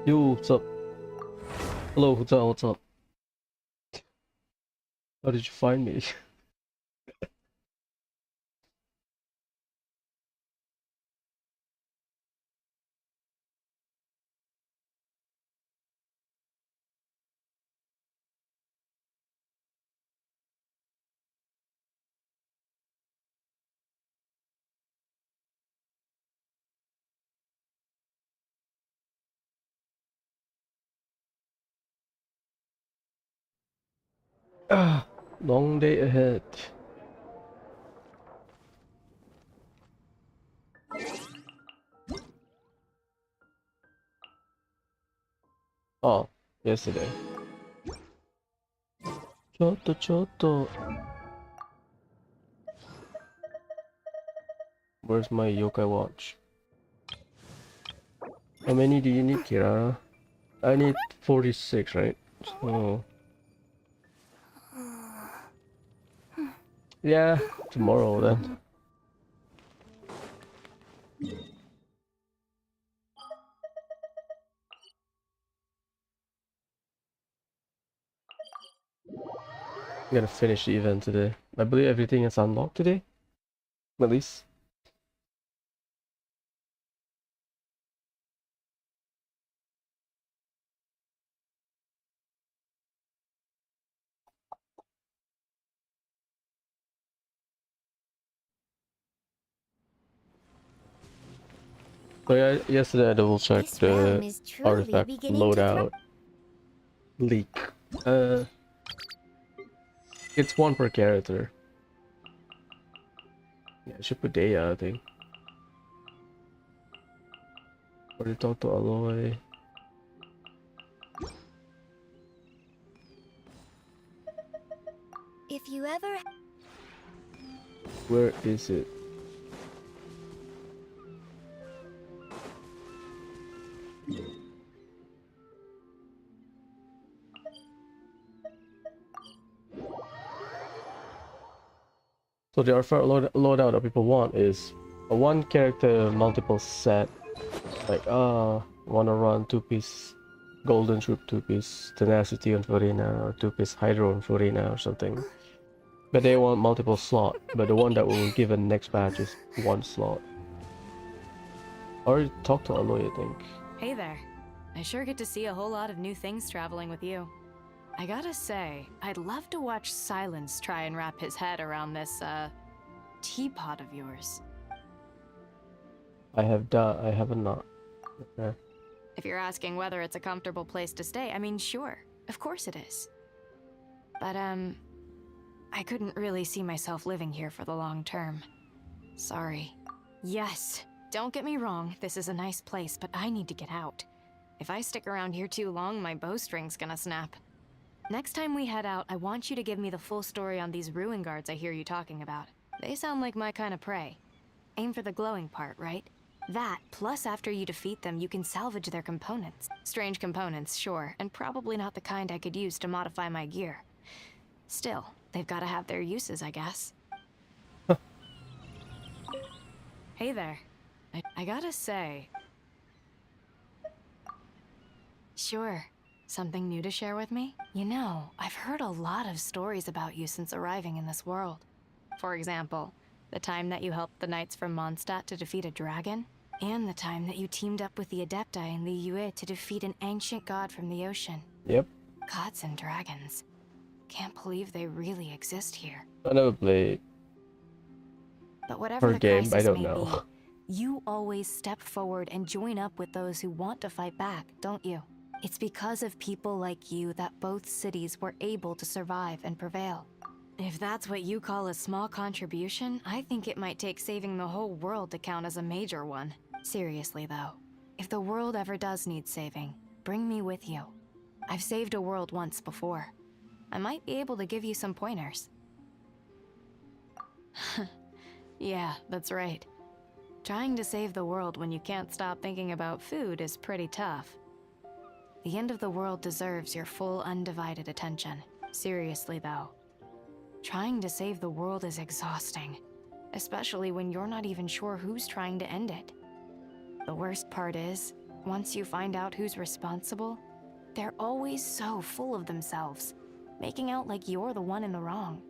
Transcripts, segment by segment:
Yo, what's up? Hello, what's up? What's up? How did you find me? Ah, long day ahead. Oh, yesterday. Choto, choto. Where's my yokai watch? How many do you need, Kira? I need 46, right? So, yeah, tomorrow then. I'm gonna finish the event today. I believe everything is unlocked today, at least. So yeah, yesterday I double checked This realm the is truly artifact beginning to thrive. loadout leak. It's one per character. Yeah, I should put Daya, I think. Or to talk to Aloy. If you ever Where is it? So the artifact loadout that people want is a one character multiple set. Like, wanna run 2-piece Golden Troop, 2-piece Tenacity on Furina, or 2-piece Hydro on Furina or something. But they want multiple slot, but the one that will give a next batch is one slot. I already talked to Aloy, I think. Hey there. I sure get to see a whole lot of new things traveling with you. I gotta say, I'd love to watch Silence try and wrap his head around this, teapot of yours. I have not. Okay. If you're asking whether it's a comfortable place to stay, I mean, sure. Of course it is. But, I couldn't really see myself living here for the long term. Sorry. Yes, don't get me wrong, this is a nice place, but I need to get out. If I stick around here too long, my bowstring's gonna snap. Next time we head out, I want you to give me the full story on these ruin guards I hear you talking about. They sound like my kind of prey. Aim for the glowing part, right? That, plus after you defeat them, you can salvage their components. Strange components, sure, and probably not the kind I could use to modify my gear. Still, they've gotta have their uses, I guess. Hey there. I gotta say... Sure. Something new to share with me? You know, I've heard a lot of stories about you since arriving in this world. For example, the time that you helped the knights from Mondstadt to defeat a dragon, and the time that you teamed up with the Adepti in the Yue to defeat an ancient god from the ocean. Yep. Gods and dragons. Can't believe they really exist here. I never played But whatever her the game, I crisis don't may know. be, you always step forward and join up with those who want to fight back, don't you? It's because of people like you that both cities were able to survive and prevail. If that's what you call a small contribution, I think it might take saving the whole world to count as a major one. Seriously though, if the world ever does need saving, bring me with you. I've saved a world once before. I might be able to give you some pointers. Yeah, that's right. Trying to save the world when you can't stop thinking about food is pretty tough. The end of the world deserves your full, undivided attention. Seriously, though. Trying to save the world is exhausting, especially when you're not even sure who's trying to end it. The worst part is, Once you find out who's responsible, they're always so full of themselves, making out like you're the one in the wrong.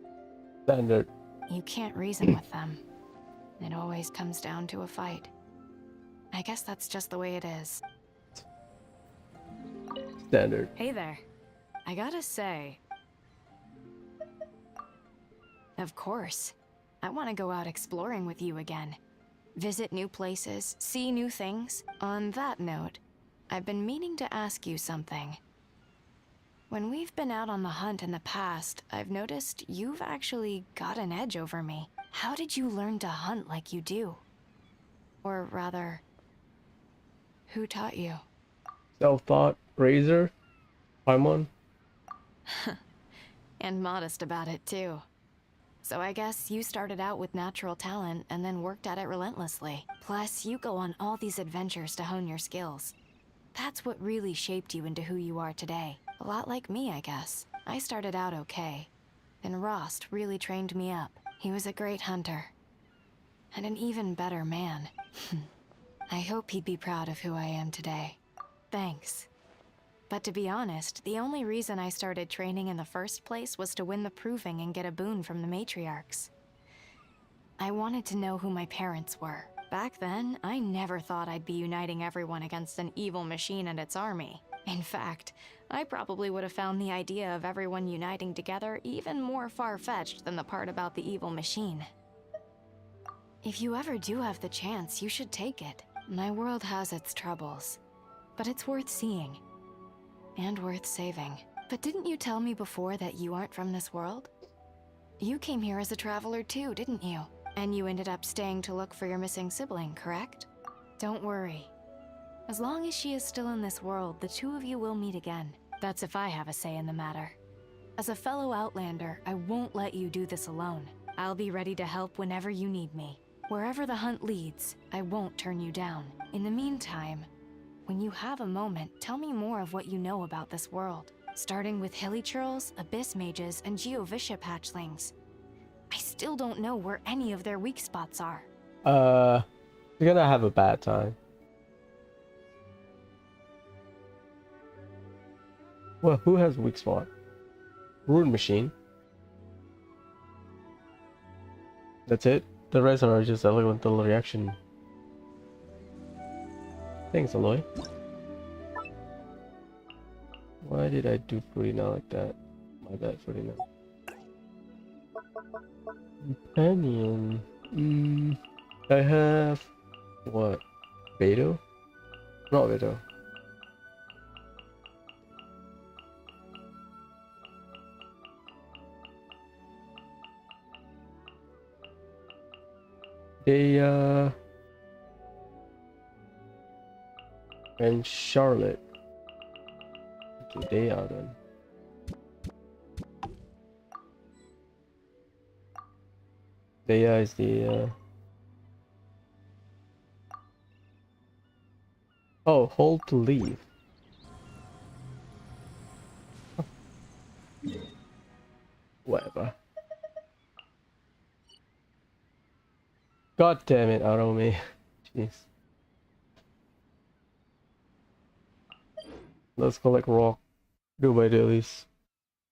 Standard. You can't reason with them. It always comes down to a fight. I guess that's just the way it is. Standard. Hey there. I gotta say... Of course. I want to go out exploring with you again. Visit new places, see new things. On that note, I've been meaning to ask you something. When we've been out on the hunt in the past, I've noticed you've actually got an edge over me. How did you learn to hunt like you do? Or rather, who taught you? Self-taught. Razor. Paimon. And modest about it, too. So I guess you started out with natural talent and then worked at it relentlessly. Plus, you go on all these adventures to hone your skills. That's what really shaped you into who you are today. A lot like me, I guess. I started out okay. Then Rost really trained me up. He was a great hunter. And an even better man. I hope he'd be proud of who I am today. Thanks. But to be honest, the only reason I started training in the first place was to win the proving and get a boon from the matriarchs. I wanted to know who my parents were. Back then, I never thought I'd be uniting everyone against an evil machine and its army. In fact, I probably would have found the idea of everyone uniting together even more far-fetched than the part about the evil machine. If you ever do have the chance, you should take it. My world has its troubles, but it's worth seeing. And worth saving. But didn't you tell me before that you aren't from this world? You came here as a traveler too, didn't you? And you ended up staying to look for your missing sibling, correct? Don't worry. As long as she is still in this world, the two of you will meet again. That's if I have a say in the matter. As a fellow Outlander, I won't let you do this alone. I'll be ready to help whenever you need me. Wherever the hunt leads, I won't turn you down. In the meantime, when you have a moment, tell me more of what you know about this world. Starting with hilly churls, abyss mages, and geoviscia patchlings. I still don't know where any of their weak spots are. You're gonna have a bad time. Well, who has weak spot? Rune machine. That's it. The rest are just elemental reaction. Thanks, Aloy. Why did I do Purina like that? My bad, Purina. Companion. I have what? Beto? Not Beto. They and Charlotte. Okay, they are done. Dea is the oh, hold to leave. Whatever. God damn it, Arome. Jeez. Let's collect rock. Do my dailies.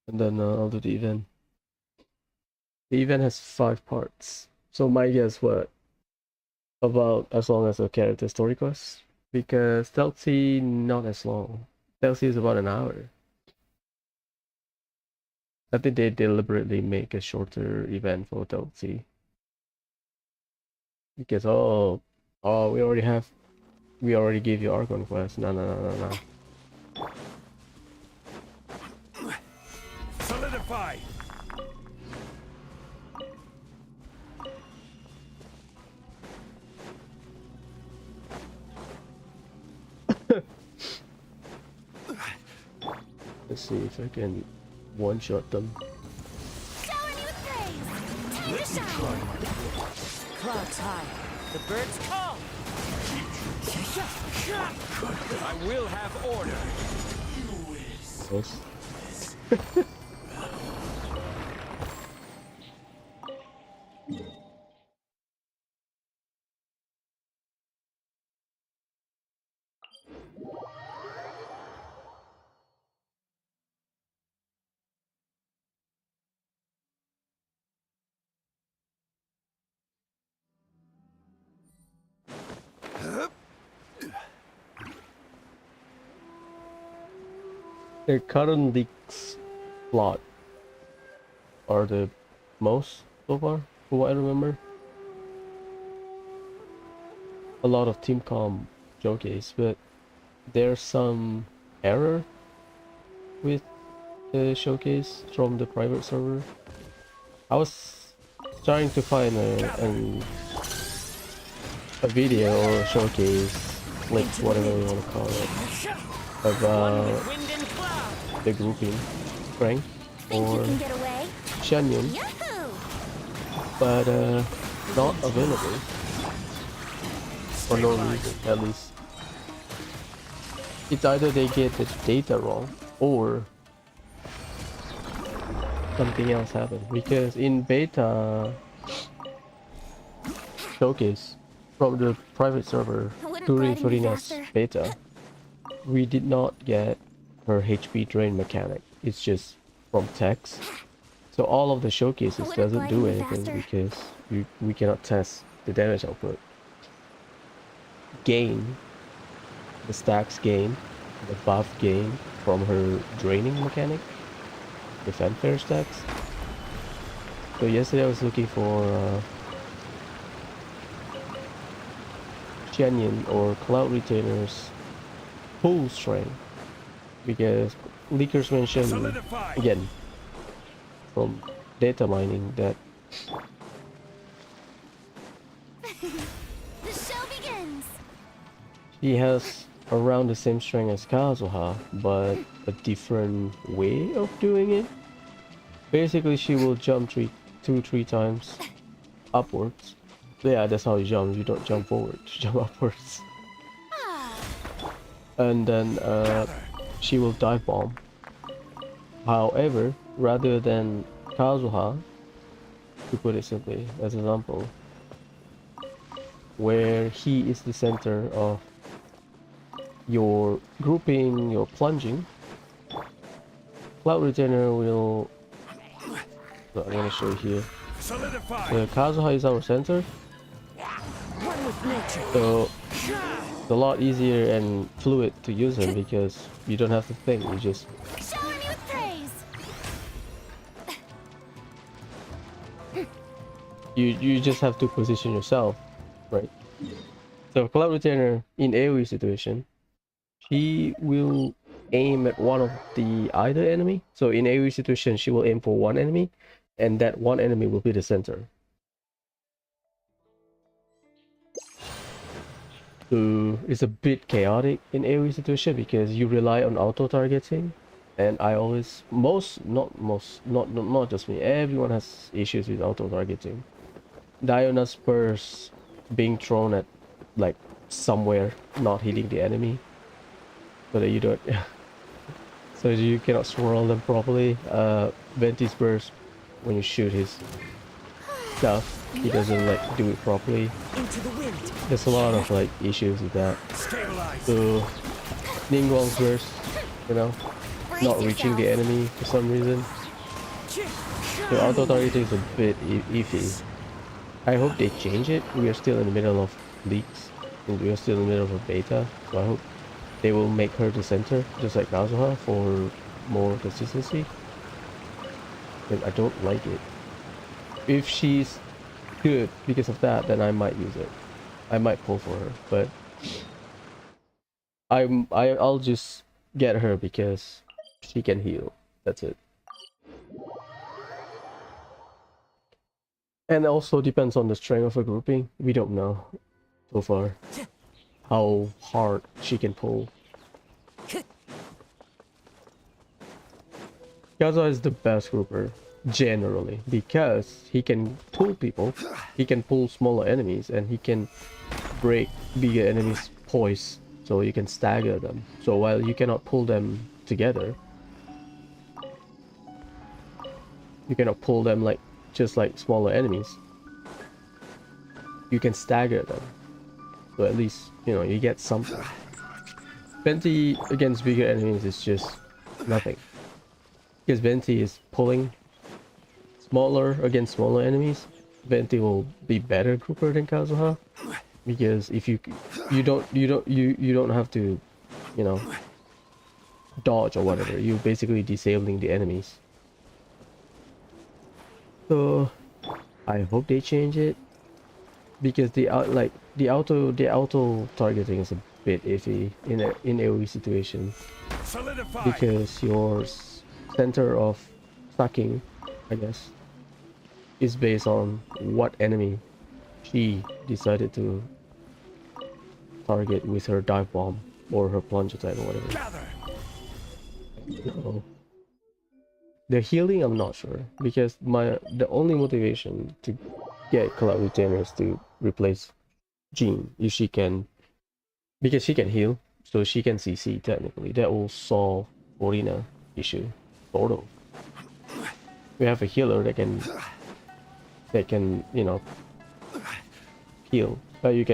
And then I'll do the event. The event has 5 parts. So my guess what? About as long as a character story quest? Because DLC not as long. DLC is about an hour. I think they deliberately make a shorter event for DLC. Because we already gave you Archon quest. No. Solidify. Let's see if I can one-shot them. Shower me with praise! Time to shine! Clouds high. The birds call. I will have order. Yes. Their current leaks plot are the most so far, from what I remember. A lot of team comp showcase, but there's some error with the showcase from the private server. I was trying to find a video or a showcase, like whatever you want to call it, about the grouping strength or Shanyon, but not available for no reason, at least. It's either they get the data wrong or something else happened, because in beta showcase from the private server during Furina's beta, we did not get her HP drain mechanic. It's just from text. So all of the showcases doesn't do anything because we cannot test the damage output. Gain, the stacks gain, the buff gain from her draining mechanic, the fanfare stacks. So yesterday I was looking for Shanyon or Cloud Retainer's full strength, because leakers mentioned again from data mining that The show begins. he has around the same strength as Kazuha, but a different way of doing it. Basically, she will jump 3 times upwards. Yeah, that's how you jump. You don't jump forward, you jump upwards. And then she will dive bomb. However, rather than Kazuha, to put it simply, as an example, where he is the center of your grouping, your plunging, Cloud Retainer will... So I'm gonna show you here. The Kazuha is our center, so it's a lot easier and fluid to use him because you don't have to think, you just... Shower me with praise. You just have to position yourself, right? So Cloud Retainer in AoE situation, she will aim at one of the either enemy. So in AoE situation, she will aim for one enemy, and that one enemy will be the center. So it's a bit chaotic in AoE situation because you rely on auto targeting, and I always not just me, everyone has issues with auto targeting. Diana's burst being thrown at like somewhere, not hitting the enemy, so that you don't so you cannot swirl them properly. Venti's burst, when you shoot his stuff, he doesn't like do it properly. There's a lot of like issues with that. So Ningguang's burst, you know, not reaching the enemy for some reason. So auto targeting is a bit iffy. I hope they change it. We are still in the middle of leaks, and we are still in the middle of a beta, so I hope they will make her the center, just like Kazuha, for more consistency. But I don't like it. If she's good because of that, then I might use it. I might pull for her, but I'll just get her because she can heal. That's it. And also depends on the strength of a grouping. We don't know so far how hard she can pull. Kazuha is the best grouper generally because he can pull people, he can pull smaller enemies, and he can break bigger enemies' poise, so you can stagger them. So while you cannot pull them together, you cannot pull them like just like smaller enemies, you can stagger them, so at least, you know, you get something. Venti against bigger enemies is just nothing. Because Venti is pulling smaller against smaller enemies. Venti will be better grouper than Kazuha. Because if you don't have to, you know, dodge or whatever. You're basically disabling the enemies. So I hope they change it. Because the auto targeting is a bit iffy in AoE situation. Solidify. Because your center of stacking, I guess, is based on what enemy she decided to target with her dive bomb or her plunge attack or whatever. Gather. So, the healing I'm not sure, because the only motivation to get Cloud Retainer is to replace Jean if she can, because she can heal, so she can CC technically. That will solve Orina issue, sort of. We have a healer that can you know heal. You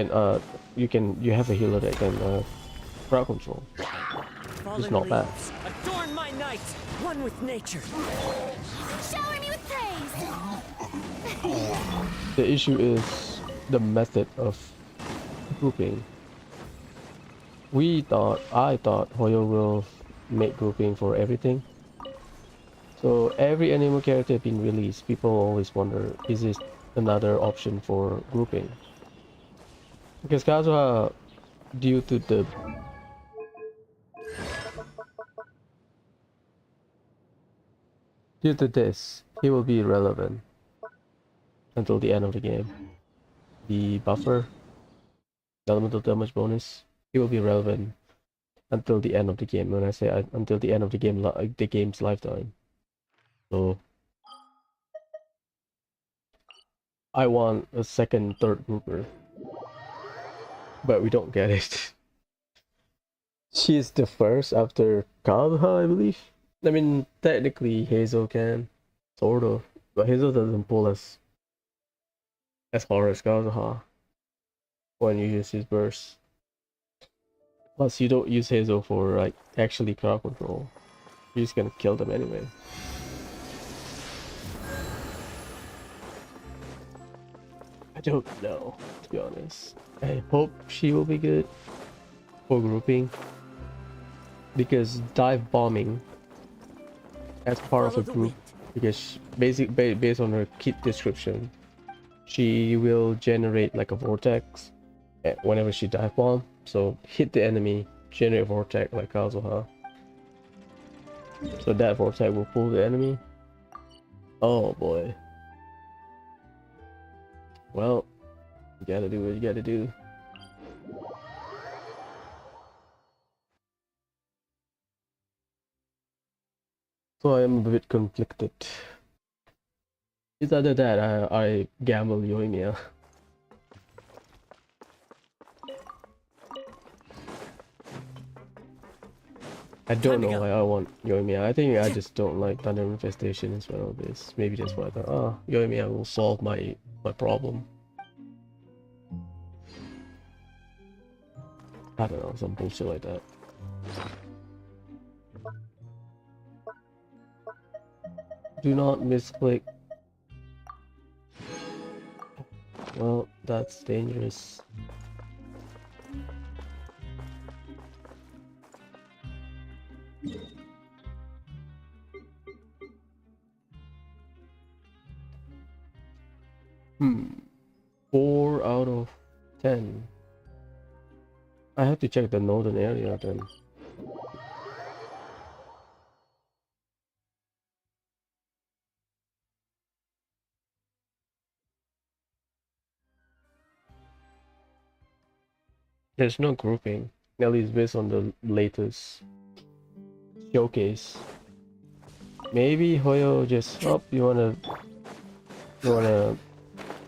have a healer that can crowd control. It's not bad. Adorn my night, one with nature. Shower me with praise. The issue is the method of grouping. I thought Hoyo will make grouping for everything. So every animal character being released, people always wonder, is this another option for grouping? Because Kazuha, due to this, he will be irrelevant until the end of the game. The buffer, the elemental damage bonus, he will be relevant until the end of the game. When I say until the end of the game, the game's lifetime. So I want a second, third grouper, but we don't get it. She's the first after Kazuha, I believe. I mean, technically Hazel can, sort of, but Hazel doesn't pull as hard as Kazuha when you use his burst. Plus, you don't use Hazel for like actually crowd control. You're just gonna kill them anyway. I don't know, to be honest. I hope she will be good for grouping, because dive bombing as part of a group, because based on her kit description, she will generate like a vortex whenever she dive bomb. So hit the enemy, generate a vortex like Kazuha. So that vortex will pull the enemy. Oh boy. Well, you gotta do what you gotta do. So I am a bit conflicted. It's either that I gamble Yoimiya. I don't know why I want Yoimiya. I think I just don't like Thunder Infestation as well. This maybe that's why I thought, oh, Yoimiya will solve my problem. I don't know, some bullshit like that. Do not misclick. Well, that's dangerous. Hmm. 4 out of 10. I have to check the northern area then. There's no grouping, at least based on the latest showcase. Maybe Hoyo just you wanna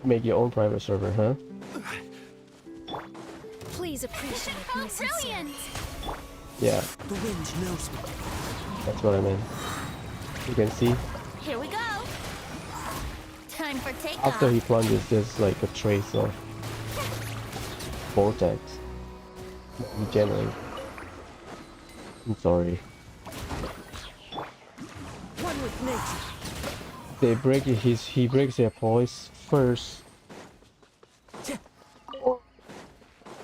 make your own private server, huh? Please appreciate my brilliant. Yeah, The wind knows me. that's what I meant. You can see Here we go. Time for takeoff. after he plunges, there's like a trace of vortex he generates. I'm sorry. One with nature. He breaks their poise first.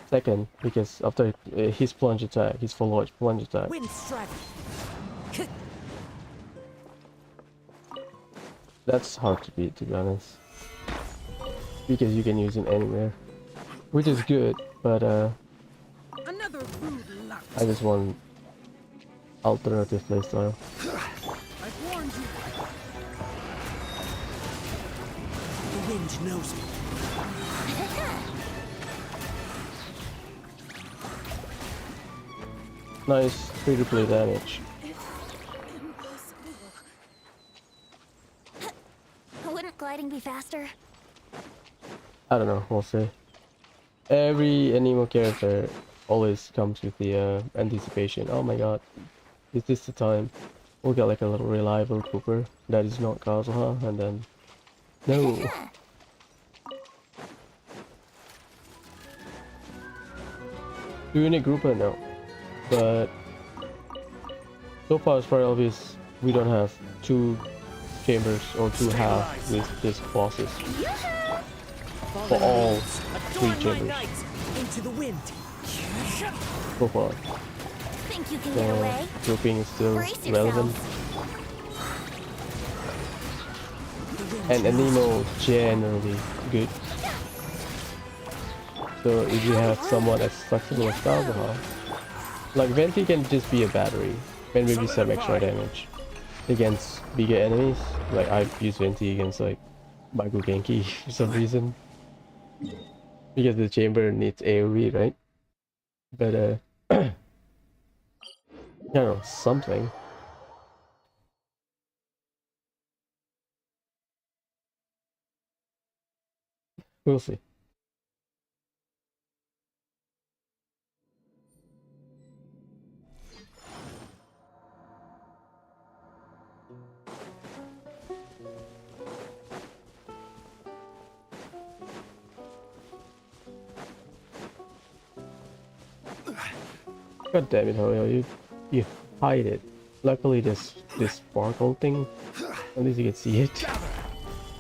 Second, because after his plunge attack, his full launch plunge attack. Wind strike. That's hard to beat, to be honest. Because you can use it anywhere. Which is good, but Another rude lout. I just want alternative playstyle. I've warned you. The wind knows me. Nice free-to-play damage. Wouldn't gliding be faster? I don't know, we'll see. Every anime character always comes with the anticipation. Oh my god, is this the time? We'll get like a little reliable Cooper that is not Kazuha, and then... No! Do you need Grouper? No. But... so far it's very obvious we don't have two chambers or two halves with these bosses. For all three chambers. Into the wind. So far. Think you can get away? Grouping is still Brace relevant. yourselves. And Anemo generally good. So if you have someone as flexible as Kazuha, like Venti can just be a battery and maybe some extra damage against bigger enemies. Like I've used Venti against like Baku Genki for some reason. Because the chamber needs AoE, right? But I don't know, something. We'll see. God damn it, Hoyo, you hide it. Luckily this sparkle thing, at least you can see it.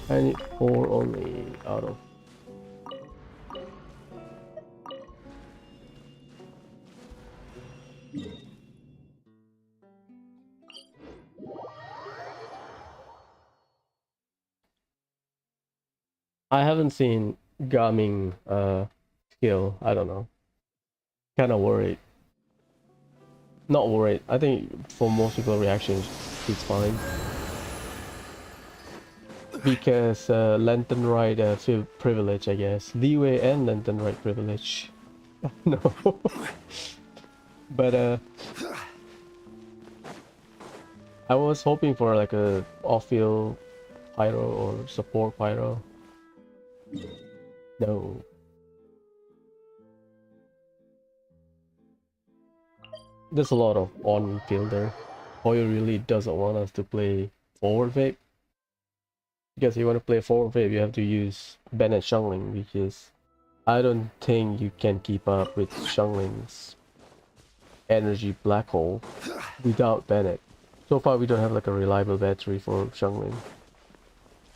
I need 4 only out of... I haven't seen Gaming skill, I don't know. Kinda worried. Not worried, I think for most people reactions it's fine. Because Lantern Ride privilege, I guess. Leeway and Lantern Ride privilege. No. But I was hoping for like a off-field pyro or support pyro. No. There's a lot of on-fielder. Hoyo really doesn't want us to play forward vape. Because if you want to play forward vape, you have to use Bennett Shungling, because I don't think you can keep up with Shungling's energy black hole without Bennett. So far we don't have like a reliable battery for Shungling.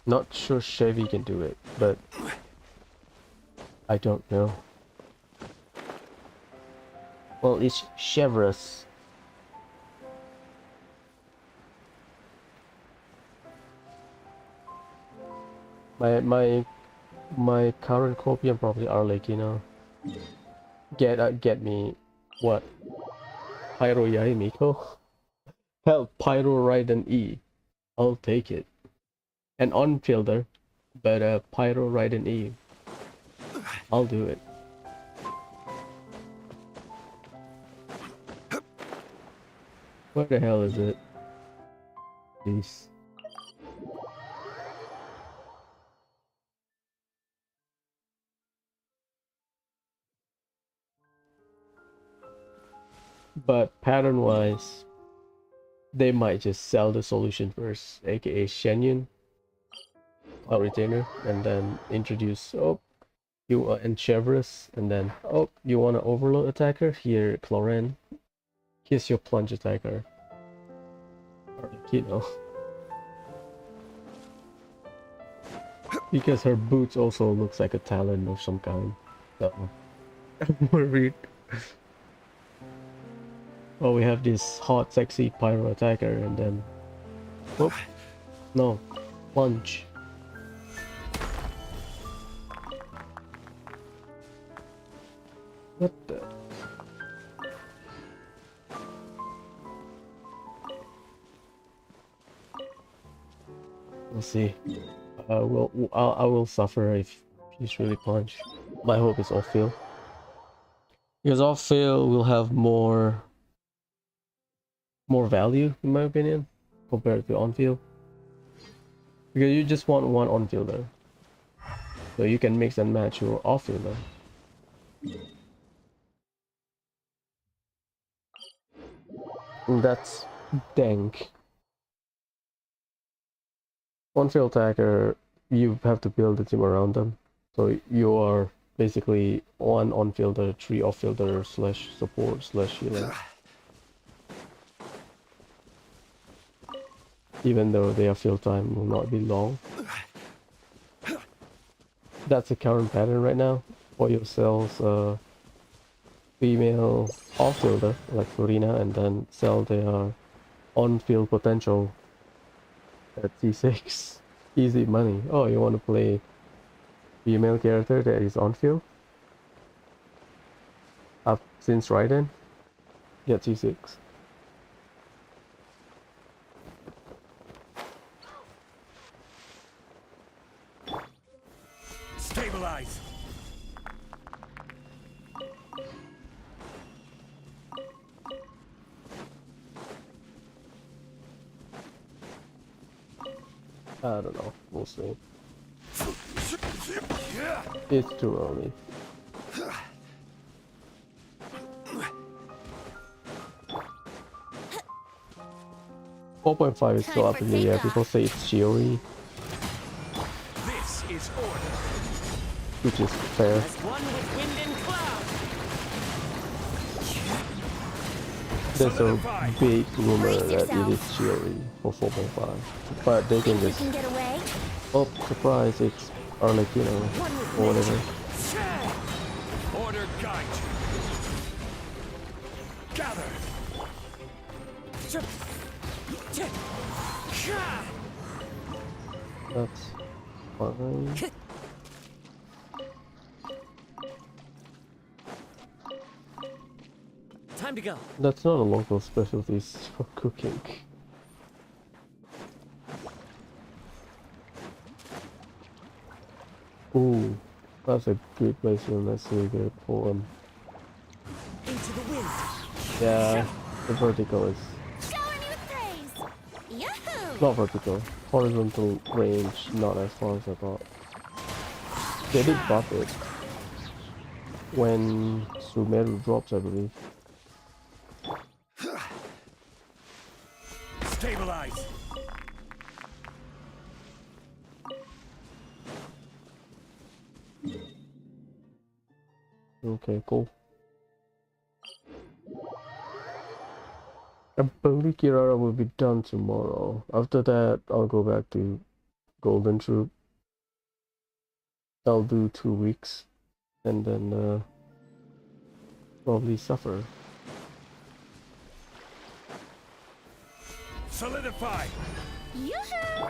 Not sure Chevy can do it, but I don't know. Well, it's Chevrolet. My current copium probably are like, you know, get me what? Pyro Yai Miko? Hell, Pyro Ride an E. I'll take it. An on-fielder, but Pyro Ride an E. I'll do it. Where the hell is it? Please. But pattern-wise, they might just sell the solution first, aka Shenyun, a retainer, and then introduce, oh, you and Chevrolet, and then, oh, you want an overload attacker? Here, Cloran. Kiss your plunge attacker. Or like, you know. Because her boots also looks like a talon of some kind. So I'm worried. Oh, we have this hot, sexy pyro attacker, and then, whoop, no, punch. What the? We'll see. I will suffer if he's really punched. My hope is off field. Because off field will have more value in my opinion compared to on field. Because you just want one on fielder. So you can mix and match your off fielder. And that's dank. On field attacker, you have to build the team around them. So you are basically one on fielder, three off fielder slash support slash healer. Even though their field time will not be long. That's the current pattern right now. For yourselves, female off fielder like Florina, and then sell their on field potential at C6. Easy money. Oh, you want to play female character that is on field? Up since Raiden? Get C6. Stabilize. I don't know. We'll see. It's too early. .5 is still up in the air. People say it's Chiori, This is order. which is fair. As one with wind and cloud. There's a big rumor that it is Chiori for 4.5, but they can You just, can get away. oh, surprise, it's Arlecchino or whatever. Order guide you. Gather. That's fine. Time to go. That's not a local specialty for cooking. Ooh, that's a good placement. That's really good for him. Into the wind. Yeah, the vertical is Shower me with praise. Yahoo! not vertical. Horizontal range, not as far as I thought. They did buff it when Sumeru drops, I believe. Stabilize. Okay, cool. I believe Kirara will be done tomorrow. After that, I'll go back to Golden Troop. I'll do 2 weeks, and then probably suffer. Solidify. Yoo-hoo!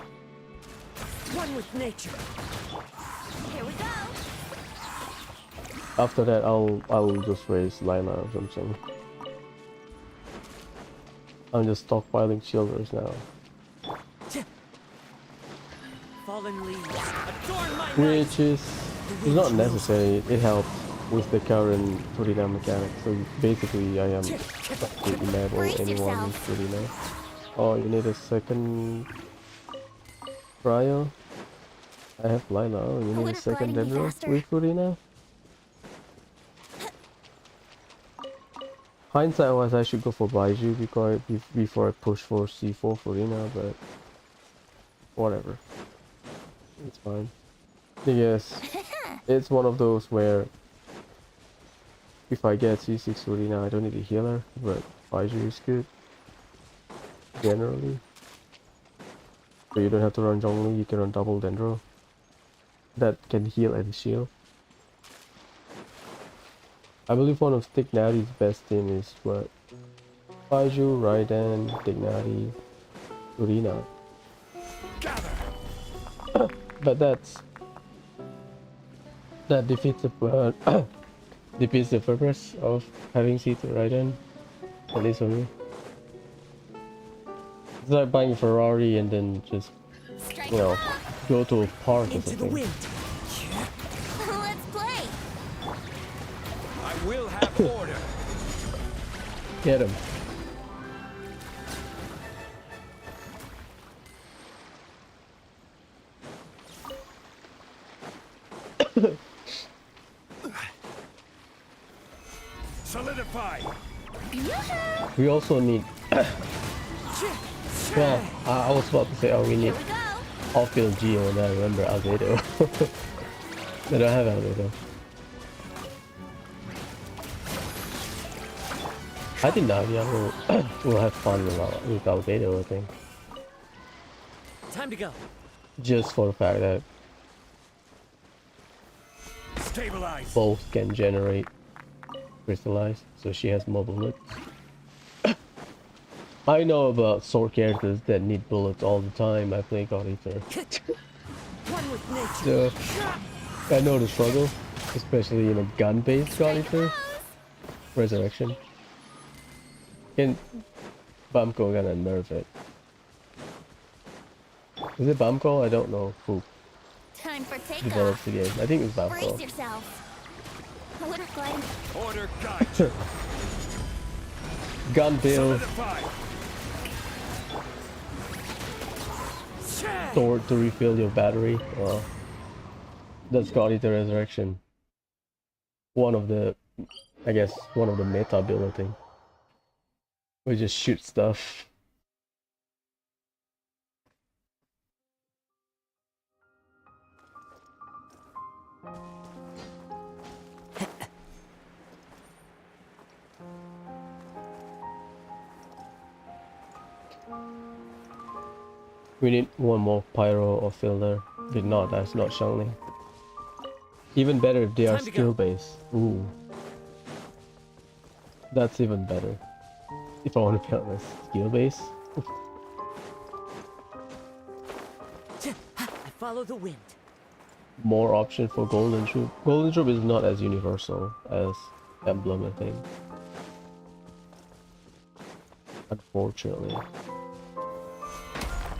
One with nature. Here we go. After that, I'll just raise Lila or something. I'm just stockpiling shielders now. Fallen leaves. Adorn my Which is not necessary. It helps with the current Furina mechanic. So basically, I am to enable Brace anyone yourself. with Furina. Oh, you need a second trial? I have Lila. Oh, you need a Wouldn't second gliding be Dendro faster? with Furina? Hindsight was I should go for Baiju before I push for C4 Furina, but whatever. It's fine. Yes, it's one of those where if I get C6 Furina, I don't need a healer, but Kaiju is good, generally. So you don't have to run Zhongli, you can run double Dendro. That can heal and shield. I believe one of Tignati's best team is what? Kaiju, Raiden, Tignati, Urina. But that defeats the defeats the purpose of having C2 Raiden, at least for me. It's like buying a Ferrari and then just, you know, go to a park or Into the something. wind. Let's play. I will have order. Get him. Solidify. We also need. Well, I was about to say, oh, we need Here we go. off-field Geo, and I remember Albedo. I don't have Albedo. I think Navia will have fun with Albedo, I think. Time to go. Just for the fact that Stabilize. both can generate crystallize, so she has more bullets. I know about sword characters that need bullets all the time. I play God Eater. One with nature. So I know the struggle, especially in a gun-based God Eater. Resurrection. And Bamco gonna nerf it. Is it Bamco? I don't know who Time for develops takeoff. the game. I think it's Brace Bamco. yourself. A little flame. Order guide. Gun build, Solidify. sword to refill your battery. Well, that's God Eater Resurrection. One of the, I guess, one of the meta ability. We just shoot stuff. We need one more pyro or fielder. If not, that's not Shangling. Even better if they are Time to go. skill based. Ooh. That's even better. If I want to be honest. Skill based? I follow the wind. More option for Golden Troop. Golden Troop is not as universal as Emblem, I think. Unfortunately.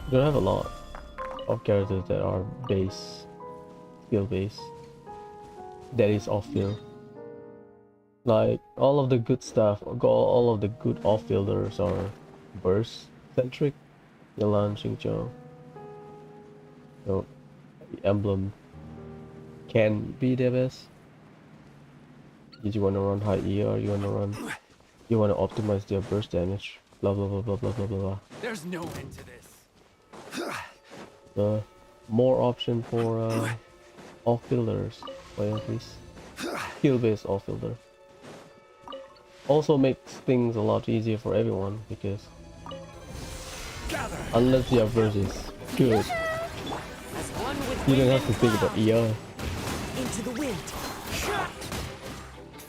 We don't have a lot of characters that are base, skill based. That is off field. Like all of the good stuff, all of the good off fielders are burst centric. Yalan, Xingqiu. So Emblem can be the best. Did you want to run high ER? You want to run? You want to optimize their burst damage? Blah blah blah blah blah blah blah blah. There's no end to this. More option for off-fielders, please. Skill-based off-fielder. Also makes things a lot easier for everyone because unless your burst is good, As one with you don't wind have to and think about cloud. ER. Into the wind.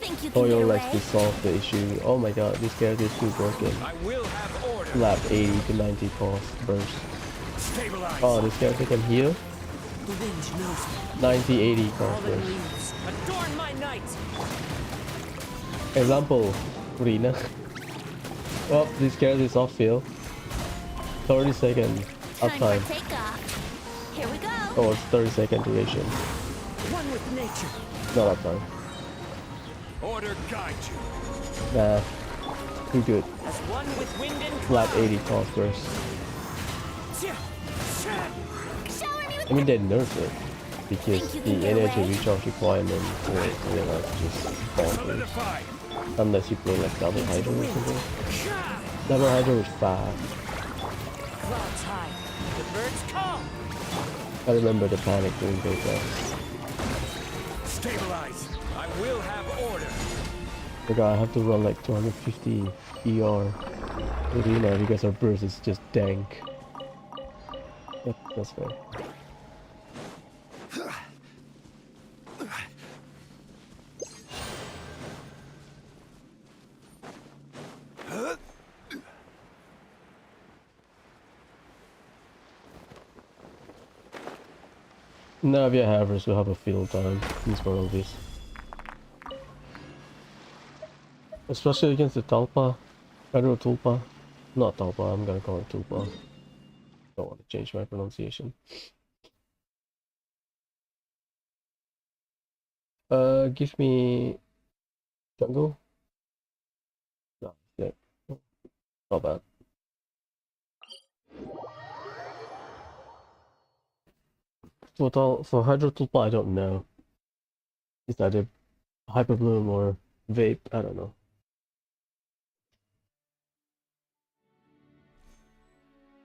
Think you can Oil get likes away? to solve the issue. Oh my god, this character is too broken. I will have order. Lap 80 to 90 cost burst. Stabilize. Oh, this character can heal. The wind knows me. 90, 80 cost Fallen burst. leaves. Adorn my night. Example, Rina. Oh, this character is off field. 30 second Time uptime. for takeoff. Here we go. Or 30-second duration. One with nature. Not uptime. Order guide you. Nah. Too good. As one with wind and Flat cloud. 80 cost burst. Shower me with I mean, they nerfed it. Because Think you the can get energy away? recharge requirement for it is just bonkers. Solidify. Unless you play like double hydro or something. Double hydro is fast. Clouds high. The birds call. I remember the panic during beta. Stabilize. I will have order. Like I have to run like 250 ER arena because our burst is just dank. That's fair. Navia Havers will have a field time in one of these. Especially against the Talpa. Hydro Tulpa. Not Talpa, I'm gonna call it Tulpa. Don't want to change my pronunciation. Give me jungle. No, yeah, not bad. For Hydro Tulpa, I don't know. It's either Hyper Bloom or Vape, I don't know.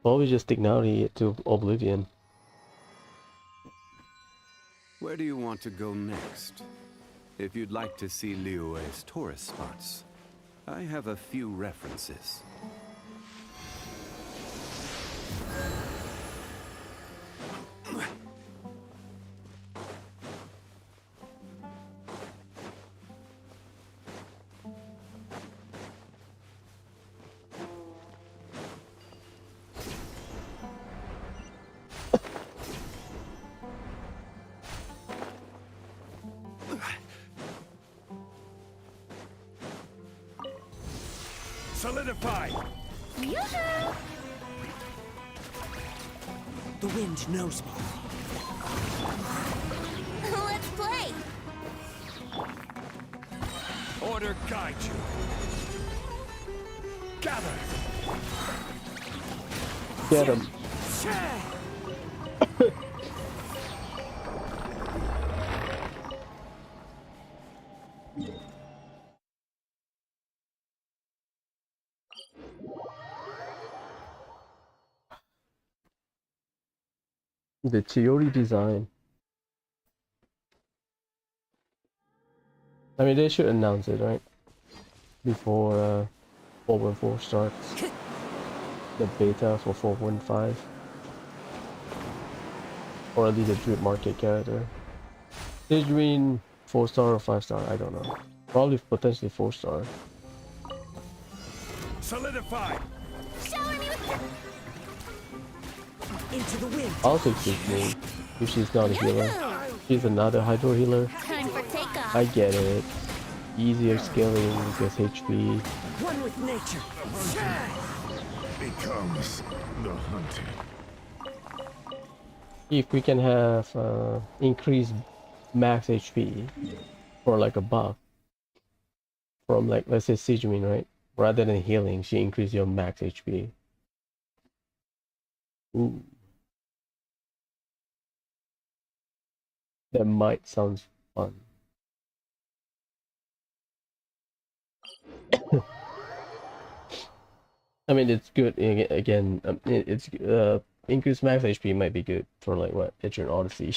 Probably just Ignite to Oblivion. Where do you want to go next? If you'd like to see Liyue's tourist spots, I have a few references. Solidify! Yoo-hoo! The wind knows me. Let's play! Order guide you. Gather! Get him. The Chiori design. I mean, they should announce it, right? Before 4.4 starts. The beta for 4.5. Or at least a drip market character. Did you mean 4-star or 5-star? I don't know. Probably potentially 4-star. Solidify! Shower me with Into the wind. I'll take Siegfried if she's not a healer. She's another hydro healer. time for takeoff. I get it. Easier scaling because HP. One with nature. Becomes the hunted. If we can have increased max HP for like a buff from like let's say Sigewin, right? Rather than healing, she increases your max HP. Ooh. That might sound fun. I mean, it's good. Again, it's increased max HP might be good for like what Etrian Odyssey.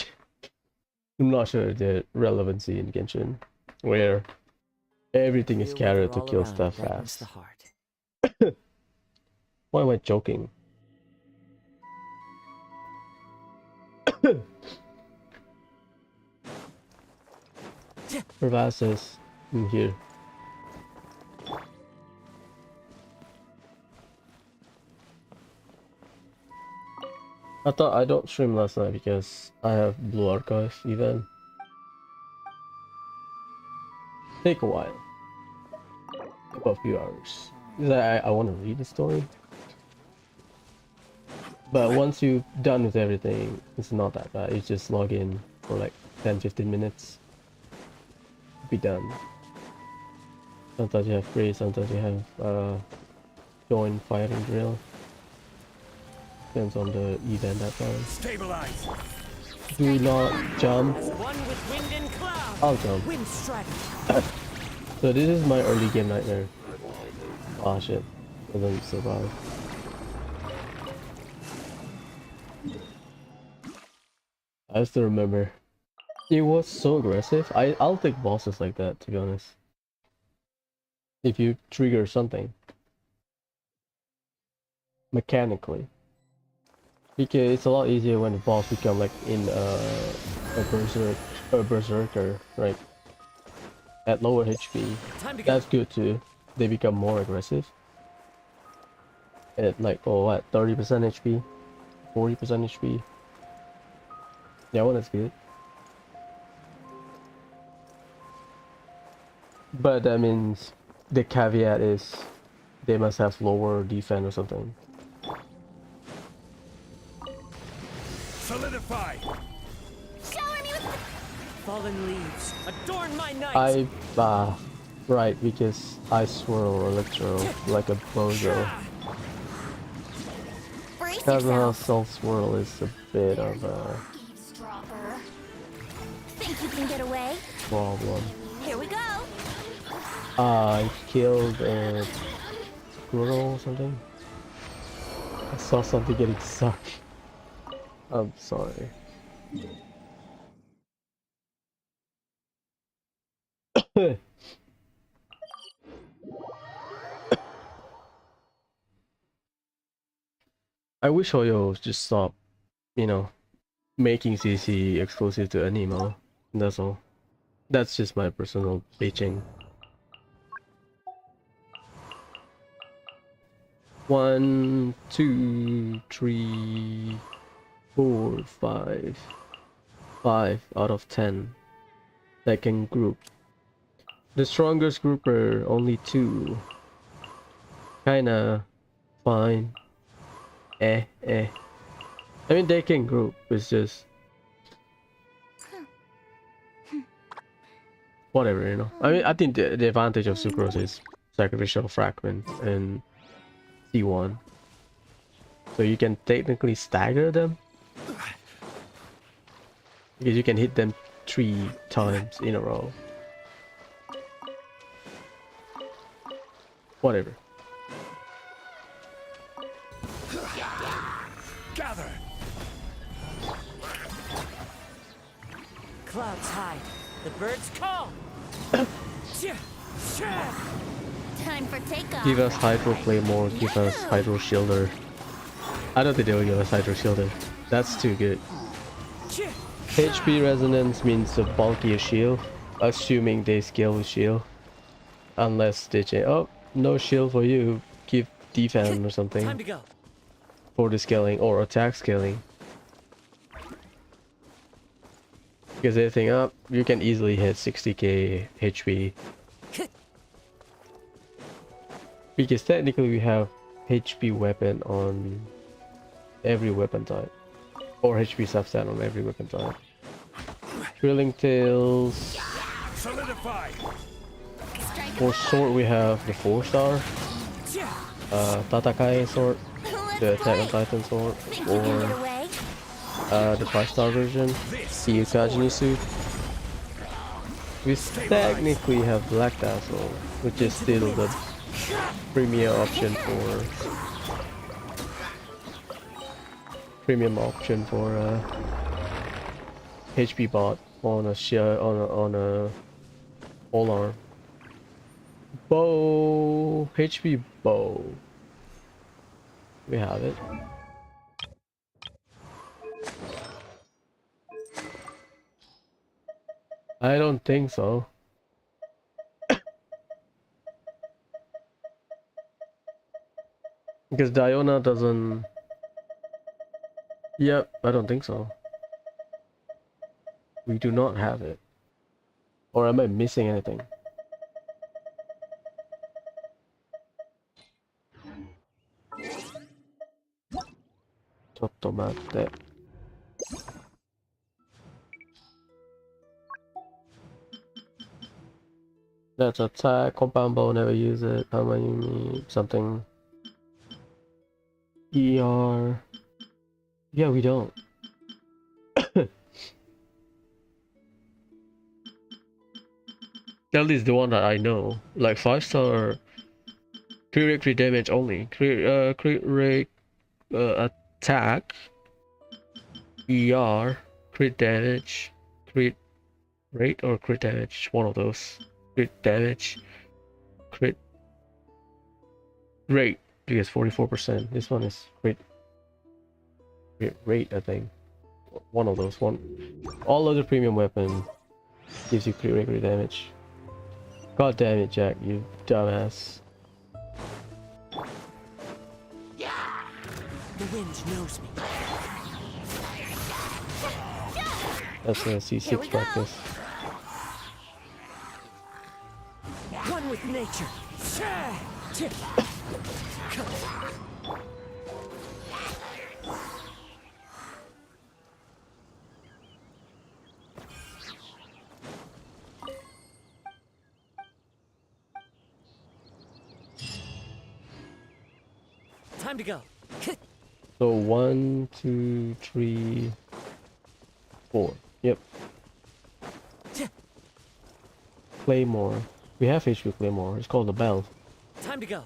I'm not sure the relevancy in Genshin, where everything is carried to kill stuff fast. The heart. Why am I joking? Crevasses in here. I thought I don't stream last night because I have Blue Archive event. Take a while. About a few hours. Because I want to read the story. But once you're done with everything, it's not that bad. You just log in for like 10-15 minutes. Be done. Sometimes you have free, sometimes you have join firing drill. Depends on the event that time. Stabilize! Do not jump. One with wind and cloud. I'll jump. Wind strike. So this is my early game nightmare. Ah shit. Doesn't survive. I still remember. It was so aggressive. I'll take bosses like that, to be honest. if you trigger something mechanically, because it's a lot easier when the boss become like in a berserker, right? At lower HP. Time to go. That's good too. They become more aggressive. At like, oh what, 30% HP, 40% HP. That one is good. But that means the caveat is they must have lower defense or something. Solidify! Shower me with Fallen leaves. Adorn my night. Right, because I swirl electro like a bozo. brace Cosmo yourself. Self Swirl is a bit of a Eavesdropper. Think you can get away? problem. Here we go. I killed a squirrel or something. I saw something getting sucked. I'm sorry. I wish Hoyo just stop, you know, making CC exclusive to Anemo. That's all. That's just my personal bitching. 1, 2, 3, 4, 5. 5 out of 10 that can group. The strongest grouper, only 2. Kinda fine. I mean, they can group, it's just whatever, you know. I mean, I think the advantage of Sucrose is sacrificial fragment and C1. So you can technically stagger them. Because you can hit them 3 times in a row. Whatever. Gather! Clouds high. The birds call. Time for takeoff. Give us Hydro Claymore, give us Hydro Shielder. I don't think they will give us Hydro Shielder. That's too good. HP Resonance means a bulkier shield, assuming they scale with shield. Unless they change. Oh, no shield for you. Give defense or Time something to go. for the scaling or attack scaling. Because they think up, you can easily hit 60k HP. Because technically we have HP weapon on every weapon type. Or HP subset on every weapon type. Drilling Tails. Solidify! For sword we have the 4-star. Tatakai sword. The Attack on Titan sword. Think you can Or get away? the 5-star version. The Ukajini suit. We technically have Black Dazzle, which is still the premium option for HP bot on a share on a all arm. Bow, HP bow. We have it. I don't think so. Because Diona doesn't. Yep, I don't think so. We do not have it. Or am I missing anything? Totomate. That's attack, compound bow, never use it. How many something? ER. Yeah, we don't. That is the one that I know. Like 5-star crit rate, crit damage only. Crit rate, attack, ER, crit damage, crit rate or crit damage. One of those. Crit damage, crit Rate, because 44%. This one is rate, I think. One of those. One. All other premium weapon gives you crit damage. God damn it, Jack, you dumbass. The wind knows me. That's a C6 practice. One with nature. Time to go. So 1, 2, 3, 4. Yep. Claymore. We have HP Claymore. It's called the Bell. Time to go.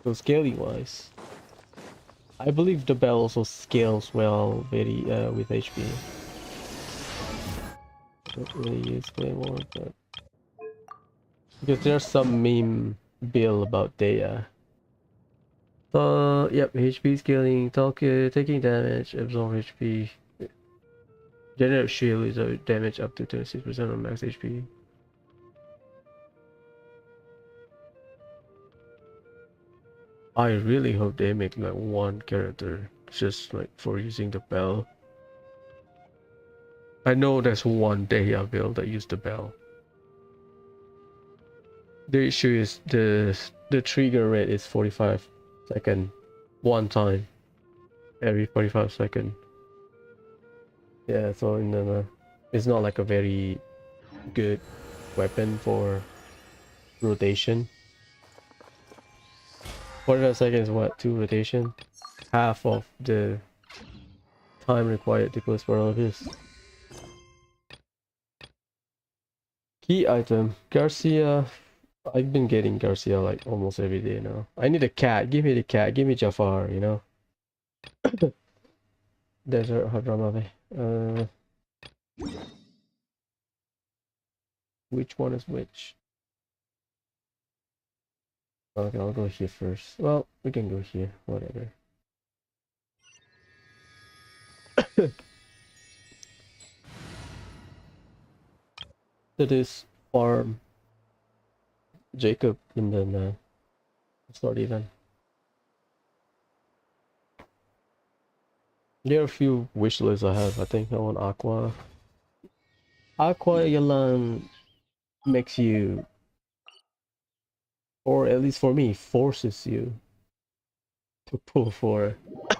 So scaling wise, I believe the Bell also scales well very with HP. Don't really use Claymore, but because there's some meme bill about Daya. So yep, HP scaling, taking damage, absorb HP. Generate shield is a damage up to 26% on max HP. I really hope they make like one character just like for using the bell. I know there's one Daya build that used the bell. The issue is the trigger rate is 45 seconds one time every 45 seconds. Yeah, so in the it's not like a very good weapon for rotation. 45 seconds is what? 2 rotation? Half of the time required to close for all of this. Key item. Garcia. I've been getting Garcia like almost every day now. I need a cat. Give me the cat. Give me Jafar, you know? Desert Hadramavi. Which one is which? Okay, I'll go here first. Well, we can go here. Whatever. That is farm Jacob and then start event. There are a few wish lists I have. I think I want Aqua. Aqua Yalan makes you, or at least for me, forces you to pull for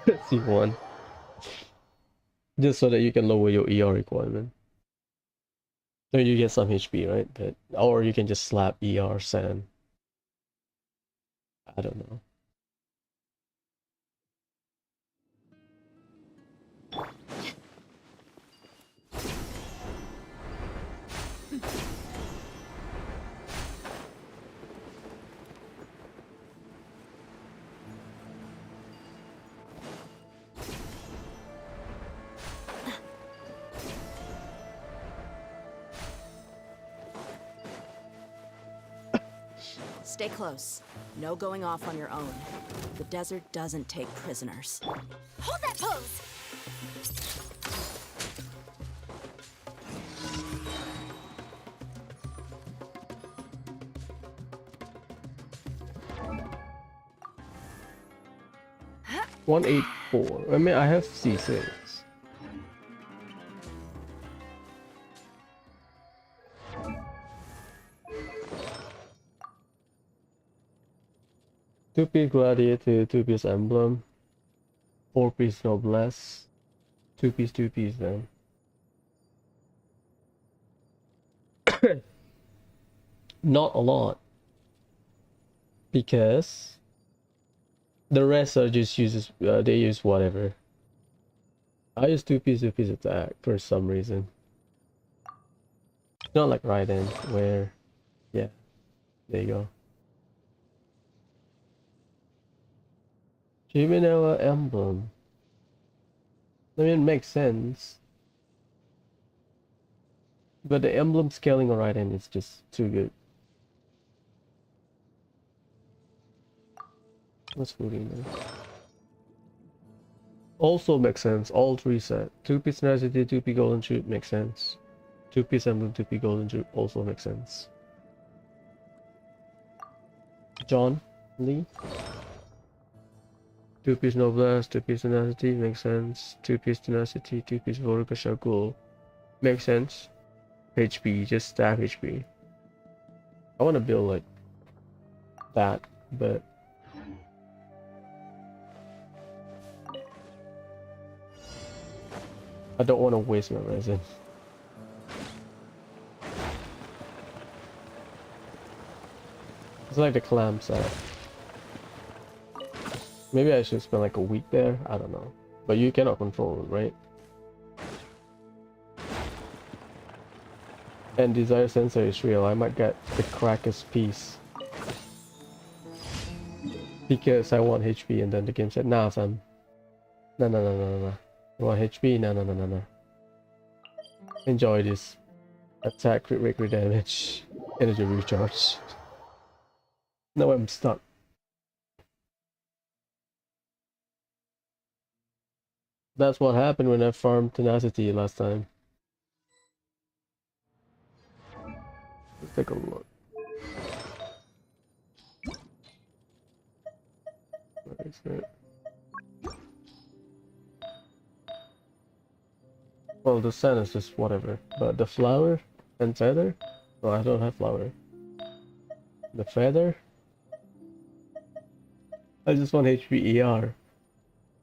C1. Just so that you can lower your ER requirement. So you get some HP, right? But or you can just slap ER sand. I don't know. Stay close. No going off on your own. The desert doesn't take prisoners. Hold that pose! Huh? 184. I mean, I have C6. Two-piece gladiator, two-piece emblem, four-piece noblesse, two-piece then. Not a lot, because the rest are just uses they use whatever. I use two-piece attack for some reason. It's not like Raiden where, yeah, there you go. Jimenella emblem. I mean, it makes sense. But the emblem scaling on Raiden is just too good. What's food in there? Also makes sense. All three set. 2-piece tenacity, 2-piece golden tube makes sense. 2-piece emblem, 2-piece golden tube also makes sense. John Lee. 2-piece noblesse, 2-piece tenacity makes sense. 2-piece tenacity, 2-piece Vorka Shagul makes sense. HP, just stack HP. I want to build like that, but I don't want to waste my resin. It's like the clam set. Maybe I should spend like a week there. I don't know. But you cannot control it, right? And desire sensor is real. I might get the crackest piece. Because I want HP and then the game said, nah fam. Nah. You want HP? Nah. Enjoy this. Attack, crit rate, crit damage. Energy recharge. Now I'm stuck. That's what happened when I farmed tenacity last time. Let's take a look. Where is it? Well, the sun is just whatever, but the flower and feather? No, I don't have flower. The feather? I just want HP ER.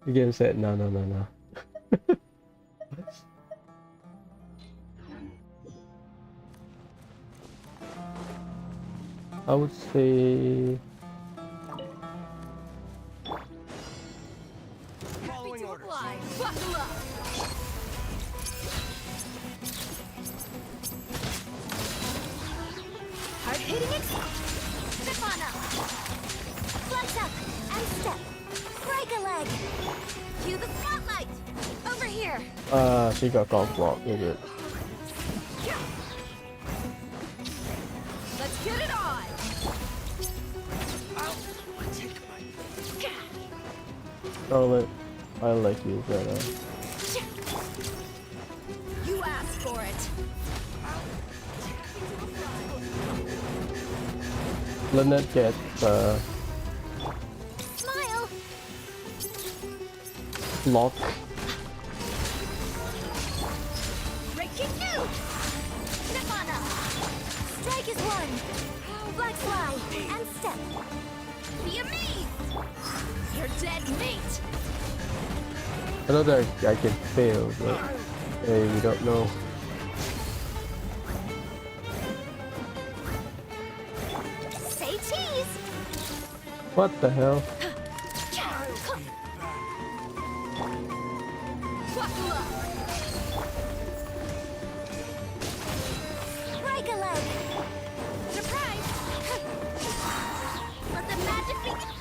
The game said no. I would say Following orders. Buckle up. Hard hitting it. Step on up. Flex up and step. Break a leg. Cue the spotlight. Over here. she got golf block, idiot. Let's get it on. Charlotte, I like you, but You asked for it. Lynette gets Smile. block. Breaking you. Step on up. Strike is one. Black fly and step. Be amazed. You're dead meat. I know that I can fail, but hey, we don't know. Say cheese. What the hell? Buckle up. Break a leg. Surprise. Let the magic begin.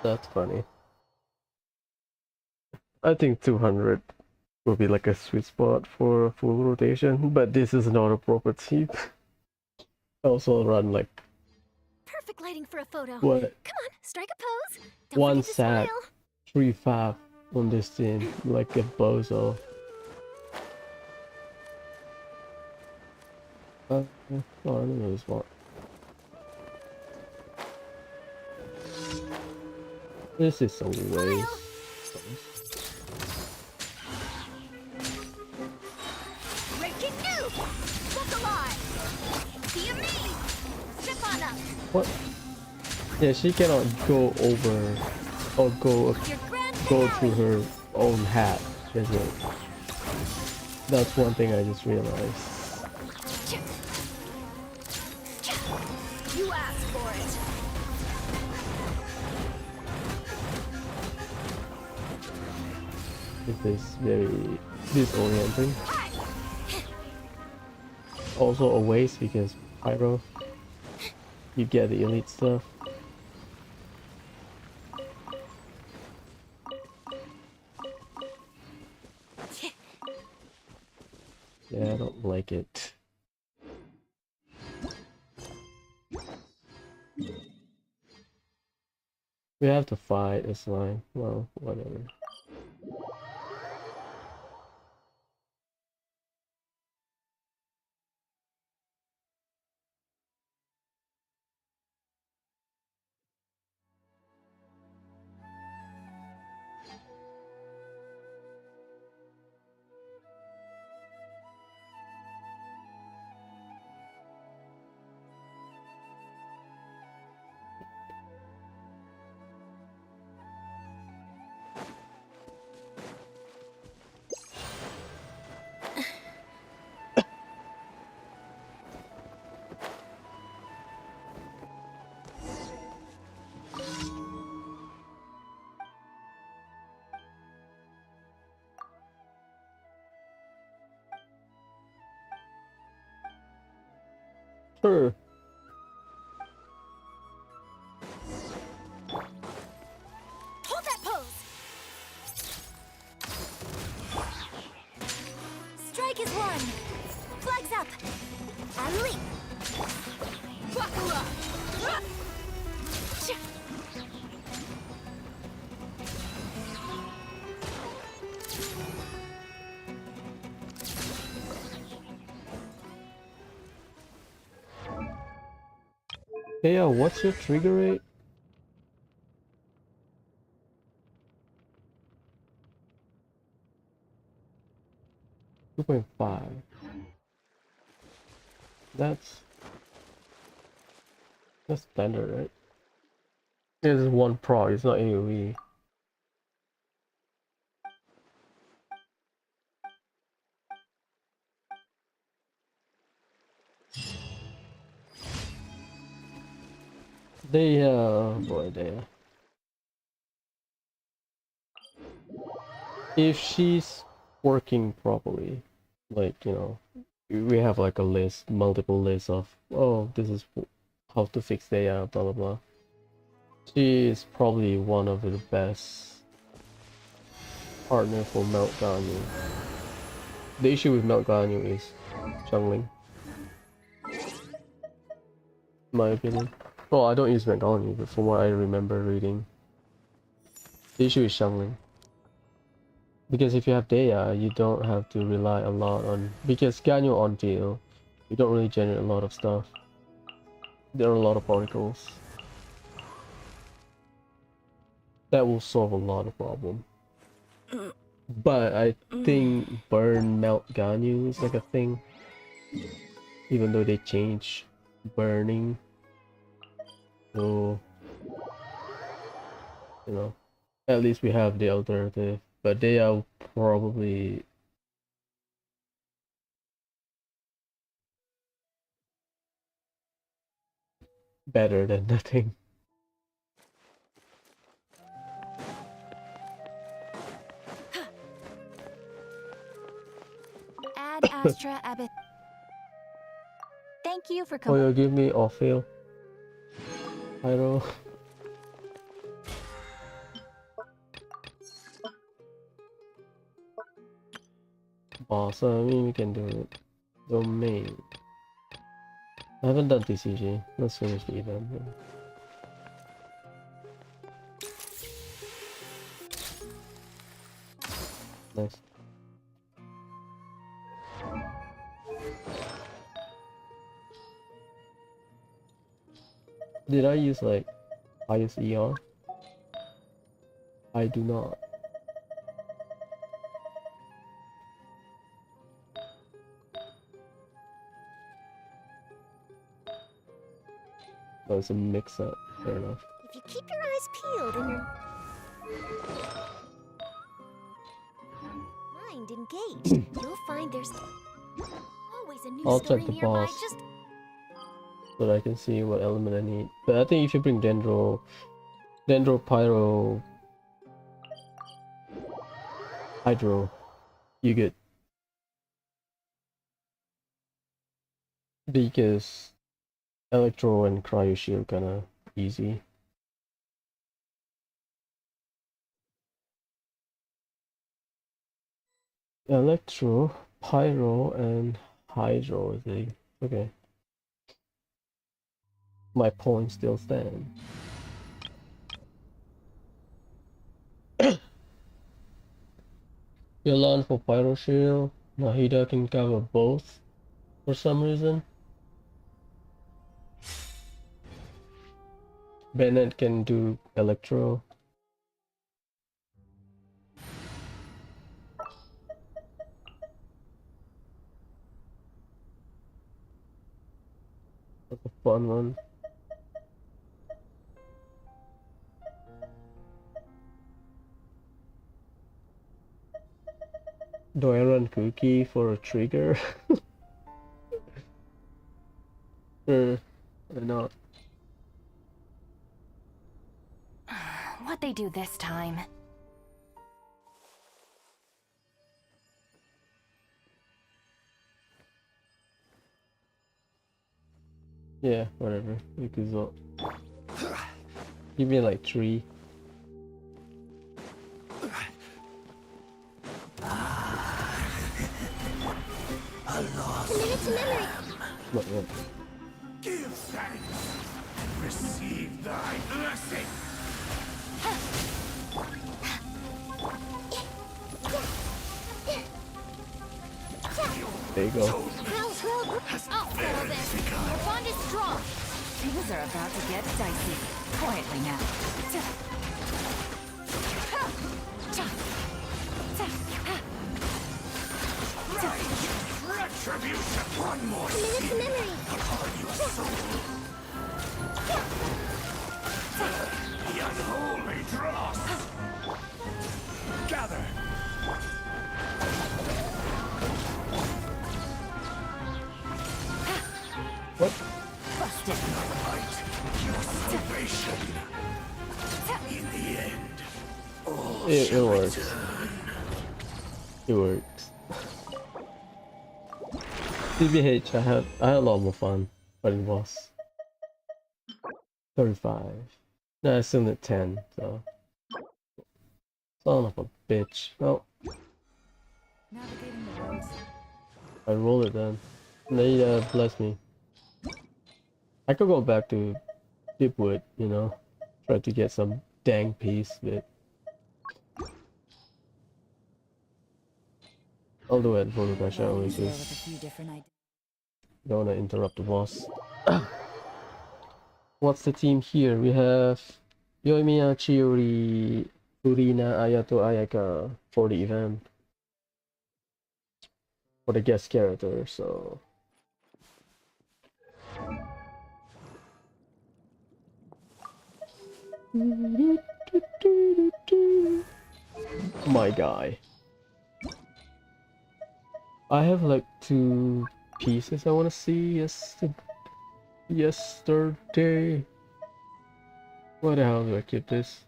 That's funny. I think 200 will be like a sweet spot for a full rotation, but this is not a proper team. I also run like Perfect lighting for a photo. what Come on, strike a pose. Don't one forget to sack, smile. 3-5 on this team, like a bozo. Oh, I don't know this one. This is so waste. Breaking new. Look alive. Be amazed. Step on up. What? Yeah, she cannot go over or go Your grand through finale. her own hat. Is it? That's one thing I just realized. You asked for it. It is very disorienting. Also a waste because pyro, you get the elite stuff. Yeah, I don't like it. We have to fight a slime. Well, whatever. Sure. Hold that pose. Strike is one. Flags up. And leap. Buckle up. Hey, what's your trigger rate? .5. That's standard, right? This is one pro, it's not AoE. Boy, if she's working properly, like, you know, we have like a list, multiple lists of, oh, this is how to fix blah blah blah. She is probably one of the best partner for Melt Ganyu. The issue with Melt Ganyu is jungling, in my opinion. Oh, I don't use Melt Ganyu, but from what I remember reading, the issue is jungling. Because if you have Daya, you don't have to rely a lot on... Because Ganyu on field, you don't really generate a lot of stuff. There are a lot of particles. That will solve a lot of problem. But I think burn melt Ganyu is like a thing. Even though they change burning. So, you know, at least we have the alternative. But they are probably better than nothing. Ad Astra Abyss. Thank you for Oh, coming. you give me Orpheal. Pyro. Awesome, I mean we can do it. Domain. I haven't done TCG. Let's finish the event. Nice. Did I use like highest ER? I do not. That was a mix up. Fair enough. If you keep your eyes peeled and your mind engaged, you'll find there's always a new I'll story check the nearby. boss. Just So that I can see what element I need. But I think if you bring Dendro, Pyro, Hydro, you get because Electro and Cryo Shield kinda easy. Electro, Pyro, and Hydro, I think. Okay. My point still stands. Yolan for Pyro Shield. Nahida can cover both for some reason. Bennett can do Electro. That's a fun one. Do I run Cookie for a trigger? Sure, why not? What'd they do this time? Yeah, whatever. You could go. Give me like 3. Committed to memory. Not yet. Give thanks and receive thy blessing. There you go. I'll settle this. Our bond is strong. Things are about to get dicey. Quietly now. Retribution. One more Committed to memory. upon your soul. The unholy dross. Gather. What? Busted. Light. Your salvation. In the end, all It shall works. return. It works. CBH, I had a lot more fun, but it was 35. No, I still at 10, so son of a bitch. Oh, Navigating the roads. I roll it then. They bless me. I could go back to Deepwood, you know, try to get some dang piece, but I'll do it for the pressure Always there with a because few different ideas. don't wanna interrupt the boss. What's the team here? We have Yoimiya, Chiori, Furina, Ayato, Ayaka for the event. For the guest character, so my guy. I have like 2 pieces I want to see yesterday. Why the hell do I keep this?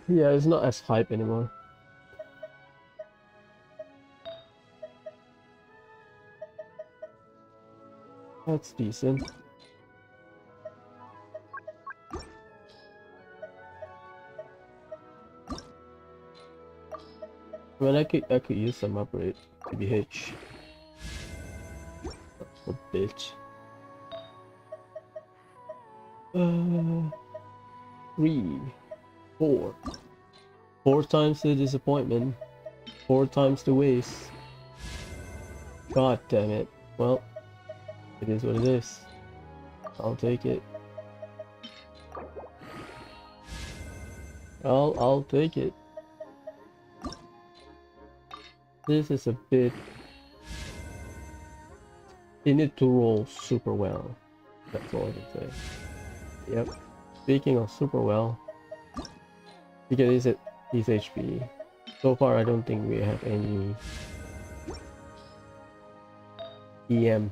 Yeah, it's not as hype anymore. That's decent. I mean, I could use some upgrade. TBH. A bitch. 3, 4. 4 times the disappointment. 4 times the waste. God damn it. Well, it is what it is. I'll take it. I'll take it. This is a bit. You need to roll super well. That's all I can say. Yep. Speaking of super well, because he's HP. So far, I don't think we have any EM.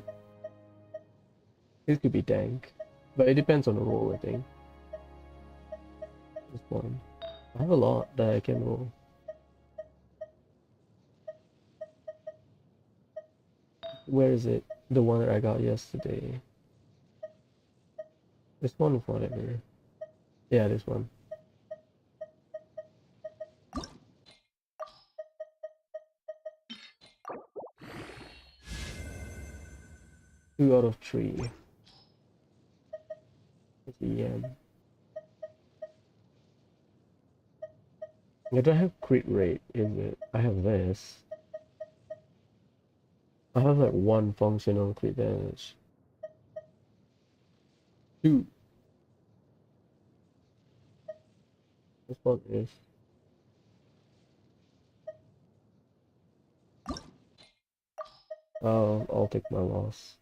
This could be dank, but it depends on the roll, I think. This one. I have a lot that I can roll. Where is it? The one that I got yesterday. This one is whatever. Yeah, this one. Two out of three. It's EM. I don't have crit rate, is it? I have this. I have like one functional crit damage. Two. This one is. Oh, I'll take my loss.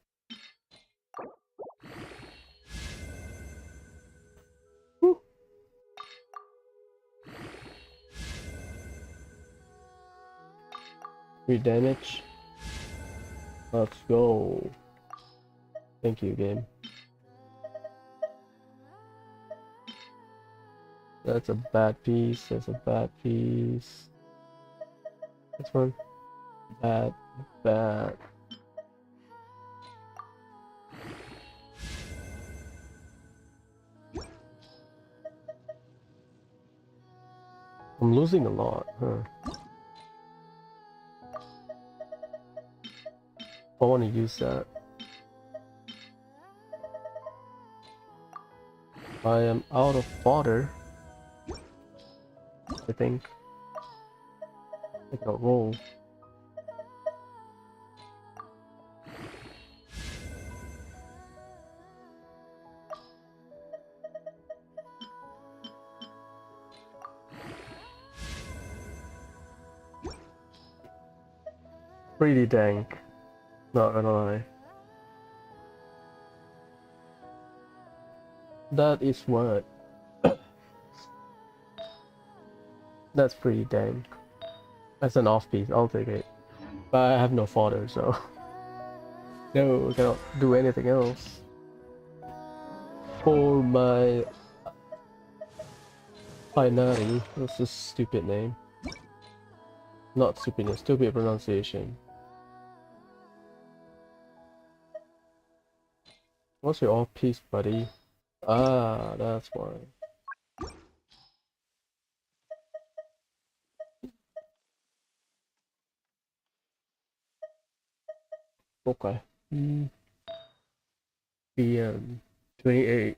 Woo. 3 damage. Let's go. Thank you, game. That's a bad piece. That's a bad piece. This one. Bad. Bad. I'm losing a lot, huh? I want to use that. I am out of fodder. I think. I can roll. Pretty dank. Not gonna lie. That is what. That's pretty dank. That's an off piece. I'll take it. But I have no fodder, so no, I cannot do anything else. For my Binary, that's a stupid name. Not stupid, stupid pronunciation. What's your off piece, buddy? Ah, that's why. Okay. PM 28.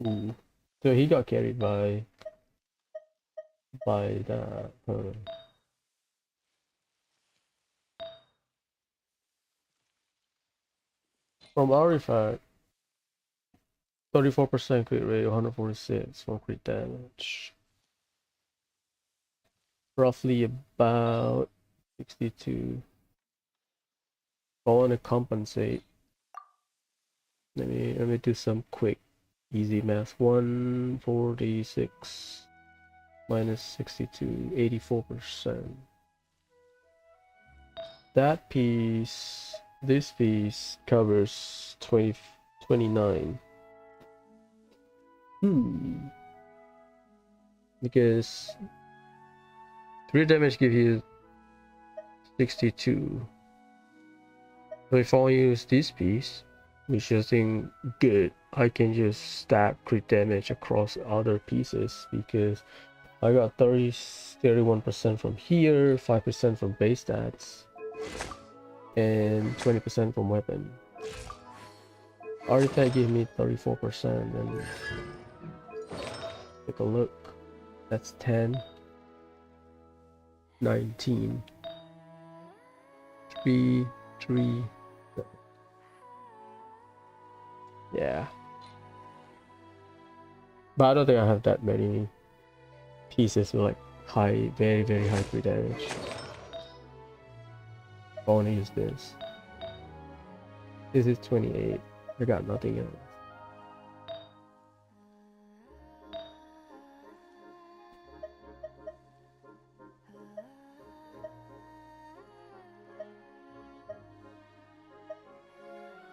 Ooh. So he got carried by that. From Artifact, 34% crit rate, 146 from crit damage. Roughly about 62. I want to compensate. Let me do some quick easy math. 146 minus 62, 84%. That piece, this piece covers 29. Because 3 damage gives you 62. So if I use this piece, which I think good, I can just stack crit damage across other pieces because I got 31% from here, 5% from base stats, and 20% from weapon. Artifact gave me 34%, and take a look. That's 10, 19, 3, 3. Yeah. But I don't think I have that many pieces with like high, very, very high crit damage. I want to use this. This is 28. I got nothing else.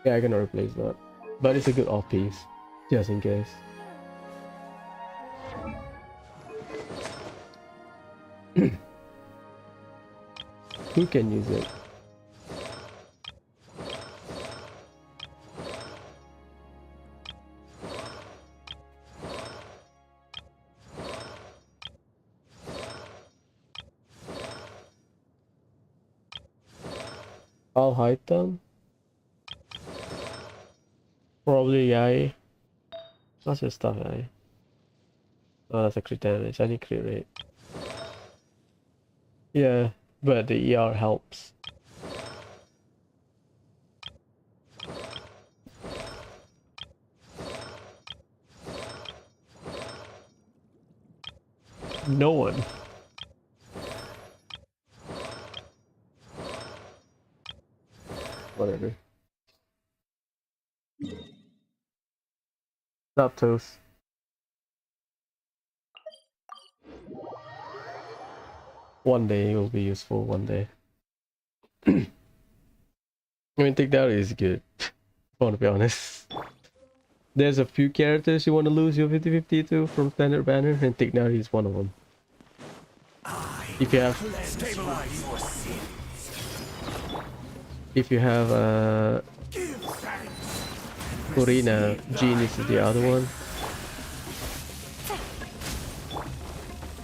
Yeah, I can replace that. But it's a good off piece, just in case. Who can use it? I'll hide them. Probably Yai. That's your stuff, Yai. Oh, that's a crit damage. I need crit rate. Yeah, but the ER helps. No one. Whatever. Zapdos. One day it will be useful, one day. I mean, Take Down is good. I want to be honest. There's a few characters you want to lose your 50-50 to from Standard Banner, and Take Down is one of them. If you have... Stabilize your sins. If you have Give thanks. Purina, Genius is the other one.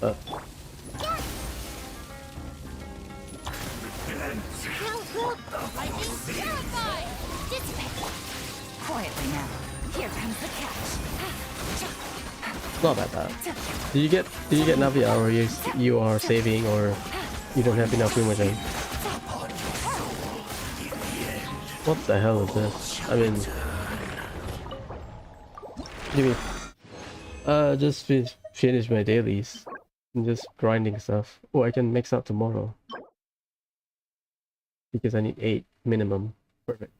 I'm terrified! Dissipate! Quietly now. Here comes the catch. Not that bad. Did you get Navia, or you are saving, or you don't have enough Imogen? What the hell is this? I mean, give me. Just finish my dailies. I'm just grinding stuff. Oh, I can mix up tomorrow because I need 8 minimum. Perfect.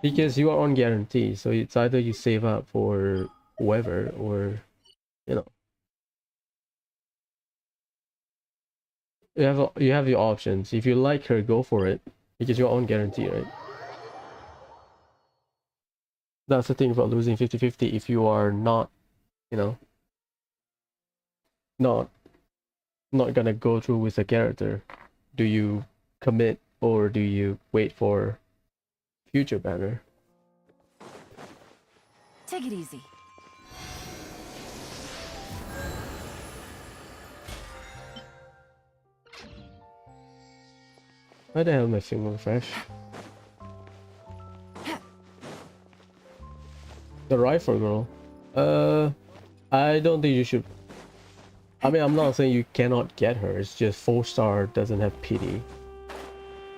Because you are on guarantee, so it's either you save up for whoever, or you know, you have your options. If you like her, go for it because you're on guarantee, right? That's the thing about losing 50-50. If you are not, you know, not gonna go through with a character, do you commit or do you wait for future banner? Take it easy. Why the hell am I feeling fresh? The rifle girl. I don't think you should. I mean, I'm not saying you cannot get her. It's just 4-star doesn't have pity.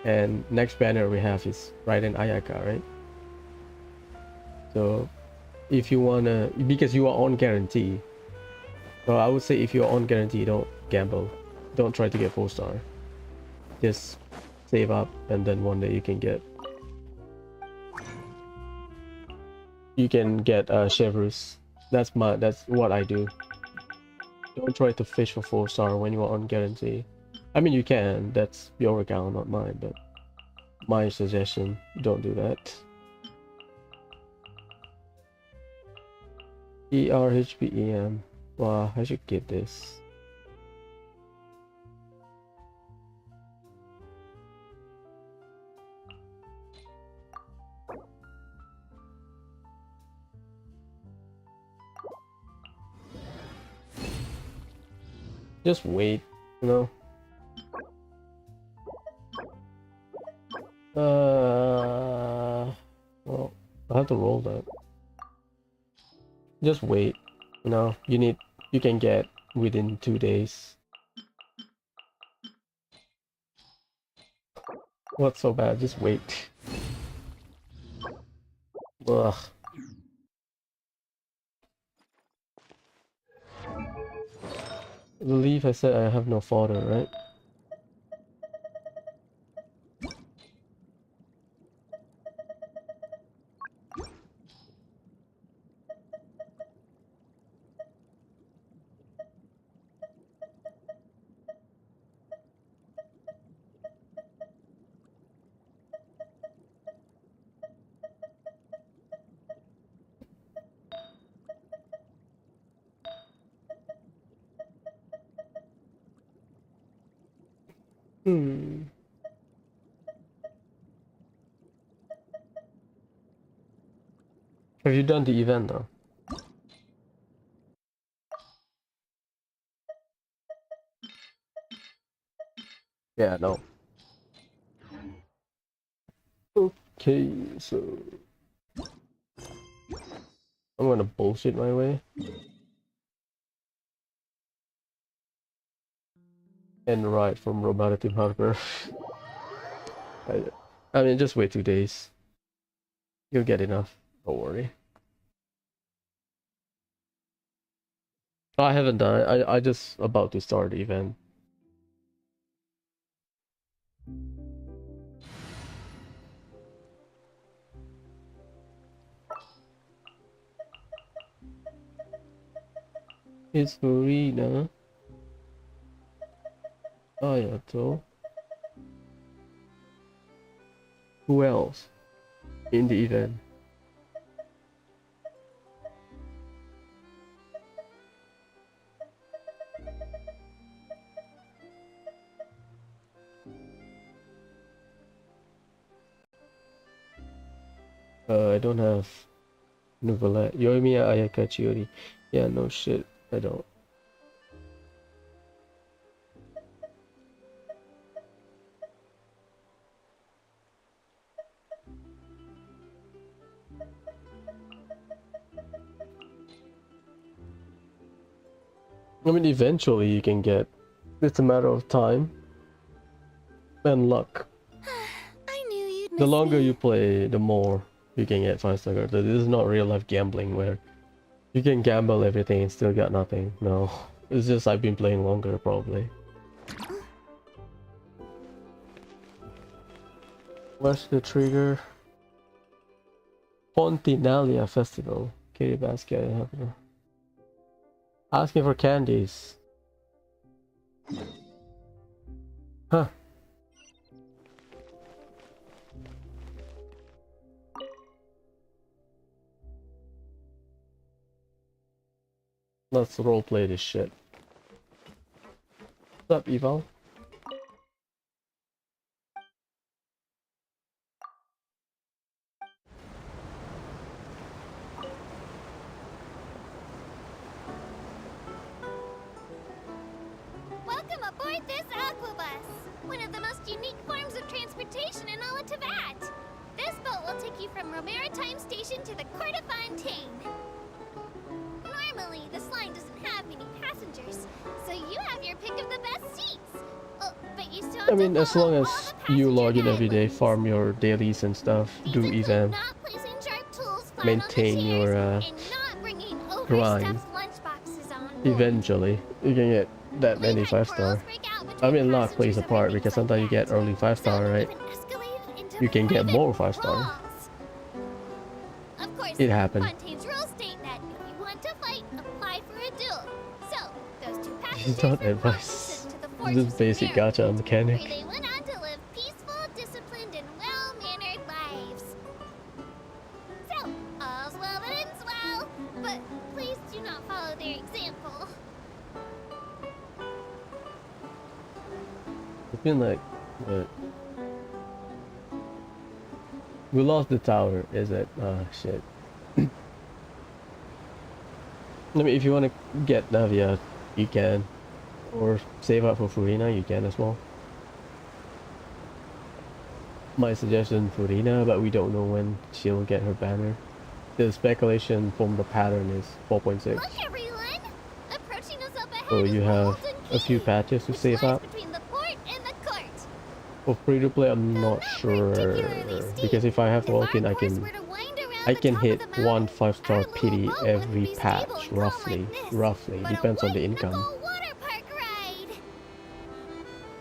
And next banner we have is Raiden Ayaka, right? So if you wanna, because you are on guarantee, so I would say if you're on guarantee, don't gamble. Don't try to get 4-star. Just save up, and then one day you can get Chevrus. That's what I do. Don't try to fish for 4-star when you are on guarantee. I mean, you can, that's your account, not mine, but my suggestion, don't do that. ERHPEM. Wow, I should get this. Just wait, you know. Well, I have to roll that. Just wait, you know. You can get within 2 days. What's so bad? Just wait. Ugh. I believe I said I have no fodder, right? Hmm. Have you done the event though? Yeah, no. Okay, so I'm gonna bullshit my way and ride from Romana to Harbor. I mean, just wait 2 days. You'll get enough. Don't worry. I haven't done it. I just about to start the event. It's Marina. Oh yeah, so who else in the event? I don't have Novelette. Yoimiya Ayaka Chiori. Yeah, no shit. I don't. I mean, eventually you can get. It's a matter of time and luck. I knew you'd miss The longer me. you play, the more you can get 5-star cards. This is not real life gambling where you can gamble everything and still got nothing. No, it's just I've been playing longer probably. What's the trigger? Fontinalia Festival. Kiribati. Asking for candies. Huh. Let's roleplay this shit. What's up, Eval? Welcome aboard this aquabus, one of the most unique forms of transportation in all of Teyvat. This boat will take you from Romaritime Station to the Court of Fontaine. Normally, this line doesn't have many passengers, so you have your pick of the best seats. Oh, but you still have I mean, to as follow long all as the you log in passenger every day, guidelines. farm your dailies and stuff, These do include event, not placing sharp tools flat maintain on the your chairs, and not bringing grind. overstuffed lunchboxes on board. Eventually, you can get that many We've had 5-star. quarrels break out I between mean, luck plays a passengers over part things because like sometimes you get that. early 5-star, Some right? even escalated into You can get private more 5-star. brawls. Of course, It happened. Fontaine's rules state that if you want to fight, apply for a duel. So, those two It's passengers not were promptly advice. sent to the It's fortress just of basic Maryland, gacha where mechanic. they went on to live peaceful, disciplined, and well-mannered lives. So, all's well that ends well, but please do not follow their example. It's been like, what? We lost the tower, is it? Ah, shit. I mean, if you want to get Navia, you can. Or save up for Furina, you can as well. My suggestion, Furina, but we don't know when she'll get her banner. The speculation from the pattern is 4.6. Look, everyone! Approaching us up ahead So is you the have Golden a few Key, patches to which save lies up. between the port and the court. For free to play, I'm Though not sure, particularly steep, because if I have to if walk in, our I course can were to wind around I the can top hit of the one mountain, 5-star our little pity boat every wouldn't be stable patch, and calm roughly, like this, roughly, but depends a on the white income. knuckle water park ride.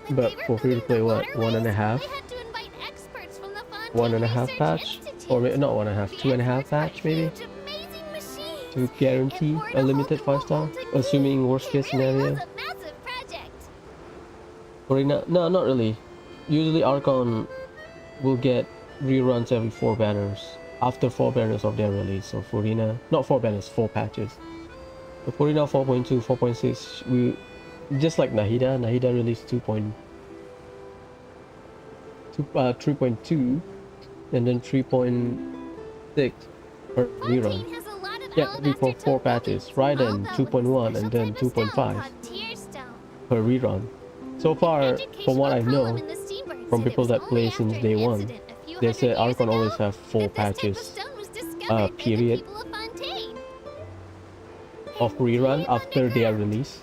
When But they were for free to building play, the what, waterways, 1.5? they had to invite experts from the Fontaine 1.5 Research patch? Institute. Or not 1.5, The 2.5 experts brought patch maybe? huge, amazing machines To and guarantee bored a hole limited through a 5-star? molten Assuming key. worst case It really scenario? was a massive project. Furina, no, not really. Usually Archon will get reruns every 4 banners. After 4 banners of their release. So Furina, not 4 banners, 4 patches. So Furina 4.2, 4.6, we just like Nahida released 3.2, and then 3.6 per rerun. Fontaine has a lot of Yeah, alabaster 3.4 patches. Raiden 2.1 and then 2.5 per rerun. So far, from what I know, from people that play since day one, they say Archon always have 4 patches period of rerun after they are released.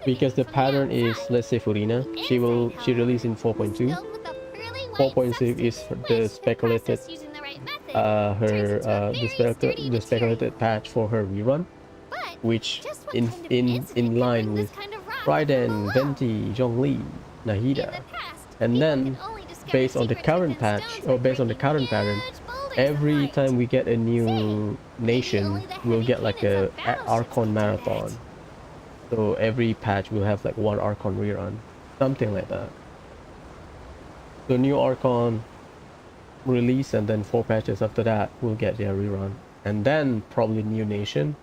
Because the pattern is, let's say Furina, she release in 4.2. 4.6 is the speculated the speculated patch for her rerun, which in line with Raiden, Venti, Zhongli, Nahida. And then based on the current patch, or based on the current pattern, every time we get a new nation, we'll get like a Archon marathon. So every patch will have like 1 Archon rerun, something like that. So new Archon release, and then 4 patches after that we'll get their rerun, and then probably new nation,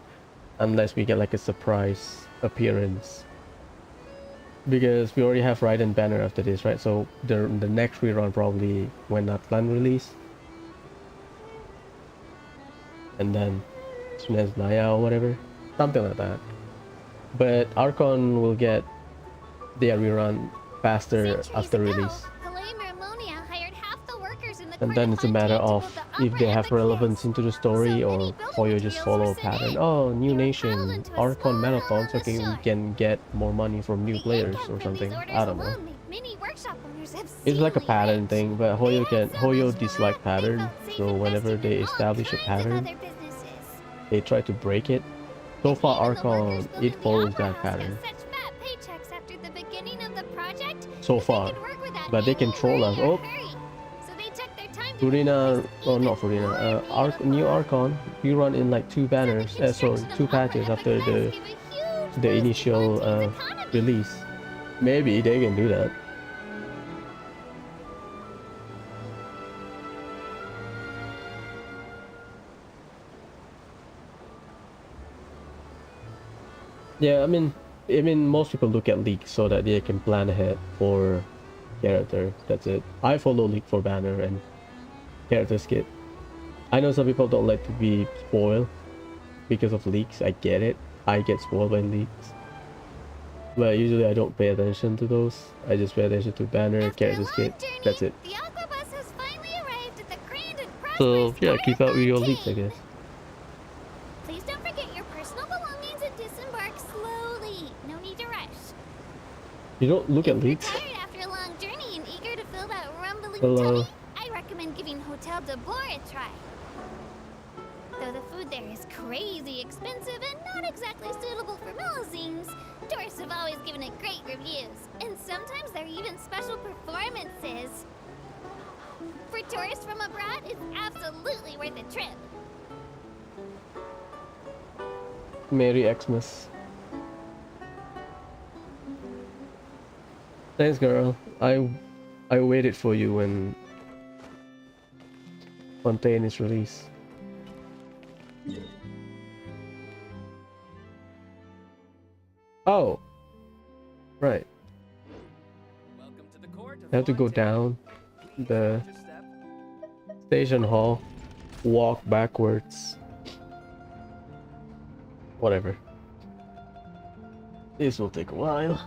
unless we get like a surprise appearance. Because we already have Raiden banner after this, right? So the next rerun probably when Atlan release, and then Sunez Naya or whatever, something like that. But Archon will get their rerun faster after release. And then it's a matter of if they have relevance into the story, or you just follow a pattern. Oh, new nation, Archon marathons, okay, we can get more money from new players or something. I don't know. It's like a pattern thing, but Hoyo dislike pattern, so whenever they establish a pattern, they try to break it. So far Archon, it follows that pattern. So far. But they can troll us. Oh! Furina, oh not Furina, new Archon, we run in like 2 banners, sorry, 2 patches after the initial release. Maybe they can do that. Yeah, I mean most people look at League so that they can plan ahead for character. That's it. I follow League for banner and character skit. I know some people don't like to be spoiled because of leaks. I get it. I get spoiled by leaks. But usually I don't pay attention to those. I just pay attention to banner, character skit. That's it. So yeah, keep out with your leaks, I guess. Please don't forget your personal belongings and disembark slowly. No need to rush. You don't look at leaks? After a long journey and eager to fill that rumbling Hello. tummy, I recommend giving Hotel de Boer a try. Though the food there is crazy expensive and not exactly suitable for Melusines, tourists have always given it great reviews. And sometimes there are even special performances. For tourists from abroad, it's absolutely worth a trip. Merry Xmas. Thanks, girl. I waited for you when Fontaine is released. Oh, right. I have to go down the station hall, walk backwards. Whatever. This will take a while.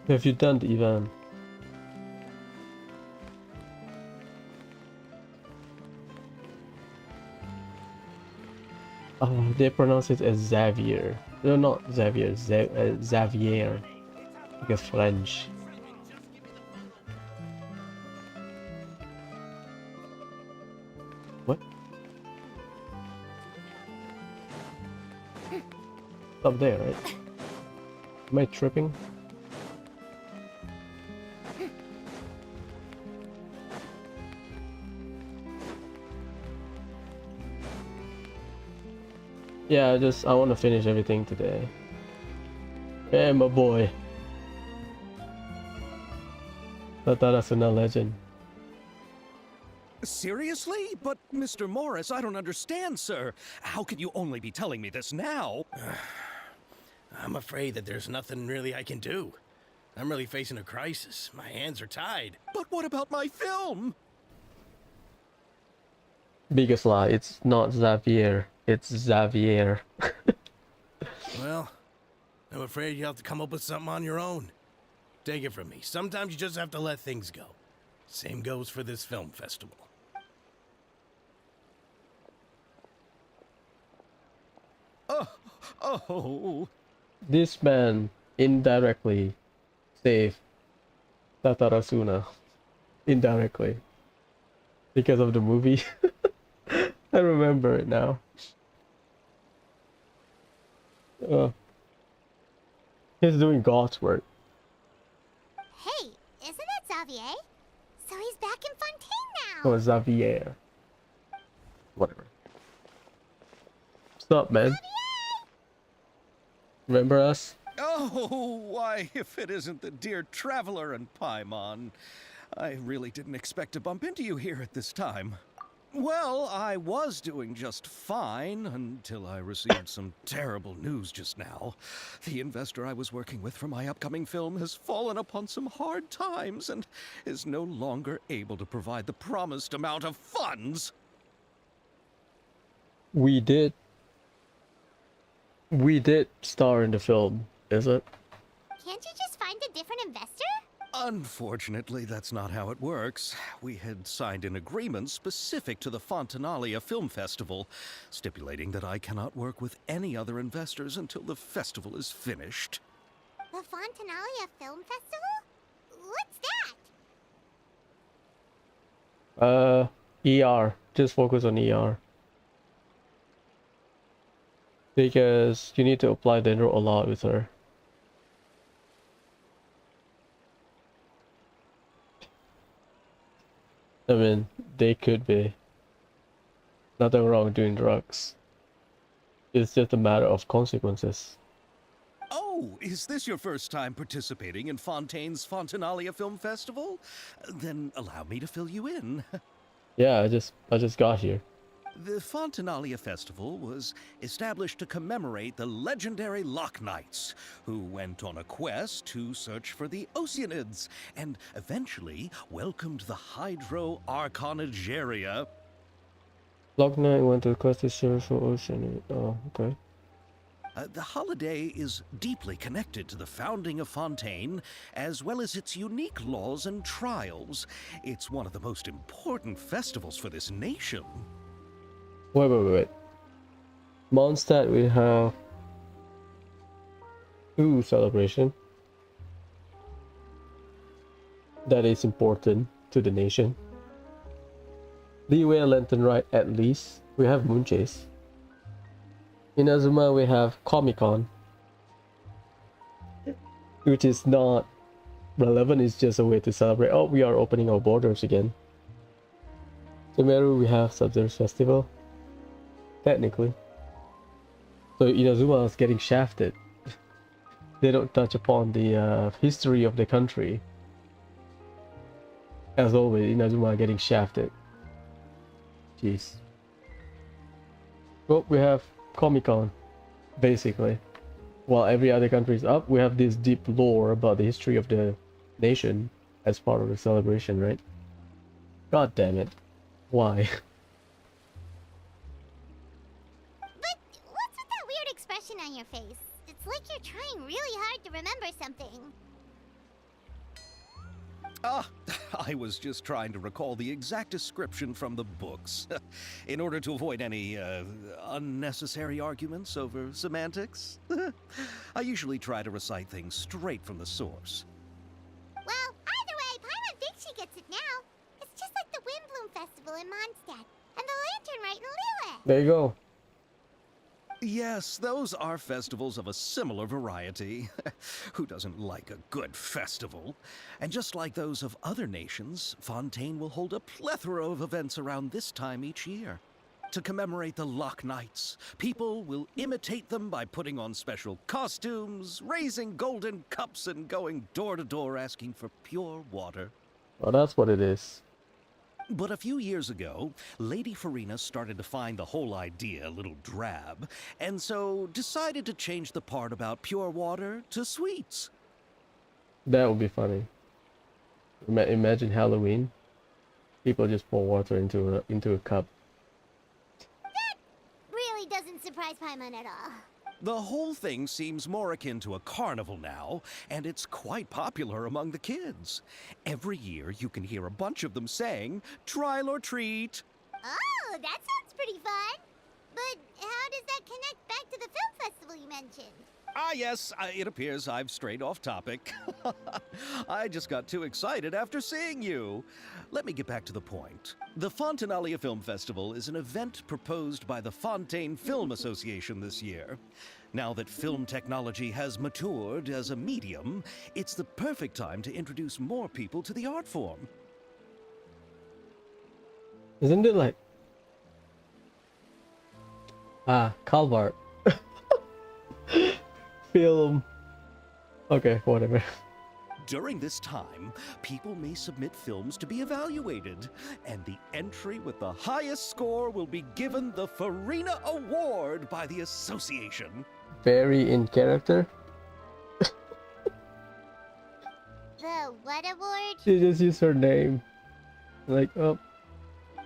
Have you done the event? They pronounce it as Xavier. No, not Xavier. Xavier. Because French. What? Up there, right? Am I tripping? Yeah, I want to finish everything today. Hey, my boy. Tatarasuna legend. Seriously? But, Mr. Morris, I don't understand, sir. How can you only be telling me this now? I'm afraid that there's nothing really I can do. I'm really facing a crisis. My hands are tied. But what about my film? Biggest lie. It's not Xavier. It's Xavier. Well, I'm afraid you have to come up with something on your own. Take it from me. Sometimes you just have to let things go. Same goes for this film festival. Oh. This man indirectly saved Tatarasuna. Indirectly. Because of the movie. I remember it now. He's doing God's work. Hey, isn't that Xavier? So he's back in Fontaine now. Oh, Xavier. Whatever. What's up, man? Remember us? Oh, why, if it isn't the dear Traveler and Paimon. I really didn't expect to bump into you here at this time. Well, I was doing just fine until I received some terrible news just now. The investor I was working with for my upcoming film has fallen upon some hard times and is no longer able to provide the promised amount of funds. We did star in the film, is it? Can't you just find a different investor? Unfortunately, that's not how it works. We had signed an agreement specific to the Fontanalia Film Festival, stipulating that I cannot work with any other investors until the festival is finished. The Fontanalia Film Festival? What's that? ER. Just focus on ER. Because you need to apply the enroll a lot with her. I mean, they could be. Nothing wrong doing drugs. It's just a matter of consequences. Oh, is this your first time participating in Fontaine's Fontanalia Film Festival? Then allow me to fill you in. Yeah, I just got here. The Fontanalia Festival was established to commemorate the legendary Loch Knights, who went on a quest to search for the Oceanids, and eventually welcomed the Hydro Arconageria. Loch Knight went to the quest to search for ocean. Oh, okay. The holiday is deeply connected to the founding of Fontaine, as well as its unique laws and trials. It's one of the most important festivals for this nation. Wait. Mondstadt, we have 2 celebration. That is important to the nation. Liyue Lantern Ride at least. We have Moon Chase. In Azuma we have Comic-Con. Which is not relevant, it's just a way to celebrate. Oh, we are opening our borders again. Sumeru we have Sub-Zero's Festival. Technically. So Inazuma is getting shafted. They don't touch upon the history of the country. As always, Inazuma getting shafted. Jeez. Well, we have Comic-Con, basically. While every other country is up, we have this deep lore about the history of the nation as part of the celebration, right? God damn it. Why? What's with that weird expression on your face? It's like you're trying really hard to remember something. I was just trying to recall the exact description from the books, in order to avoid any unnecessary arguments over semantics. I usually try to recite things straight from the source. Well, either way, Paimon thinks she gets it now. It's just like the Windbloom Festival in Mondstadt, and the Lantern Rite in Liyue. There you go. Yes, those are festivals of a similar variety. Who doesn't like a good festival? And just like those of other nations, Fontaine will hold a plethora of events around this time each year. To commemorate the Lock Nights, people will imitate them by putting on special costumes, raising golden cups, and going door to door asking for pure water. Oh, that's what it is. But a few years ago, Lady Farina started to find the whole idea a little drab, and so decided to change the part about pure water to sweets. That would be funny. Imagine Halloween. People just pour water into a cup. Really doesn't surprise Paimon at all. The whole thing seems more akin to a carnival now, and it's quite popular among the kids. Every year you can hear a bunch of them saying, "Trial or treat." Oh, that sounds pretty fun. But how does that connect back to the film festival you mentioned? Ah, yes, it appears I've strayed off topic. I just got too excited after seeing you. Let me get back to the point. The Fontanalia Film Festival is an event proposed by the Fontaine Film Association this year. Now that film technology has matured as a medium, it's the perfect time to introduce more people to the art form. Isn't it like Calvart? Film. Okay, whatever. During this time, people may submit films to be evaluated, and the entry with the highest score will be given the Farina Award by the association. Very in character. The what award? She just used her name. Like, oh.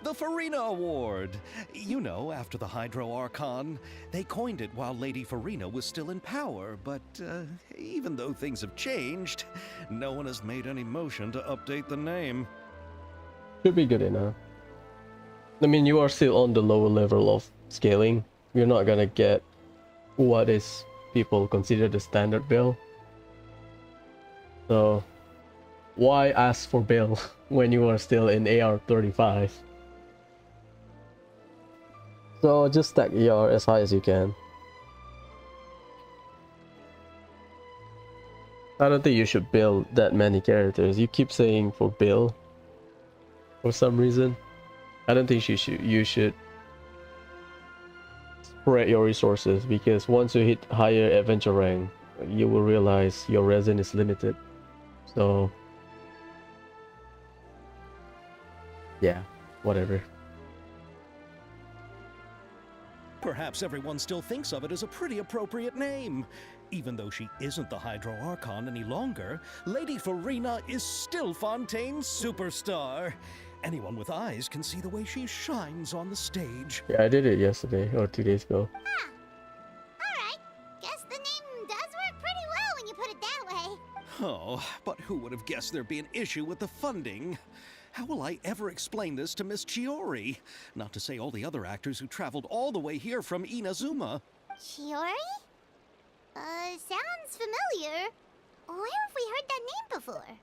The Farina Award. You know, after the Hydro Archon. They coined it while Lady Farina was still in power, but even though things have changed, no one has made any motion to update the name. Should be good enough. I mean, you are still on the lower level of scaling. You're not gonna get what is people consider the standard bill. So, why ask for bill when you are still in AR-35? So just stack ER as high as you can. I don't think you should build that many characters. You keep saying for build for some reason. I don't think you should spread your resources, because once you hit higher adventure rank, you will realize your resin is limited. So yeah, whatever. Perhaps everyone still thinks of it as a pretty appropriate name. Even though she isn't the Hydro Archon any longer, Lady Farina is still Fontaine's superstar. Anyone with eyes can see the way she shines on the stage. Yeah, I did it yesterday or 2 days ago. Huh. Alright. Guess the name does work pretty well when you put it that way. Oh, but who would have guessed there'd be an issue with the funding? How will I ever explain this to Miss Chiori? Not to say all the other actors who traveled all the way here from Inazuma. Chiori? Sounds familiar. Where have we heard that name before?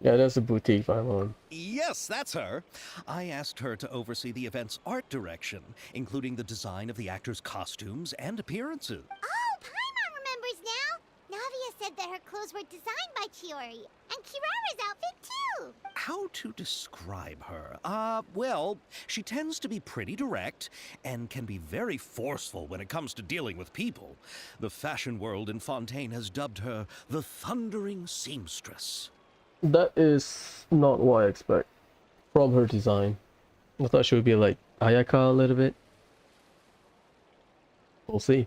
Yeah, that's a boutique I'm on. Yes, that's her. I asked her to oversee the event's art direction, including the design of the actors' costumes and appearances. Oh, Paimon remembers now. Navia said that her clothes were designed by Chiori, and Kirara's outfit too. How to describe her? Well, she tends to be pretty direct and can be very forceful when it comes to dealing with people. The fashion world in Fontaine has dubbed her the Thundering Seamstress. That is not what I expect from her design. I thought she would be like Ayaka a little bit. We'll see.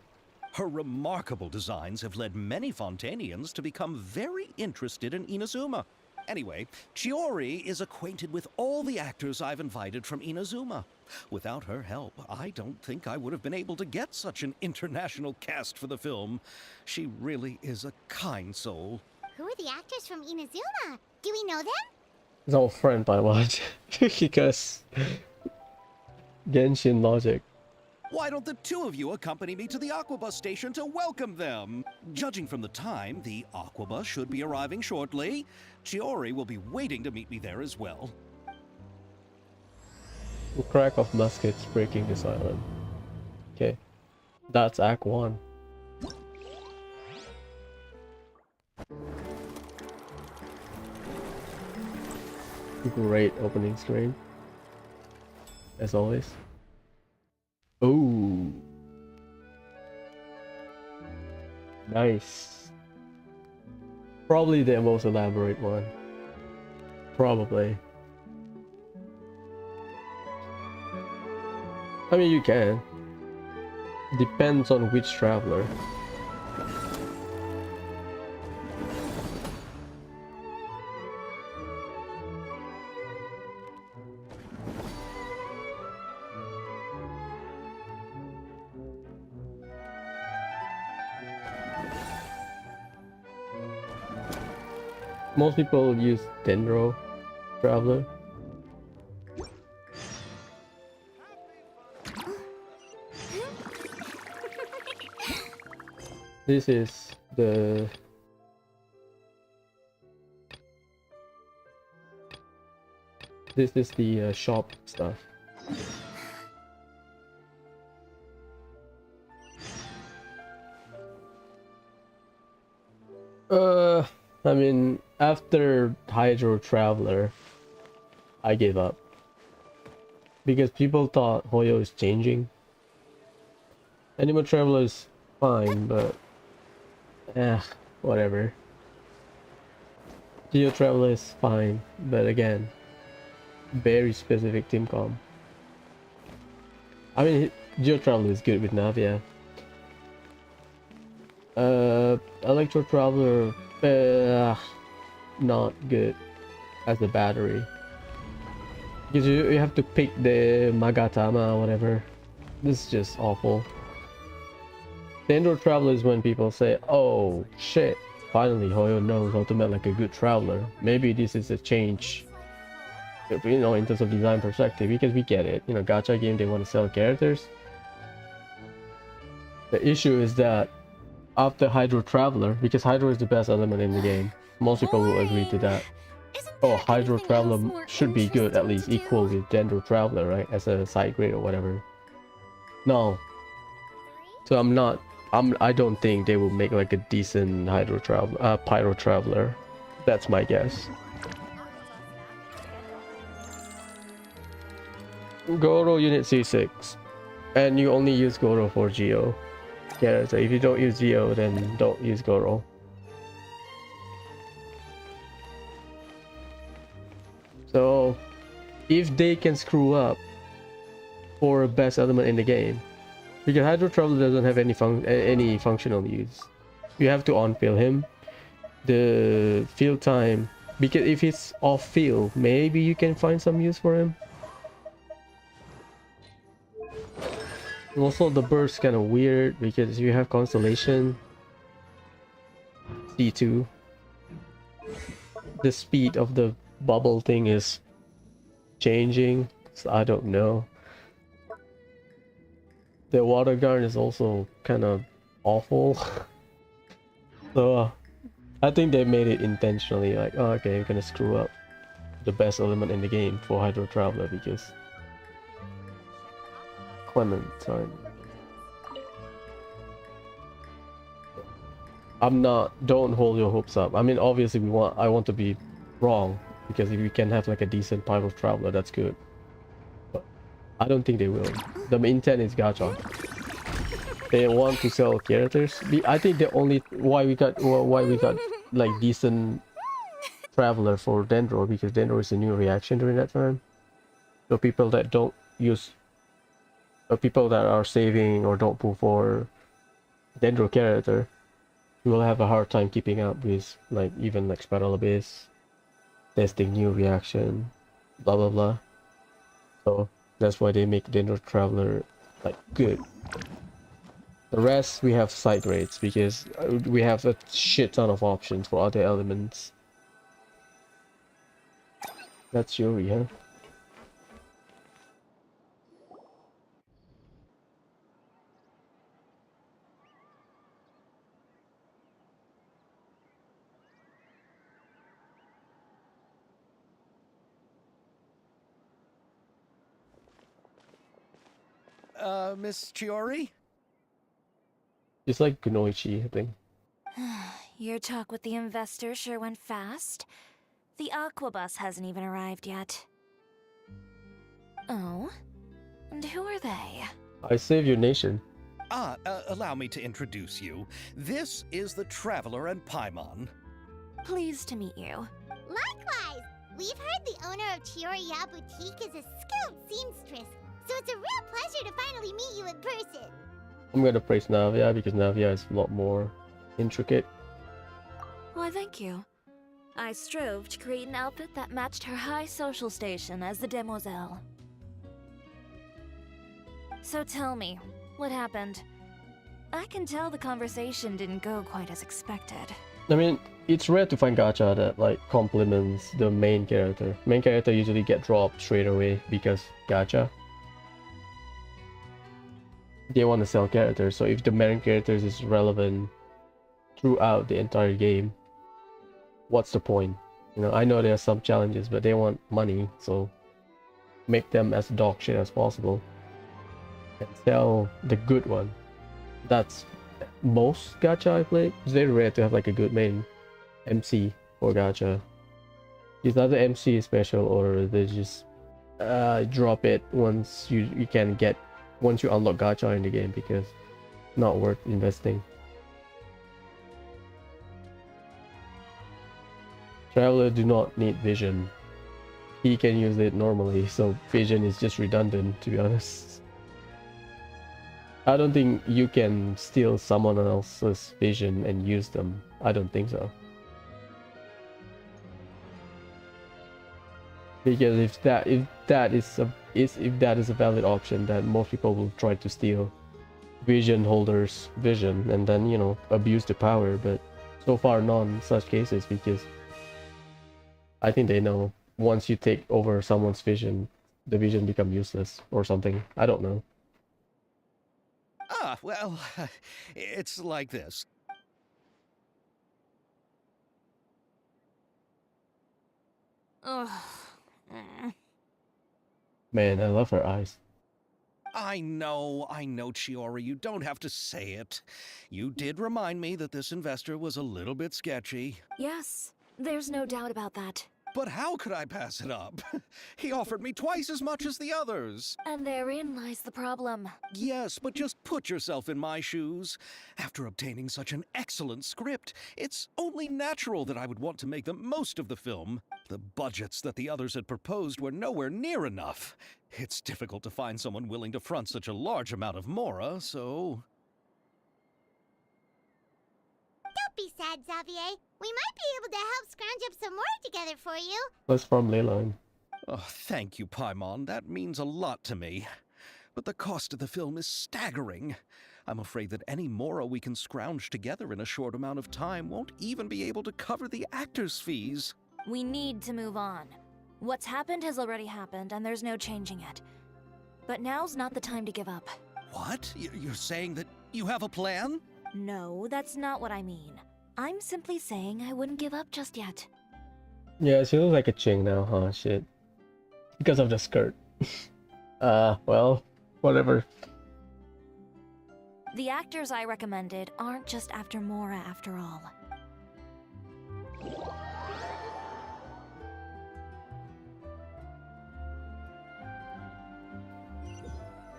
Her remarkable designs have led many Fontainians to become very interested in Inazuma. Anyway, Chiori is acquainted with all the actors I've invited from Inazuma. Without her help, I don't think I would have been able to get such an international cast for the film. She really is a kind soul. Who are the actors from Inazuma? Do we know them? It's our friend by what? Because Genshin logic. Why don't the two of you accompany me to the Aquabus station to welcome them? Judging from the time, the Aquabus should be arriving shortly. Chiori will be waiting to meet me there as well. The crack of muskets breaking this island. Okay. That's Act 1. Great opening screen. As always. Oh, nice. Probably the most elaborate one. Probably. I mean, you can. Depends on which traveler. Most people use Dendro Traveler. This is the shop stuff. I mean, after Hydro Traveler, I gave up because people thought Hoyo is changing. Animal Traveler is fine, but whatever. Geo Traveler is fine, but again, very specific team comp. I mean, Geo Traveler is good with Navia. Electro Traveler, not good as a battery because you have to pick the Magatama or whatever. This is just awful. The Indoor Traveler is when people say, oh shit, finally Hoyo knows how to make like a good traveler. Maybe this is a change, you know, in terms of design perspective, because we get it. You know, gacha game, they want to sell characters. The issue is that after Hydro Traveler, because Hydro is the best element in the game, most people will agree to that. Oh, Hydro Traveler should be good, at least equal with Dendro Traveler, right? As a side grade or whatever. No. So I don't think they will make like a decent Hydro Traveler, Pyro Traveler. That's my guess. Goro unit C6. And you only use Goro for Geo. Yeah, so if you don't use Geo, then don't use Goro. So, if they can screw up for best element in the game, because Hydro Traveler doesn't have any functional use. You have to on-field him. The field time, because if it's off-field, maybe you can find some use for him. Also, the burst kind of weird because you have Constellation C2. The speed of the bubble thing is changing, so I don't know. The water gun is also kind of awful. So I think they made it intentionally, like, oh, okay, you're gonna screw up the best element in the game for Hydro Traveler because Clementine. Don't hold your hopes up. I mean, obviously I want to be wrong, because if we can have like a decent Pyro Traveler, that's good. But I don't think they will. The intent is gacha. They want to sell characters. I think the only why we got like decent Traveler for Dendro, because Dendro is a new reaction during that time. So people that don't use, or people that are saving or don't pull for Dendro character, will have a hard time keeping up with like even like Spiral Abyss, testing new reaction, blah blah blah. So that's why they make Dendro Traveler like good. The rest we have side grades because we have a shit ton of options for other elements. That's Yuri, huh? Miss Chiori? It's like Kunoichi, I think. Your talk with the investor sure went fast. The Aquabus hasn't even arrived yet. Oh? And who are they? I save your nation. Allow me to introduce you. This is the Traveler and Paimon. Pleased to meet you. Likewise! We've heard the owner of Chioriya Boutique is a skilled seamstress, so it's a real pleasure to finally meet you in person. I'm gonna praise Navia because Navia is a lot more intricate. Why, thank you. I strove to create an outfit that matched her high social station as the demoiselle. So tell me, what happened? I can tell the conversation didn't go quite as expected. I mean, it's rare to find gacha that like complements the main character. Main character usually get dropped straight away because gacha. They want to sell characters, so if the main characters is relevant throughout the entire game, what's the point? You know, I know there are some challenges, but they want money, so make them as dog shit as possible and sell the good one. That's most gacha I play. It's very rare to have like a good main MC for gacha. It's either MC is special or they just drop it once you can get once you unlock gacha in the game because not worth investing. Traveler do not need vision. He can use it normally, so vision is just redundant, to be honest. I don't think you can steal someone else's vision and use them. I don't think so. Because if that is a valid option, then most people will try to steal vision holders' vision and then, you know, abuse the power. But so far, none such cases because I think they know once you take over someone's vision, the vision become useless or something. I don't know. Well, it's like this. Ugh. Man, I love her eyes. I know, Chiori, you don't have to say it. You did remind me that this investor was a little bit sketchy. Yes, there's no doubt about that. But how could I pass it up? He offered me twice as much as the others. And therein lies the problem. Yes, but just put yourself in my shoes. After obtaining such an excellent script, it's only natural that I would want to make the most of the film. The budgets that the others had proposed were nowhere near enough. It's difficult to find someone willing to front such a large amount of mora, so... Don't be sad, Xavier. We might be able to help scrounge up some more together for you. Let's farm Leyline. Oh, thank you, Paimon. That means a lot to me. But the cost of the film is staggering. I'm afraid that any mora we can scrounge together in a short amount of time won't even be able to cover the actors' fees. We need to move on. What's happened has already happened, and there's no changing it. But now's not the time to give up. What? You're saying that you have a plan? No, that's not what I mean. I'm simply saying I wouldn't give up just yet. Yeah, she looks like a ching now, huh? Shit. Because of the skirt. Well, whatever. The actors I recommended aren't just after Mora after all.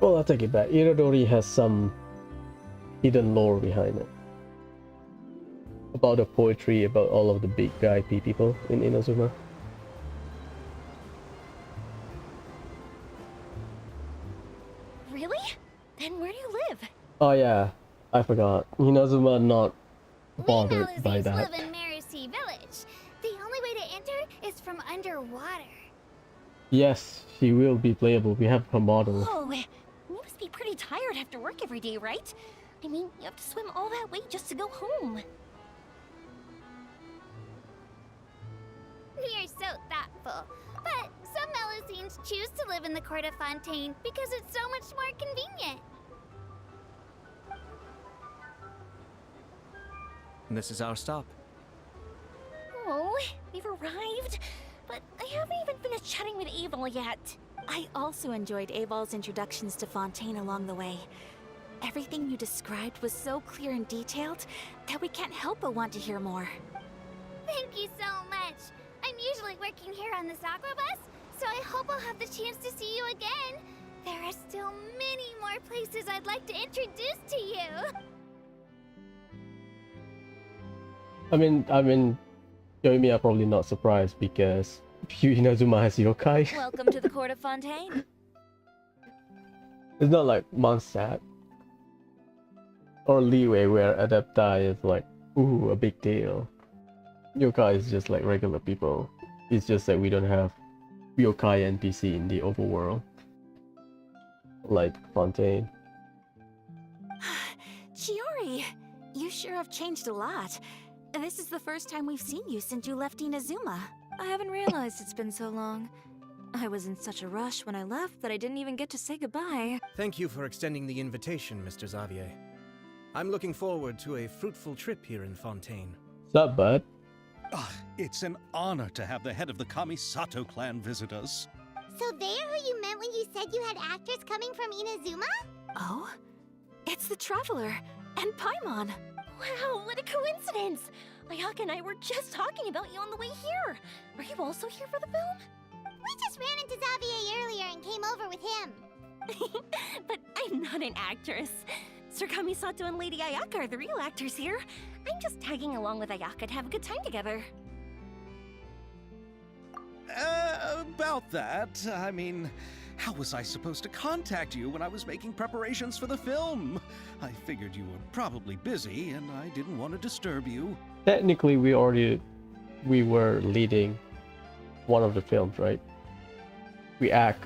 Well, I'll take it back. Irodori has some hidden lore behind it. About the poetry, about all of the big IP people in Inazuma. Really? Then where do you live? Oh yeah, I forgot. Inazuma not bothered We by Melusines that. live in Mercy Village. The only way to enter is from underwater. Yes, she will be playable. We have her model. Oh, you must be pretty tired after work every day, right? I mean, you have to swim all that way just to go home. We are so thoughtful. But some Melusines choose to live in the Court of Fontaine because it's so much more convenient. This is our stop. Oh, we've arrived. But I haven't even finished chatting with Abel yet. I also enjoyed Aval's introductions to Fontaine along the way. Everything you described was so clear and detailed that we can't help but want to hear more. Thank you so much. I'm usually working here on this aqua bus, so I hope I'll have the chance to see you again. There are still many more more places I'd like to introduce to you. I mean, Yoimi are probably not surprised because Inazuma has yokai. Welcome to the court of Fontaine. It's not like Mondstadt or Leeway where Adepti is like, ooh, a big deal. Yokai is just like regular people. It's just that we don't have yokai NPC in the overworld. Like Fontaine. Chiori, you sure have changed a lot. This is the first time we've seen you since you left Inazuma. I haven't realized it's been so long. I was in such a rush when I left that I didn't even get to say goodbye. Thank you for extending the invitation, Mr. Xavier. I'm looking forward to a fruitful trip here in Fontaine. What's up, bud? It's an honor to have the head of the Kamisato clan visit us. So they're who you meant when you said you had actors coming from Inazuma? Oh? It's the Traveler and Paimon. Wow, what a coincidence! Ayaka and I were just talking about you on the way here. Are you also here for the film? We just ran into Xavier earlier and came over with him. But I'm not an actress. Sir Kamisato and Lady Ayaka are the real actors here. I'm just tagging along with Ayaka to have a good time together. About that, I mean, how was I supposed to contact you when I was making preparations for the film? I figured you were probably busy, and I didn't want to disturb you. Technically, we were leading one of the films, right? We act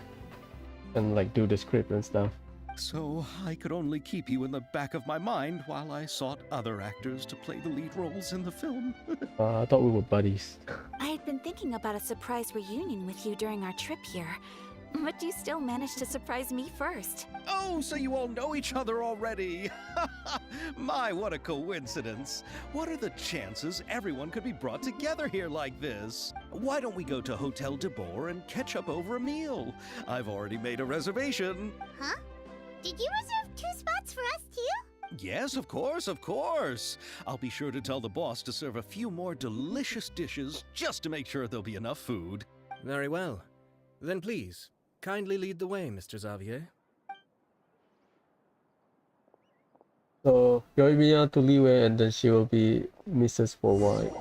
and like do the script and stuff. So I could only keep you in the back of my mind while I sought other actors to play the lead roles in the film. I thought we were buddies. I had been thinking about a surprise reunion with you during our trip here, but you still managed to surprise me first. Oh, so you all know each other already! My, what a coincidence! What are the chances everyone could be brought together here like this? Why don't we go to Hotel de Boer and catch up over a meal? I've already made a reservation. Huh? Did you reserve 2 spots for us too? Yes, of course, of course. I'll be sure to tell the boss to serve a few more delicious dishes just to make sure there'll be enough food. Very well. Then please, kindly lead the way, Mr. Xavier. So, Yoimiya to Leeway and then she will be Mrs. for White.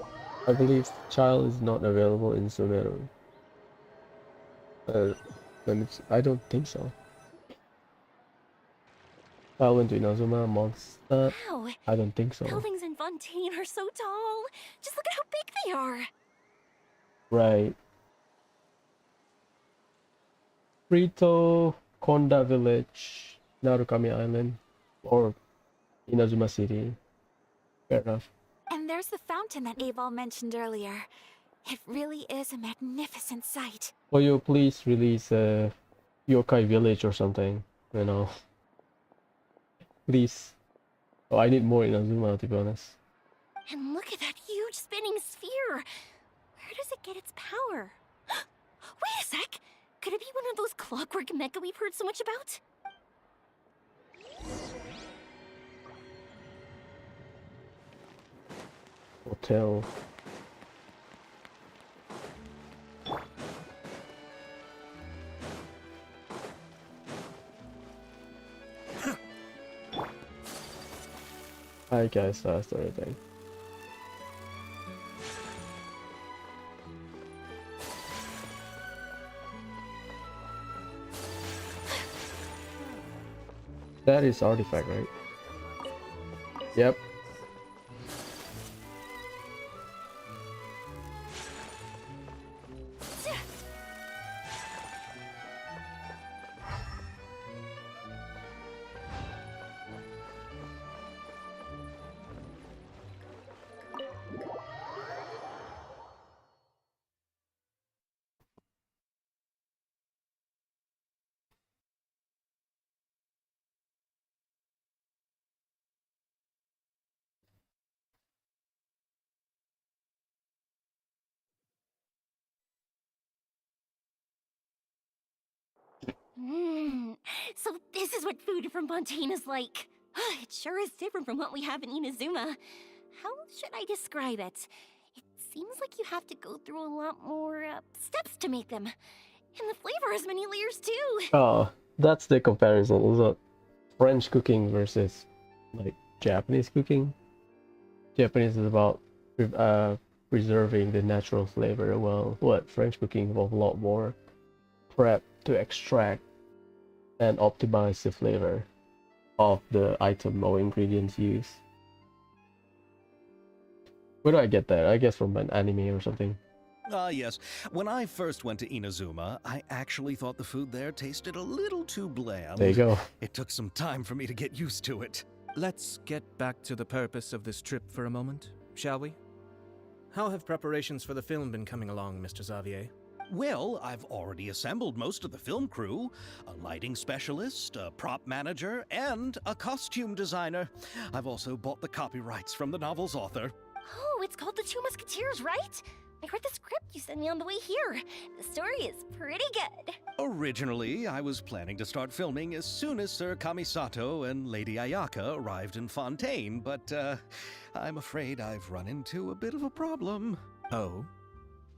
I believe child is not available in Sumeru. I don't think so. I went to Inazuma, Monster. Wow! I don't think so. Buildings in Fontaine are so tall. Just look at how big they are. Right. Rito, Konda Village, Narukami Island, or Inazuma City. Fair enough. And there's the fountain that Aval mentioned earlier. It really is a magnificent sight. Will you please release a Yokai Village or something? You know. Please. Oh, I need more Inazuma, to be honest. And look at that huge spinning sphere. Where does it get its power? Wait a sec! Could it be one of those clockwork mecha we've heard so much about? Hotel. Hi guys, that's everything. That is artifact, right? Yep. So this is what food from Fontaine is like. It sure is different from what we have in Inazuma. How should I describe it? It seems like you have to go through a lot more steps to make them. And the flavor has many layers too. Oh, that's the comparison, is it? French cooking versus like Japanese cooking. Japanese is about preserving the natural flavor, while what French cooking involves a lot more prep to extract and optimize the flavor of the item or ingredients used. Where do I get that? I guess from an anime or something. Yes. When I first went to Inazuma, I actually thought the food there tasted a little too bland. There you go. It took some time for me to get used to it. Let's get back to the purpose of this trip for a moment, shall we? How have preparations for the film been coming along, Mr. Xavier? Well, I've already assembled most of the film crew, a lighting specialist, a prop manager, and a costume designer. I've also bought the copyrights from the novel's author. Oh, it's called The Two Musketeers, right? I read the script you sent me on the way here. The story is pretty good. Originally, I was planning to start filming as soon as Sir Kamisato and Lady Ayaka arrived in Fontaine, but I'm afraid I've run into a bit of a problem. Oh?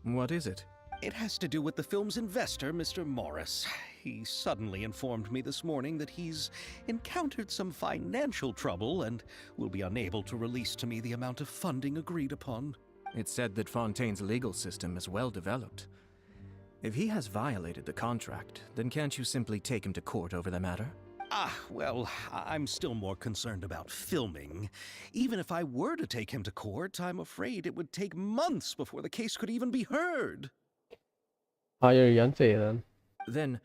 What is it? It has to do with the film's investor, Mr. Morris. He suddenly informed me this morning that he's encountered some financial trouble and will be unable to release to me the amount of funding agreed upon. It's said that Fontaine's legal system is well developed. If he has violated the contract, then can't you simply take him to court over the matter? Well, I'm still more concerned about filming. Even if I were to take him to court, I'm afraid it would take months before the case could even be heard. Hire Yante then. Then,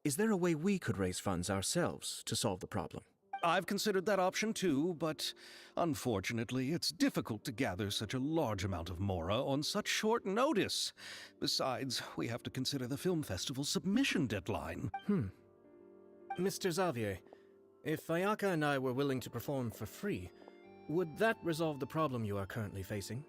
is there a way we could raise funds ourselves to solve the problem? I've considered that option too, but unfortunately, it's difficult to gather such a large amount of mora on such short notice. Besides, we have to consider the film festival's submission deadline. Mr. Xavier, if Ayaka and I were willing to perform for free, would that resolve the problem you are currently facing?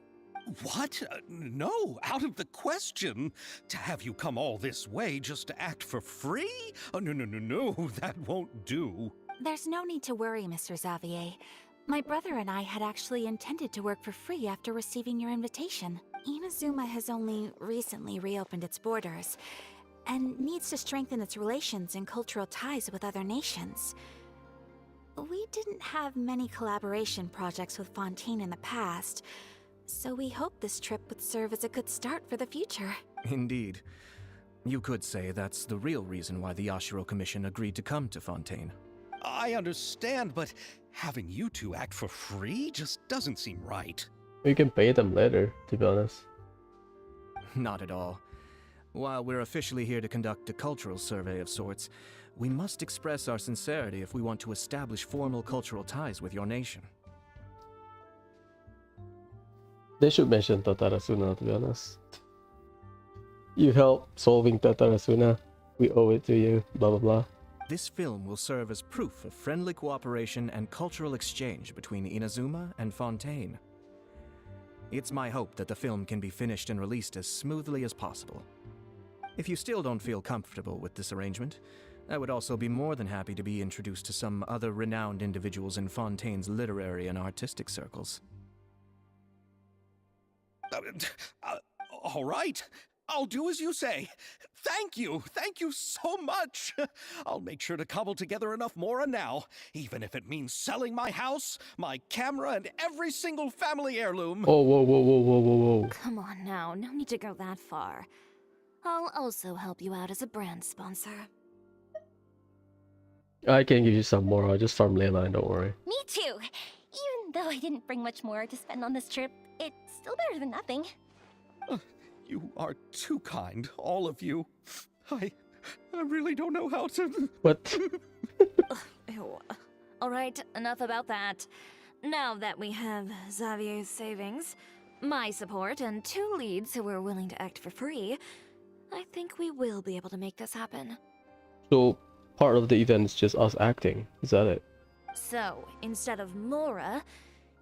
What? No, out of the question. To have you come all this way just to act for free? Oh, no, that won't do. There's no need to worry, Mr. Xavier. My brother and I had actually intended to work for free after receiving your invitation. Inazuma has only recently reopened its borders, and needs to strengthen its relations and cultural ties with other nations. We didn't have many collaboration projects with Fontaine in the past, so we hoped this trip would serve as a good start for the future. Indeed. You could say that's the real reason why the Yashiro Commission agreed to come to Fontaine. I understand, but having you two act for free just doesn't seem right. You can pay them later, to be honest. Not at all. While we're officially here to conduct a cultural survey of sorts, we must express our sincerity if we want to establish formal cultural ties with your nation. They should mention Tatarasuna, to be honest. You helped solving Tatarasuna. We owe it to you, blah blah blah. This film will serve as proof of friendly cooperation and cultural exchange between Inazuma and Fontaine. It's my hope that the film can be finished and released as smoothly as possible. If you still don't feel comfortable with this arrangement, I would also be more than happy to be introduced to some other renowned individuals in Fontaine's literary and artistic circles. All right. I'll do as you say. Thank you so much. I'll make sure to cobble together enough mora now, even if it means selling my house, my camera, and every single family heirloom. Oh, whoa. Come on now, no need to go that far. I'll also help you out as a brand sponsor. I can give you some more. I'll just farm Leyline, don't worry. Me too. Even though I didn't bring much more to spend on this trip, it's still better than nothing. You are too kind, all of you. I really don't know how to... What? Ew. Alright, enough about that. Now that we have Xavier's savings, my support, and 2 leads who are willing to act for free, I think we will be able to make this happen. So, part of the event is just us acting, is that it? So, instead of Mora,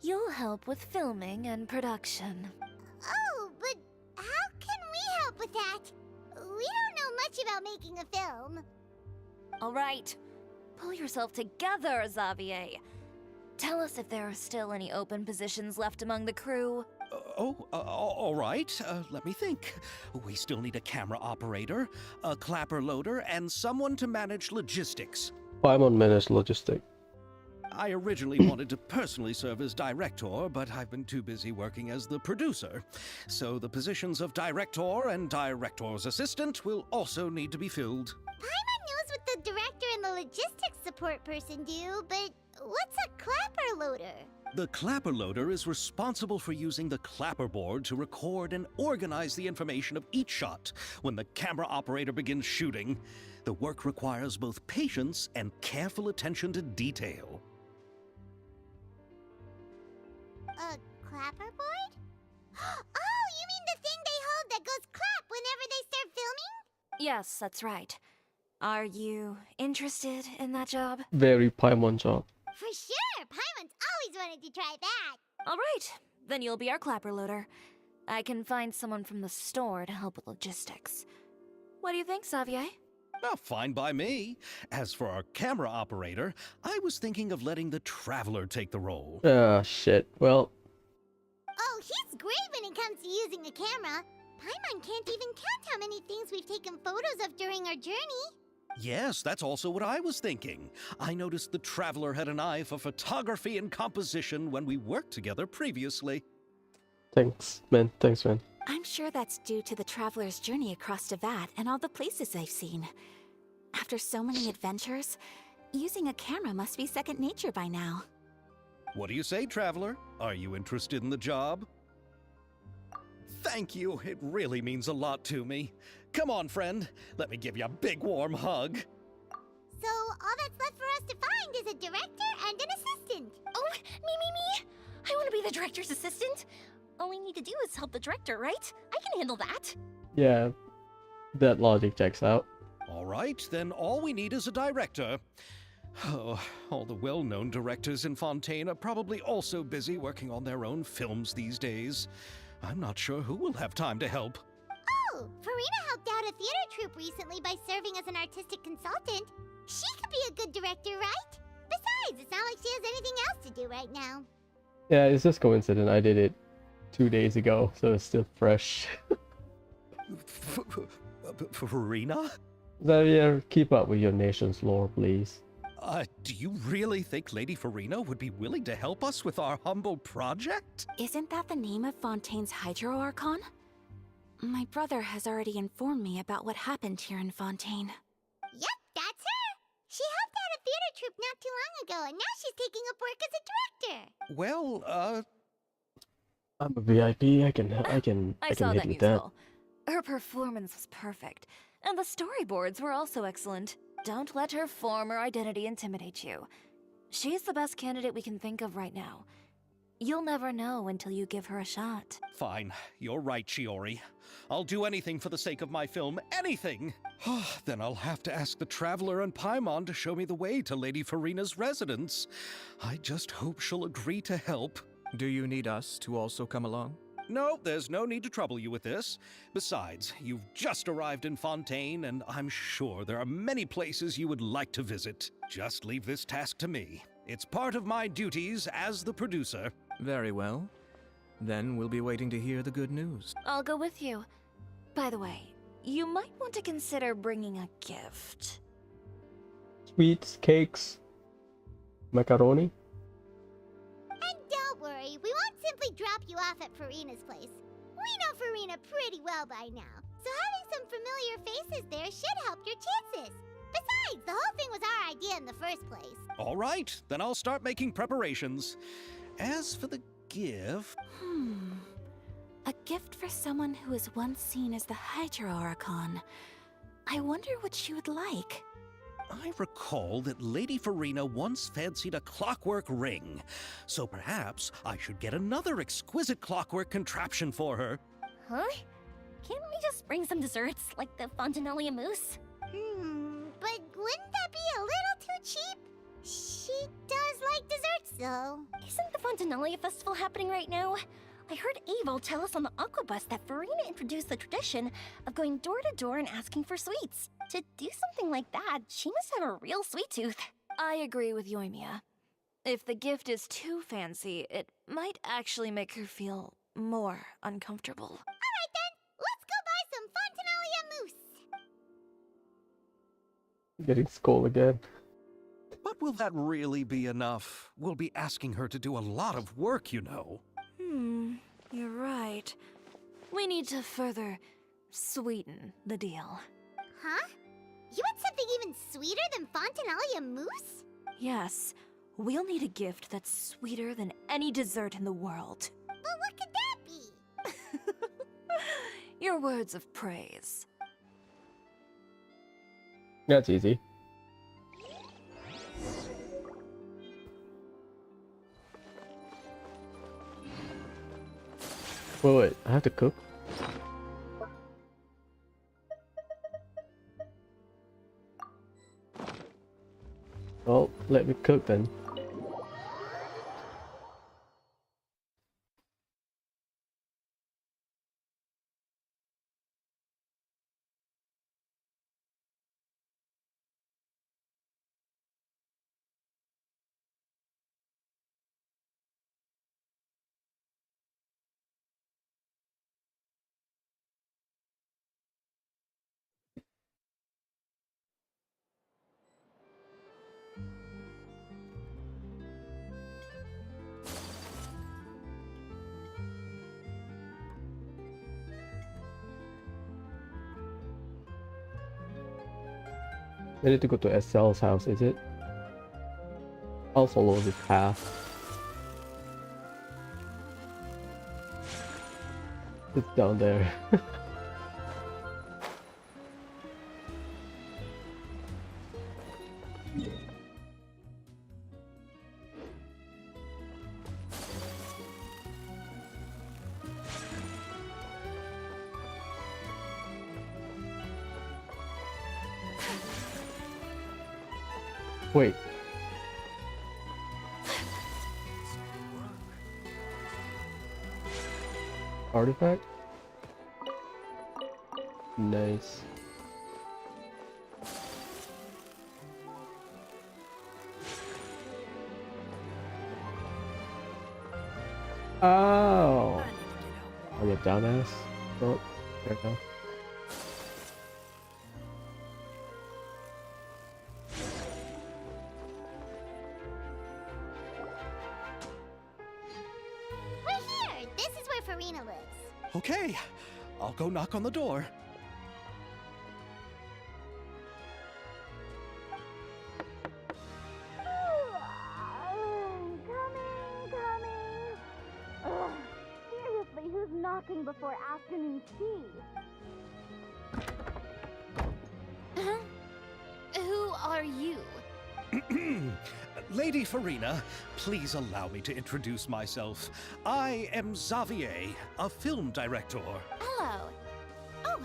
you'll help with filming and production. Oh, but how can we help with that? We don't know much about making a film. Alright, pull yourself together, Xavier. Tell us if there are still any open positions left among the crew. All right. Let me think. We still need a camera operator, a clapper loader, and someone to manage logistics. Paimon managed logistic. I originally wanted to personally serve as director, but I've been too busy working as the producer. So the positions of director and director's assistant will also need to be filled. Paimon knows what the director and the logistics support person do, but what's a clapper loader? The clapper loader is responsible for using the clapper board to record and organize the information of each shot when the camera operator begins shooting. The work requires both patience and careful attention to detail. A clapper board? Oh, you mean the thing they hold that goes clap whenever they start filming? Yes, that's right. Are you interested in that job? Very Paimon job. For sure! Paimon's always wanted to try that! Alright, then you'll be our clapper loader. I can find someone from the store to help with logistics. What do you think, Xavier? Oh, fine by me. As for our camera operator, I was thinking of letting the Traveler take the role. Ah, shit. Well, Oh, he's great when it comes to using a camera. Paimon can't even count how many things we've taken photos of during our journey. Yes, that's also what I was thinking. I noticed the Traveler had an eye for photography and composition when we worked together previously. thanks, man. Thanks, man. I'm sure that's due to the traveler's journey across Devat and all the places they've seen. After so many adventures, using a camera must be second nature by now. What do you say, Traveler? Are you interested in the job? Thank you. It really means a lot to me. Come on, friend. Let me give you a big warm hug. So, all that's left for us to find is a director and an assistant. Oh, me! I want to be the director's assistant. All I need to do is help the director, right? I can handle that. Yeah, that logic checks out. All right, then all we need is a director. Oh, all the well-known directors in Fontaine are probably also busy working on their own films these days. I'm not sure who will have time to help. Oh, Farina helped out a theater troupe recently by serving as an artistic consultant. She could be a good director, right? Besides, it's not like she has anything else to do right now. Yeah, it's just coincidence. I did it 2 days ago, so it's still fresh. Farina? Xavier, keep up with your nation's lore, please. Do you really think Lady Farina would be willing to help us with our humble project? Isn't that the name of Fontaine's Hydro Archon? My brother has already informed me about what happened here in Fontaine. Yep, that's her. She helped out a theater troupe not too long ago, and now she's taking up work as a director. Well, I'm a VIP. I can I can saw hit that with that. musical. Her performance was perfect, and the storyboards were also excellent. Don't let her form or identity intimidate you. She's the best candidate we can think of right now. You'll never know until you give her a shot. fine. You're right, Shiori. I'll do anything for the sake of my film. Anything! Then I'll have to ask the Traveler and Paimon to show me the way to Lady Farina's residence. I just hope she'll agree to help. Do you need us to also come along? No, there's no need to trouble you with this. Besides, you've just arrived in Fontaine, and I'm sure there are many places you would like to visit. Just leave this task to me. It's part of my duties as the producer. Very well. Then we'll be waiting to hear the good news. I'll go with you. By the way, you might want to consider bringing a gift. Sweets, cakes, macaroni. And don't worry, we won't simply drop you off at Farina's place. We know Farina pretty well by now, so having some familiar faces there should help your chances. Besides, the whole thing was our idea in the first place. All right, then I'll start making preparations. As for the gift... A gift for someone who was once seen as the Hydro Archon. I wonder what she would like. I recall that Lady Farina once fancied a clockwork ring, so perhaps I should get another exquisite clockwork contraption for her. Huh? Can't we just bring some desserts, like the Fontinalia mousse? But wouldn't that be a little too cheap? She does like desserts, though. Isn't the Fontinalia festival happening right now? I heard Abel tell us on the Aquabus that Farina introduced the tradition of going door to door and asking for sweets. To do something like that, she must have a real sweet tooth. I agree with Yoimiya. If the gift is too fancy, it might actually make her feel more uncomfortable. Alright then, let's go buy some Fontinalia mousse. Getting skull again. But will that really be enough? We'll be asking her to do a lot of work, you know. You're right. We need to further sweeten the deal. Huh? You want something even sweeter than Fontinalia mousse? Yes, we'll need a gift that's sweeter than any dessert in the world. But what could that be? Your words of praise. That's easy. Wait, I have to cook? Well, let me cook then. I need to go to Estelle's house, is it? I'll follow this path. It's down there. Wait. Artifact? Nice. Oh! I'm a dumbass. Oh, there we go. Okay, I'll go knock on the door. Coming. Ugh, seriously, who's knocking before afternoon tea? Who are you? Lady Farina, please allow me to introduce myself. I am Xavier, a film director. Hello. Oh,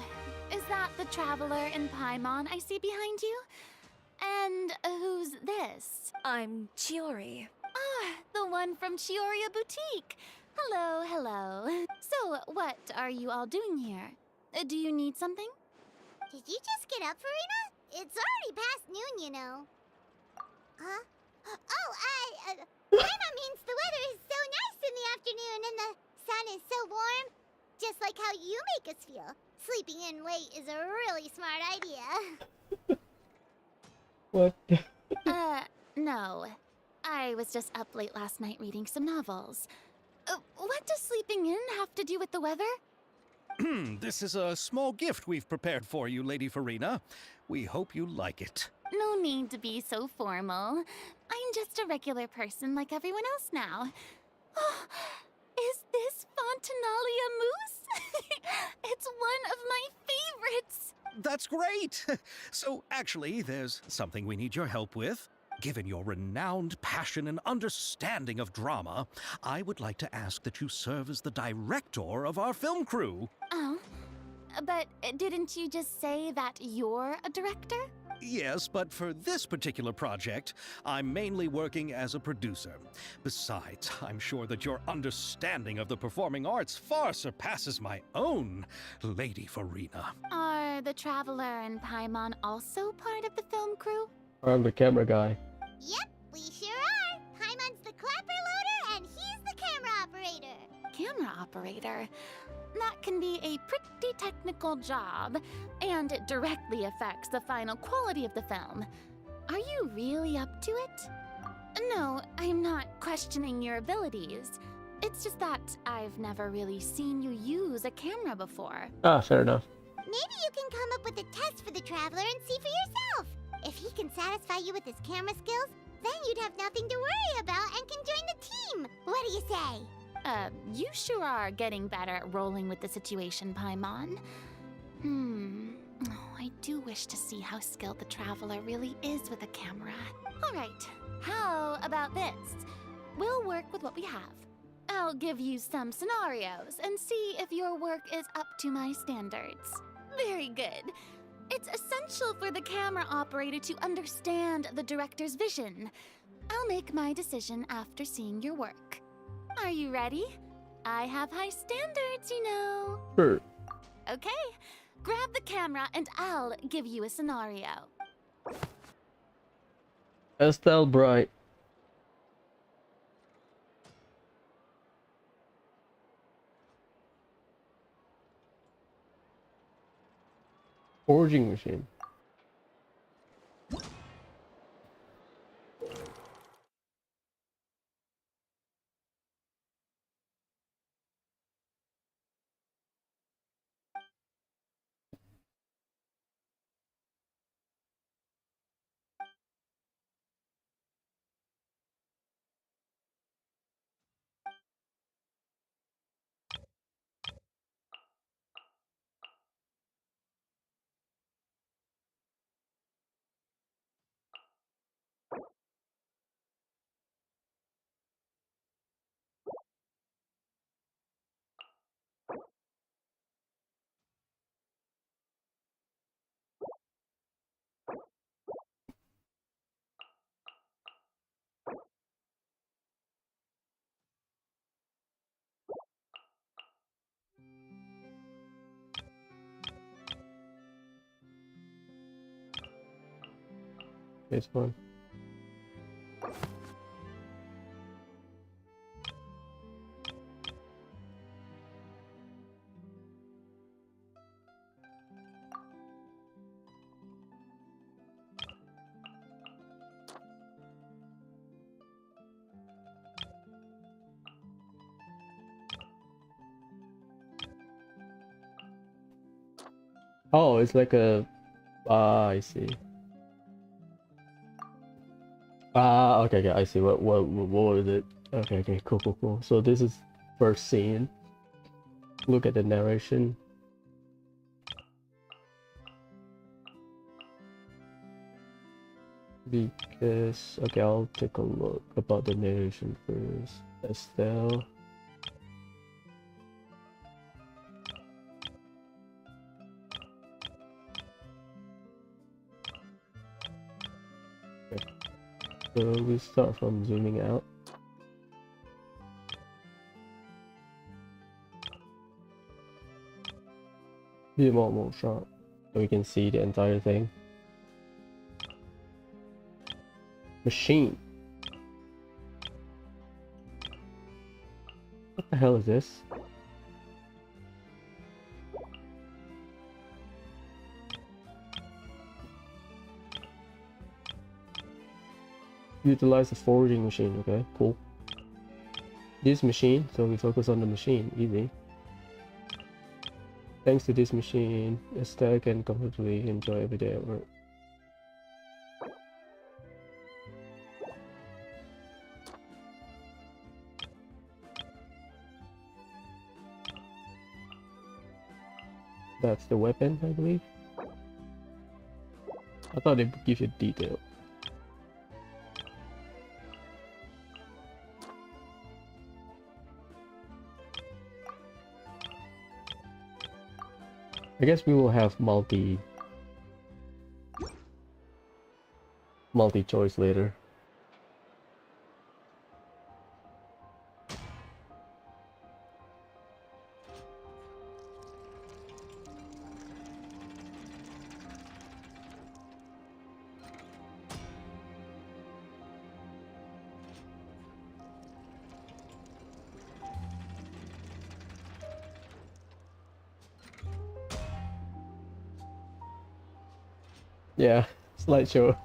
is that the traveler in Paimon I see behind you? And who's this? I'm Chiori. Ah, the one from Chioria Boutique. Hello, hello. So, what are you all doing here? Do you need something? Did you just get up, Farina? It's already past noon, you know. Huh? Oh, Paimon means the weather is so nice in the afternoon and the sun is so warm. Just like how you make us feel. Sleeping in late is a really smart idea. What? No. I was just up late last night reading some novels. What does sleeping in have to do with the weather? This is a small gift we've prepared for you, Lady Farina. We hope you like it. No need to be so formal. I'm just a regular person like everyone else now. Oh, is this Fontinalia mousse? It's one of my favorites. That's great! So, actually, there's something we need your help with. Given your renowned passion and understanding of drama, I would like to ask that you serve as the director of our film crew. Oh, but didn't you just say that you're a director? Yes, but for this particular project, I'm mainly working as a producer. Besides, I'm sure that your understanding of the performing arts far surpasses my own, Lady Farina. Are the Traveler and Paimon also part of the film crew? I'm the camera guy. Yep, we sure are. Paimon's the clapper loader and he's the camera operator. Camera operator? That can be a pretty technical job, and it directly affects the final quality of the film. Are you really up to it? No, I'm not questioning your abilities. It's just that I've never really seen you use a camera before. Ah, fair enough. Maybe you can come up with a test for the Traveler and see for yourself. If he can satisfy you with his camera skills, then you'd have nothing to worry about and can join the team. What do you say? You sure are getting better at rolling with the situation, Paimon. Oh, I do wish to see how skilled the Traveler really is with a camera. Alright, how about this? We'll work with what we have. I'll give you some scenarios and see if your work is up to my standards. Very good. It's essential for the camera operator to understand the director's vision. I'll make my decision after seeing your work. Are you ready? I have high standards, you know. Sure. Okay, grab the camera and I'll give you a scenario. Estelle Bright. Forging machine. This one. Oh, it's like a... Ah, I see. Ah, okay, okay, I see. What was it? Okay, okay, cool, cool, cool. So this is first scene. Look at the narration. Because, okay, I'll take a look about the narration first. Estelle. Okay. So we start from zooming out. Be more shot so we can see the entire thing. Machine. What the hell is this? Utilize the forging machine. Okay, cool. This machine, so we focus on the machine. Easy. Thanks to this machine, Estelle can comfortably enjoy every day at work. That's the weapon, I believe. I thought they'd give you detail. I guess we will have multi-choice later. Yeah, slideshow.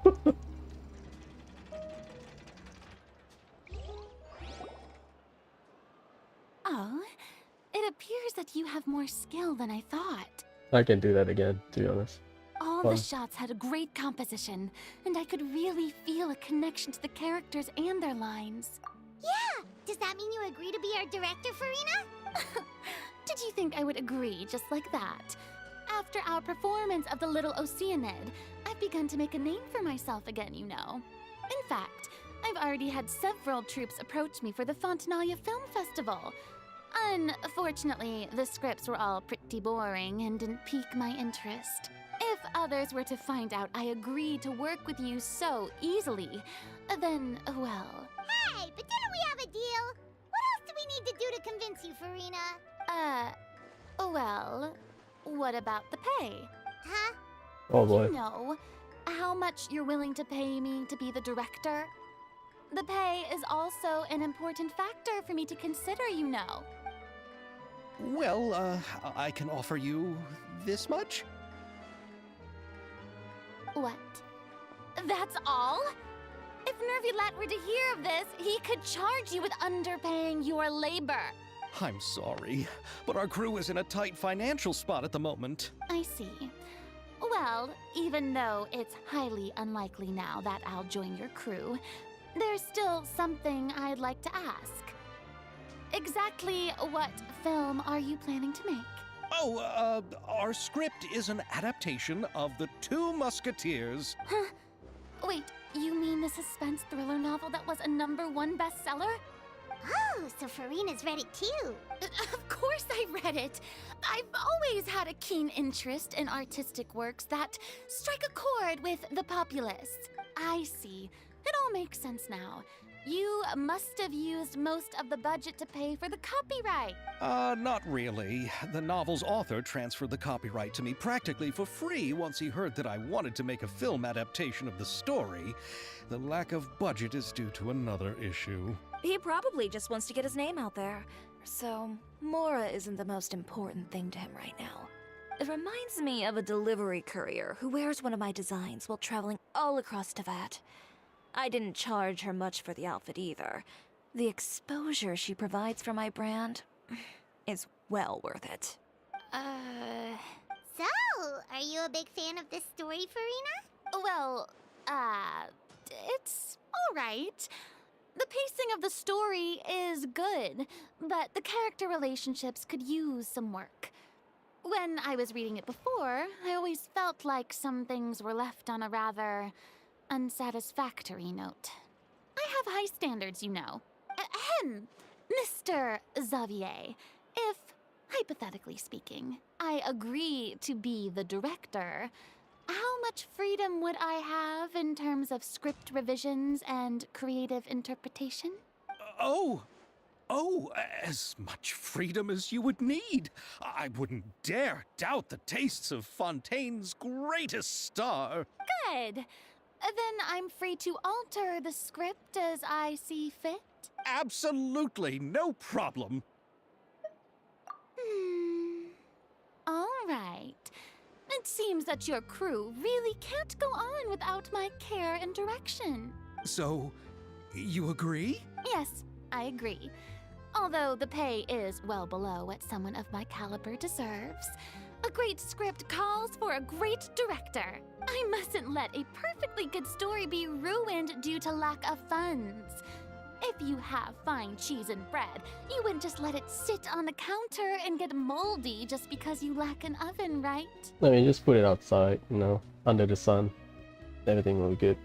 that you have more skill than I thought. I can do that again, to be honest. All Fun. the shots had a great composition, and I could really feel a connection to the characters and their lines. Yeah! Does that mean you agree to be our director, Farina? Did you think I would agree just like that? After our performance of the Little Oceanid, I've begun to make a name for myself again, you know. In fact, I've already had several troops approach me for the Fontanalia Film Festival. Unfortunately, the scripts were all pretty boring and didn't pique my interest. If others were to find out I agreed to work with you so easily, then, well... Hey, but didn't we have a deal? What else do we need to do to convince you, Farina? Well, what about the pay? Huh? Oh boy. You know, how much you're willing to pay me to be the director? The pay is also an important factor for me to consider, you know. Well, I can offer you this much? What? That's all? If Nervilat were to hear of this, he could charge you with underpaying your labor. I'm sorry, but our crew is in a tight financial spot at the moment. I see. Well, even though it's highly unlikely now that I'll join your crew, there's still something I'd like to ask. Exactly what film are you planning to make? Oh, our script is an adaptation of The Two Musketeers. Huh? Wait, you mean the suspense thriller novel that was a #1 bestseller? Oh, so Farina's read it too. Of course I read it. I've always had a keen interest in artistic works that strike a chord with the populace. I see. It all makes sense now. You must have used most of the budget to pay for the copyright. Not really. The novel's author transferred the copyright to me practically for free once he heard that I wanted to make a film adaptation of the story. The lack of budget is due to another issue. He probably just wants to get his name out there. So, Mora isn't the most important thing to him right now. It reminds me of a delivery courier who wears one of my designs while traveling all across Teyvat. I didn't charge her much for the outfit either. The exposure she provides for my brand is well worth it. So, are you a big fan of this story, Farina? Well, it's alright. The pacing of the story is good, but the character relationships could use some work. When I was reading it before, I always felt like some things were left on a rather unsatisfactory note. I have high standards, you know. Ahem, Mr. Xavier. If, hypothetically speaking, I agree to be the director, how much freedom would I have in terms of script revisions and creative interpretation? Oh, as much freedom as you would need. I wouldn't dare doubt the tastes of Fontaine's greatest star. Good. Then I'm free to alter the script as I see fit? Absolutely, no problem. All right. It seems that your crew really can't go on without my care and direction. So, you agree? Yes, I agree. Although the pay is well below what someone of my caliber deserves. A great script calls for a great director. I mustn't let a perfectly good story be ruined due to lack of funds. If you have fine cheese and bread, you wouldn't just let it sit on the counter and get moldy just because you lack an oven, right? I mean, just put it outside, you know, under the sun. Everything will be good.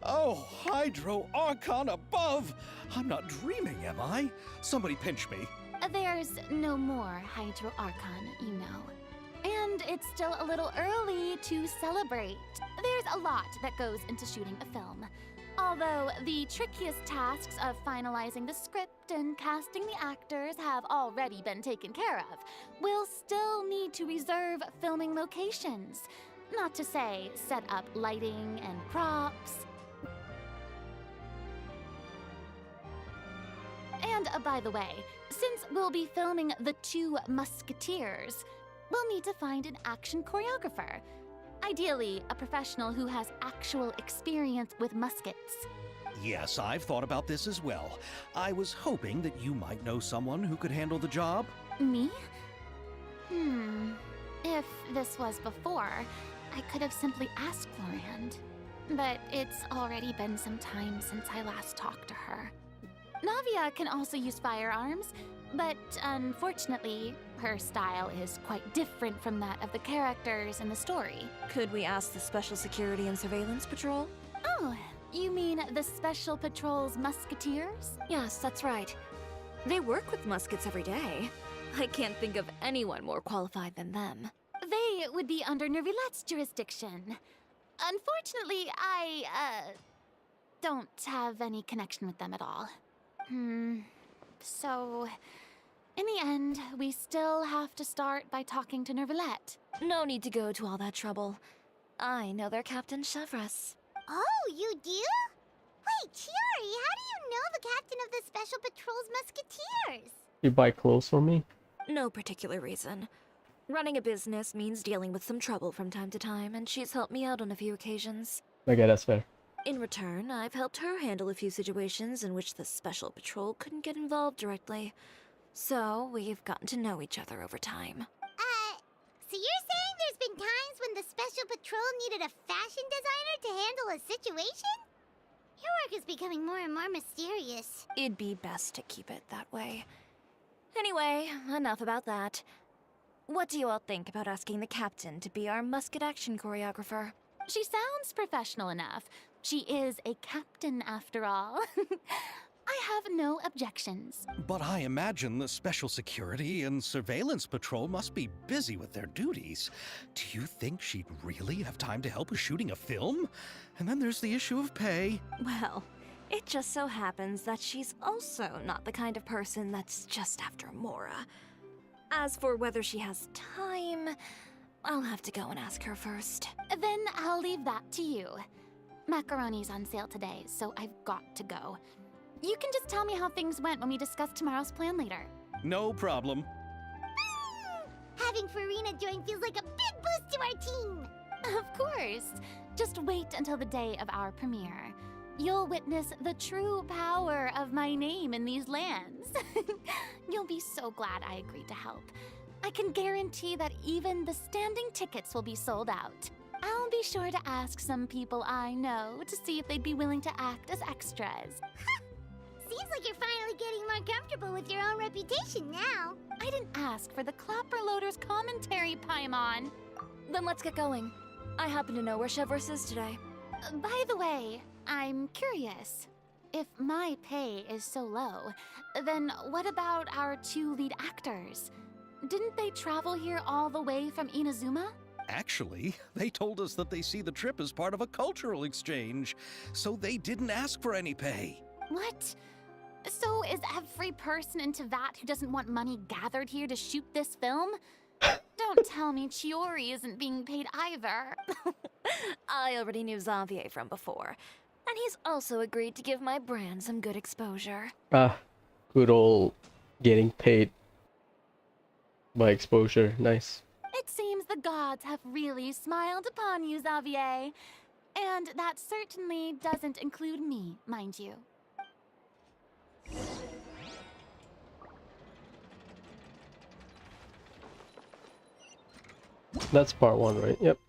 Oh, Hydro Archon above! I'm not dreaming, am I? Somebody pinch me. There's no more Hydro Archon, you know. And it's still a little early to celebrate. There's a lot that goes into shooting a film. Although the trickiest tasks of finalizing the script and casting the actors have already been taken care of, we'll still need to reserve filming locations. Not to say set up lighting and props. And by the way, since we'll be filming The Two Musketeers, we'll need to find an action choreographer. Ideally, a professional who has actual experience with muskets. Yes, I've thought about this as well. I was hoping that you might know someone who could handle the job. Me? If this was before, I could have simply asked Florand. But it's already been some time since I last talked to her. Navia can also use firearms, but unfortunately, her style is quite different from that of the characters in the story. Could we ask the Special Security and Surveillance Patrol? Oh, you mean the Special Patrol's Musketeers? Yes, that's right. They work with muskets every day. I can't think of anyone more qualified than them. They would be under Nervilette's jurisdiction. Unfortunately, I, don't have any connection with them at all. So, in the end, we still have to start by talking to Nervilette. No need to go to all that trouble. I know their Captain Chevres. Oh, you do? Wait, Chiori, how do you know the captain of the Special Patrol's Musketeers? You buy clothes for me? No particular reason. Running a business means dealing with some trouble from time to time, and she's helped me out on a few occasions. Okay, that's fair. In return, I've helped her handle a few situations in which the Special Patrol couldn't get involved directly. So, we've gotten to know each other over time. So you're saying there's been times when the Special Patrol needed a fashion designer to handle a situation? Your work is becoming more and more mysterious. It'd be best to keep it that way. Anyway, enough about that. What do you all think about asking the captain to be our musket action choreographer? She sounds professional enough. She is a captain, after all. I have no objections. But I imagine the Special Security and Surveillance Patrol must be busy with their duties. Do you think she'd really have time to help with shooting a film? And then there's the issue of pay. Well, it just so happens that she's also not the kind of person that's just after Mora. As for whether she has time, I'll have to go and ask her first. Then I'll leave that to you. Macaroni's on sale today, so I've got to go. You can just tell me how things went when we discuss tomorrow's plan later. No problem. Having Farina join feels like a big boost to our team. Of course. Just wait until the day of our premiere. You'll witness the true power of my name in these lands. You'll be so glad I agreed to help. I can guarantee that even the standing tickets will be sold out. I'll be sure to ask some people I know to see if they'd be willing to act as extras. Seems like you're finally getting more comfortable with your own reputation now. I didn't ask for the Clapper Loader's commentary, Paimon. Then let's get going. I happen to know where Chevres is today. By the way, I'm curious. If my pay is so low, then what about our two lead actors? Didn't they travel here all the way from Inazuma? Actually, they told us that they see the trip as part of a cultural exchange, so they didn't ask for any pay. What? So is every person in Tevat who doesn't want money gathered here to shoot this film? Don't tell me Chiori isn't being paid either. I already knew Xavier from before, and he's also agreed to give my brand some good exposure. Good old getting paid by exposure. Nice. It seems the gods have really smiled upon you, Xavier. And that certainly doesn't include me, mind you. That's part one, right? Yep.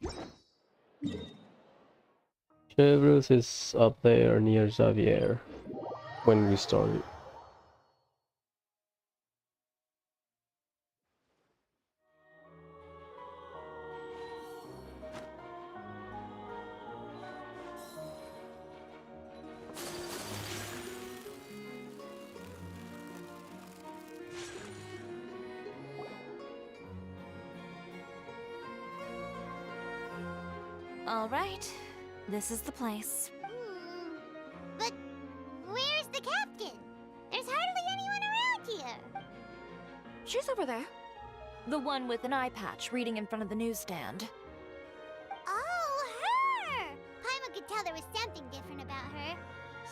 Chevreuse is up there near Xavier when we started. All right, this is the place. But where's the captain? There's hardly anyone around here. She's over there. The one with an eye patch reading in front of the newsstand. Oh, her! Paimon could tell there was something different about her.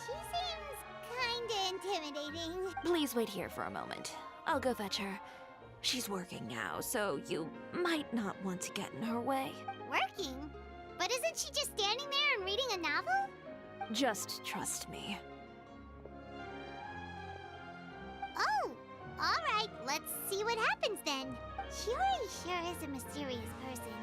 She seems kinda intimidating. Please wait here for a moment. I'll go fetch her. She's working now, so you might not want to get in her way. Working? But isn't she just standing there and reading a novel? Just trust me. Oh, alright, let's see what happens then. Shiori sure is a mysterious person.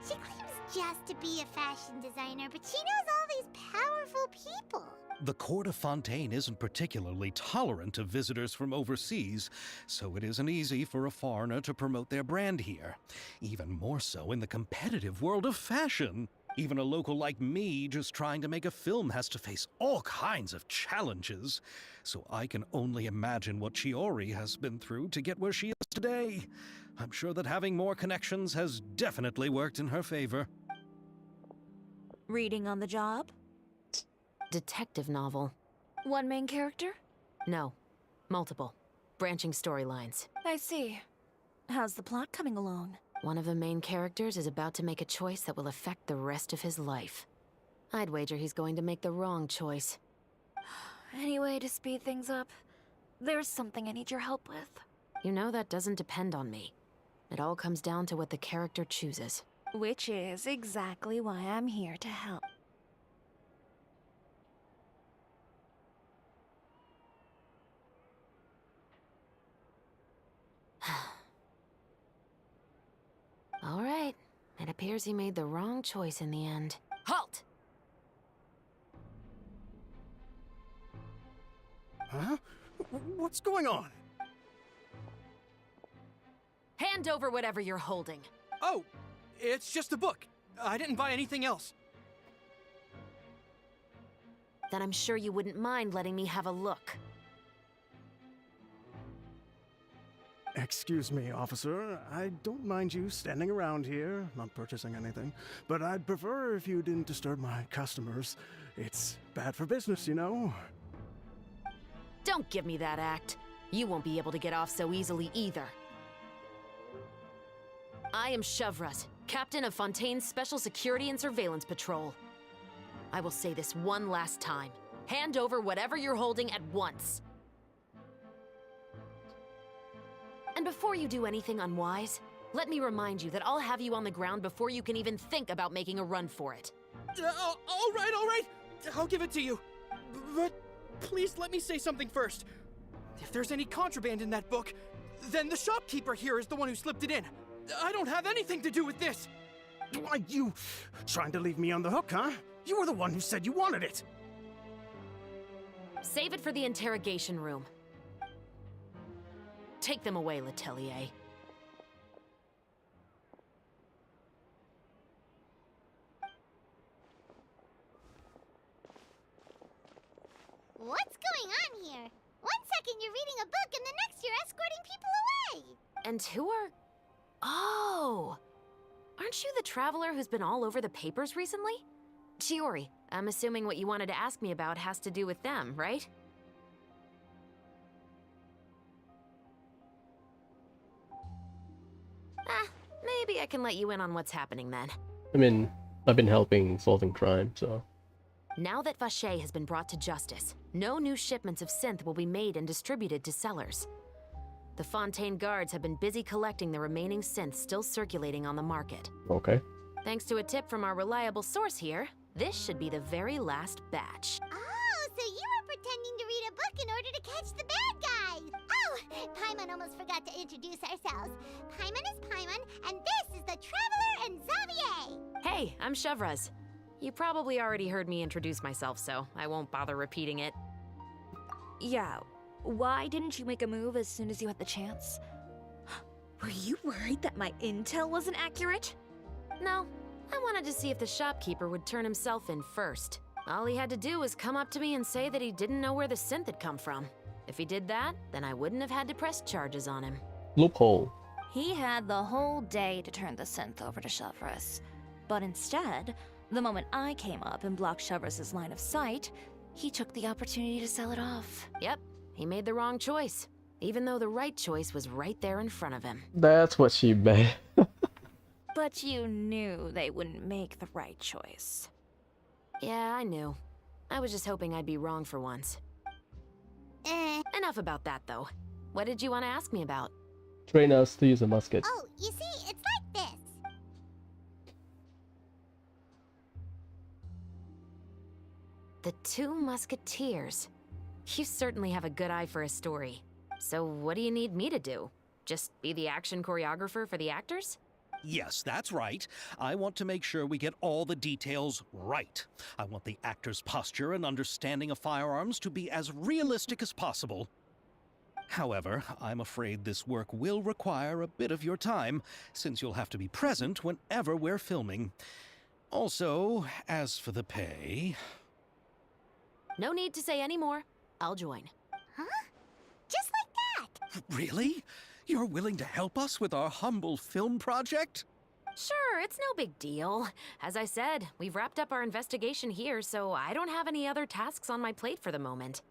She claims just to be a fashion designer, but she knows all these powerful people. The court of Fontaine isn't particularly tolerant of visitors from overseas, so it isn't easy for a foreigner to promote their brand here. Even more so in the competitive world of fashion. Even a local like me just trying to make a film has to face all kinds of challenges. So I can only imagine what Shiori has been through to get where she is today. I'm sure that having more connections has definitely worked in her favor. Reading on the job? Detective novel. One main character? No. Multiple. Branching storylines. I see. How's the plot coming along? One of the main characters is about to make a choice that will affect the rest of his life. I'd wager he's going to make the wrong choice. Any way to speed things up? There's something I need your help with. You know that doesn't depend on me. It all comes down to what the character chooses. Which is exactly why I'm here to help. All right. It appears he made the wrong choice in the end. Halt! Huh? What's going on? Hand over whatever you're holding. Oh, it's just a book. I didn't buy anything else. Then I'm sure you wouldn't mind letting me have a look. Excuse me, officer. I don't mind you standing around here, not purchasing anything, but I'd prefer if you didn't disturb my customers. It's bad for business, you know? Don't give me that act. You won't be able to get off so easily either. I am Chevraz, captain of Fontaine's Special Security and Surveillance Patrol. I will say this one last time. Hand over whatever you're holding at once. And before you do anything unwise, let me remind you that I'll have you on the ground before you can even think about making a run for it. All right. I'll give it to you. But please let me say something first. If there's any contraband in that book, then the shopkeeper here is the one who slipped it in. I don't have anything to do with this. Why, you trying to leave me on the hook, huh? You were the one who said you wanted it. Save it for the interrogation room. Take them away, Letelier. What's going on here? 1 second you're reading a book and the next you're escorting people away. And who are... Oh! Aren't you the traveler who's been all over the papers recently? Shiori, I'm assuming what you wanted to ask me about has to do with them, right? Maybe I can let you in on what's happening then. I mean, I've been helping solving crime, so... Now that Vacher has been brought to justice, no new shipments of synth will be made and distributed to sellers. The Fontaine guards have been busy collecting the remaining synths still circulating on the market. Okay. Thanks to a tip from our reliable source here, this should be the very last batch. Oh, so you were pretending to read a book in order to catch the bad guys. Oh, Paimon almost forgot to introduce ourselves. Paimon is Paimon, and this is the Traveler and Xavier. Hey, I'm Chevraz. You probably already heard me introduce myself, so I won't bother repeating it. Yeah, why didn't you make a move as soon as you had the chance? Were you worried that my intel wasn't accurate? No, I wanted to see if the shopkeeper would turn himself in first. All he had to do was come up to me and say that he didn't know where the synth had come from. If he did that, then I wouldn't have had to press charges on him. Loophole. He had the whole day to turn the synth over to Chevraz. But instead, the moment I came up and blocked Chevraz's line of sight, he took the opportunity to sell it off. Yep, he made the wrong choice, even though the right choice was right there in front of him. That's what she meant. But you knew they wouldn't make the right choice. Yeah, I knew. I was just hoping I'd be wrong for once. Enough about that, though. What did you want to ask me about? Train us to use a musket. Oh, you see, it's like this. The Two Musketeers. You certainly have a good eye for a story. So what do you need me to do? Just be the action choreographer for the actors? Yes, that's right. I want to make sure we get all the details right. I want the actor's posture and understanding of firearms to be as realistic as possible. However, I'm afraid this work will require a bit of your time, since you'll have to be present whenever we're filming. Also, as for the pay... No need to say any more. I'll join. Huh? Just like that? Really? You're willing to help us with our humble film project? Sure, it's no big deal. As I said, we've wrapped up our investigation here, so I don't have any other tasks on my plate for the moment.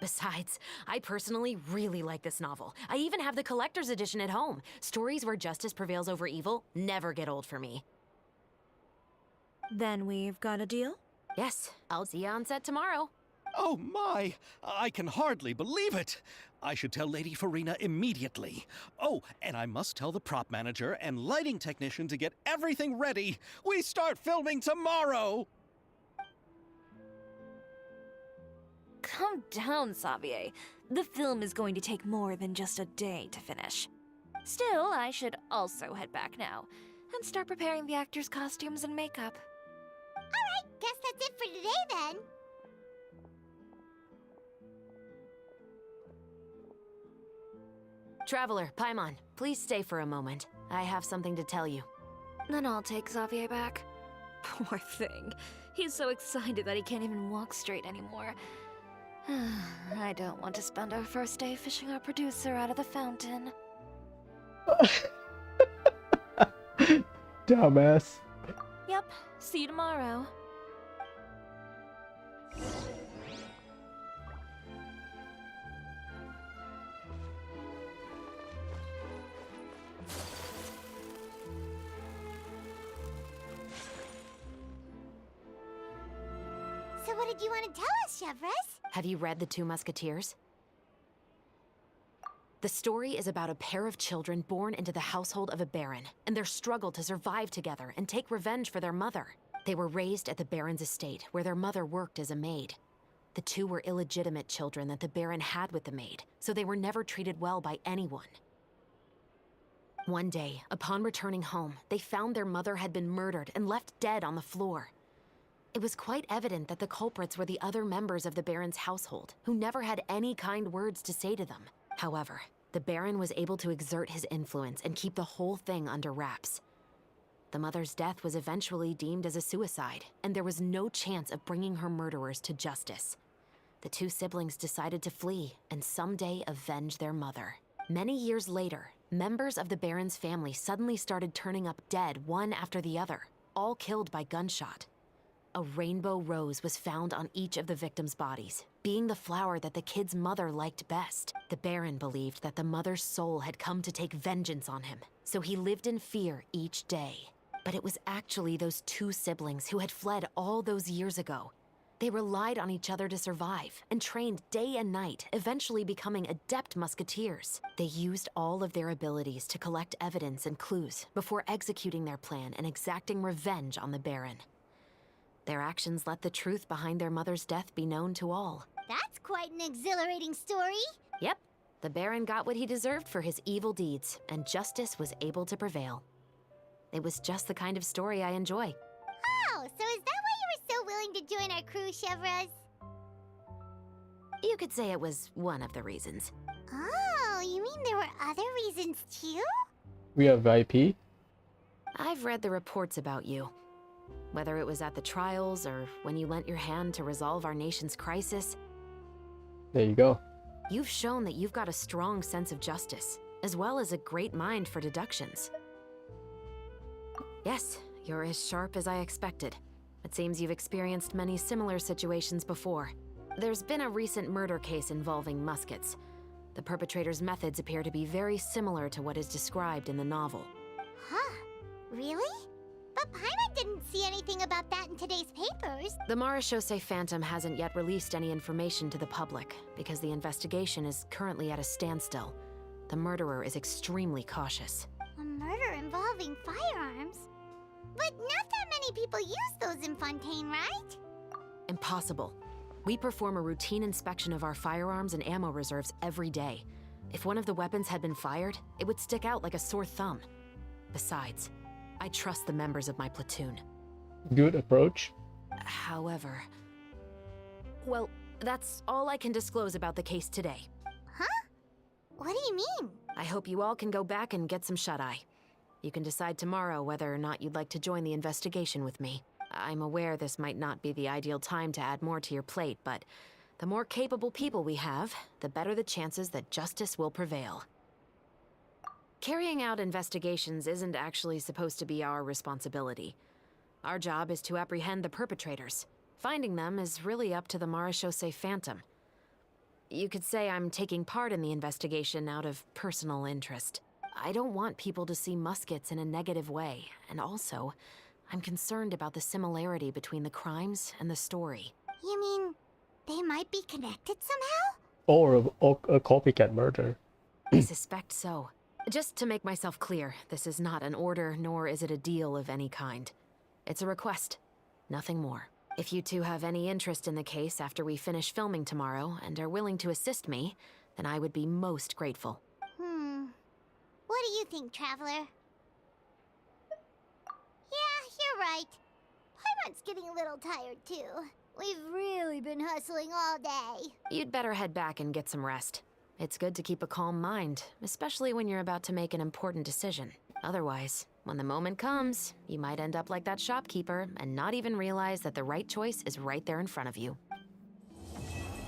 Besides, I personally really like this novel. I even have the collector's edition at home. Stories where justice prevails over evil never get old for me. Then we've got a deal? Yes, I'll see you on set tomorrow. Oh my! I can hardly believe it! I should tell Lady Farina immediately. Oh, and I must tell the prop manager and lighting technician to get everything ready. We start filming tomorrow! Calm down, Xavier. The film is going to take more than just a day to finish. Still, I should also head back now and start preparing the actors' costumes and makeup. Alright, guess that's it for today then. Traveler, Paimon, please stay for a moment. I have something to tell you. Then I'll take Xavier back. Poor thing. He's so excited that he can't even walk straight anymore. I don't want to spend our first day fishing our producer out of the fountain. Dumbass. Yep, see you tomorrow. So what did you want to tell us, Chevres? Have you read The Two Musketeers? The story is about a pair of children born into the household of a baron, and their struggle to survive together and take revenge for their mother. They were raised at the baron's estate, where their mother worked as a maid. The two were illegitimate children that the baron had with the maid, so they were never treated well by anyone. One day, upon returning home, they found their mother had been murdered and left dead on the floor. It was quite evident that the culprits were the other members of the baron's household, who never had any kind words to say to them. However, the baron was able to exert his influence and keep the whole thing under wraps. The mother's death was eventually deemed as a suicide, and there was no chance of bringing her murderers to justice. The two siblings decided to flee and someday avenge their mother. Many years later, members of the baron's family suddenly started turning up dead one after the other, all killed by gunshot. A rainbow rose was found on each of the victims' bodies, being the flower that the kid's mother liked best. The Baron believed that the mother's soul had come to take vengeance on him, so he lived in fear each day. But it was actually those two siblings who had fled all those years ago. They relied on each other to survive and trained day and night, eventually becoming adept musketeers. They used all of their abilities to collect evidence and clues before executing their plan and exacting revenge on the Baron. Their actions let the truth behind their mother's death be known to all. That's quite an exhilarating story. Yep, the Baron got what he deserved for his evil deeds, and justice was able to prevail. It was just the kind of story I enjoy. Oh, so is that why you were so willing to join our crew, Chevres? You could say it was one of the reasons. Oh, you mean there were other reasons too? We have VIP? I've read the reports about you. Whether it was at the trials or when you lent your hand to resolve our nation's crisis. There you go. You've shown that you've got a strong sense of justice, as well as a great mind for deductions. Yes, you're as sharp as I expected. It seems you've experienced many similar situations before. There's been a recent murder case involving Muskets. The perpetrator's methods appear to be very similar to what is described in the novel. Huh? Really? But Paimon didn't see anything about that in today's papers. The Marechaussee Phantom hasn't yet released any information to the public because the investigation is currently at a standstill. The murderer is extremely cautious. A murder involving firearms? But not that many people use those in Fontaine, right? Impossible. We perform a routine inspection of our firearms and ammo reserves every day. If one of the weapons had been fired, it would stick out like a sore thumb. Besides, I trust the members of my platoon. Good approach. However... Well, that's all I can disclose about the case today. Huh? What do you mean? I hope you all can go back and get some shut-eye. You can decide tomorrow whether or not you'd like to join the investigation with me. I'm aware this might not be the ideal time to add more to your plate, but the more capable people we have, the better the chances that justice will prevail. Carrying out investigations isn't actually supposed to be our responsibility. Our job is to apprehend the perpetrators. Finding them is really up to the Marechaussee Phantom. You could say I'm taking part in the investigation out of personal interest. I don't want people to see Muskets in a negative way, and also, I'm concerned about the similarity between the crimes and the story. You mean they might be connected somehow? Or a copycat murder. I suspect so. Just to make myself clear, this is not an order, nor is it a deal of any kind. It's a request, nothing more. If you two have any interest in the case after we finish filming tomorrow and are willing to assist me, then I would be most grateful. What do you think, Traveler? Yeah, you're right. Paimon's getting a little tired too. We've really been hustling all day. You'd better head back and get some rest. It's good to keep a calm mind, especially when you're about to make an important decision. Otherwise, when the moment comes, you might end up like that shopkeeper and not even realize that the right choice is right there in front of you.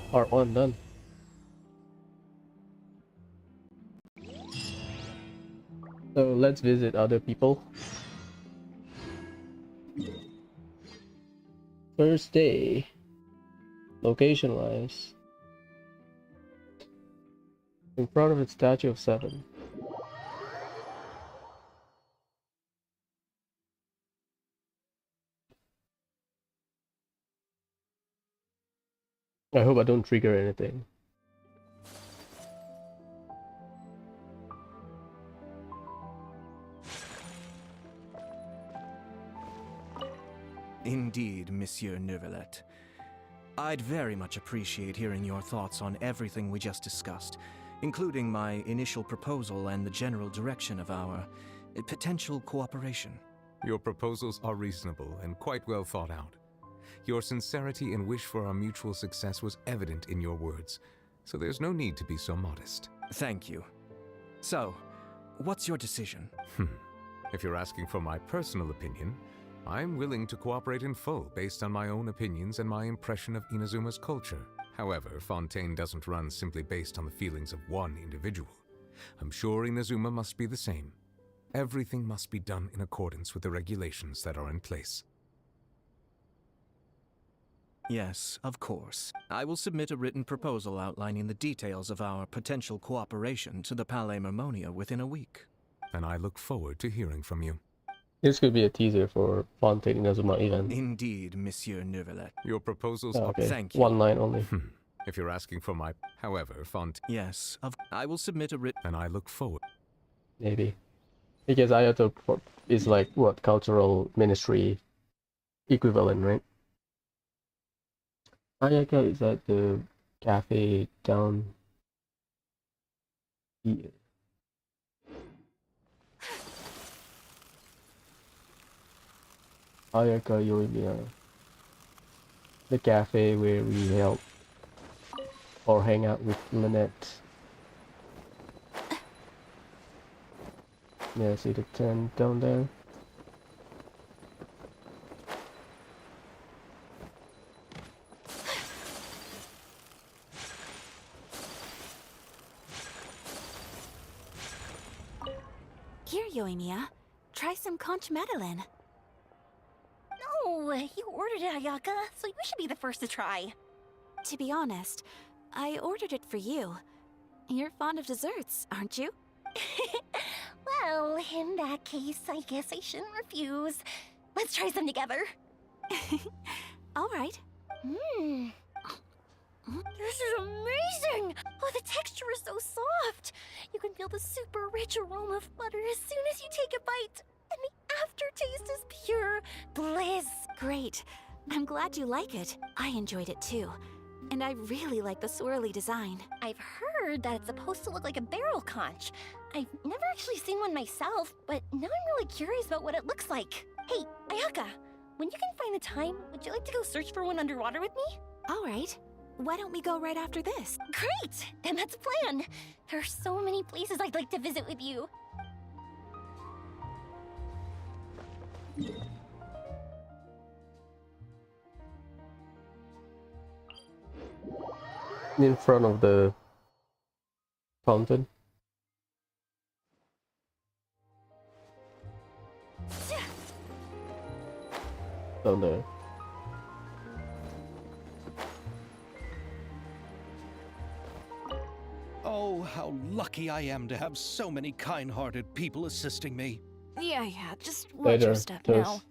Part 1 done. So let's visit other people. First day. Location wise. In front of its statue of 7. I hope I don't trigger anything. Indeed, Monsieur Neuvillette. I'd very much appreciate hearing your thoughts on everything we just discussed, including my initial proposal and the general direction of our potential cooperation. Your proposals are reasonable and quite well thought out. Your sincerity and wish for our mutual success was evident in your words, so there's no need to be so modest. Thank you. So, what's your decision? If you're asking for my personal opinion, I'm willing to cooperate in full based on my own opinions and my impression of Inazuma's culture. However, Fontaine doesn't run simply based on the feelings of one individual. I'm sure Inazuma must be the same. Everything must be done in accordance with the regulations that are in place. Yes, of course. I will submit a written proposal outlining the details of our potential cooperation to the Palais Mermonia within a week. And I look forward to hearing from you. This could be a teaser for Fontaine Inazuma event. Indeed, Monsieur Neuvillette. Your proposals are... Okay. Thank you. One line only. If you're asking for my... However, Fontaine... Yes, I will submit a written... And I look forward... Maybe. Because Ayato is like, what, cultural ministry equivalent, right? Ayaka is at the cafe down here. Ayaka Yoimiya. The cafe where we help or hang out with Lynette. Yeah, see the tent down there? Here, Yoimiya. Try some conch madeleine. No, you ordered it, Ayaka, so you should be the first to try. To be honest, I ordered it for you. You're fond of desserts, aren't you? Well, in that case, I guess I shouldn't refuse. Let's try some together. All right. This is amazing! Oh, the texture is so soft. You can feel the super rich aroma of butter as soon as you take a bite. And the aftertaste is pure bliss. Great. I'm glad you like it. I enjoyed it too. and I really like the swirly design. I've heard that it's supposed to look like a barrel conch. I've never actually seen one myself, but now I'm really curious about what it looks like. Hey, Ayaka, when you can find the time, would you like to go search for one underwater with me? All right. Why don't we go right after this? Great! Then that's a plan. There are so many places I'd like to visit with you. In front of the fountain. Down there. Oh, how lucky I am to have so many kind-hearted people assisting me. Yeah, just watch your step now.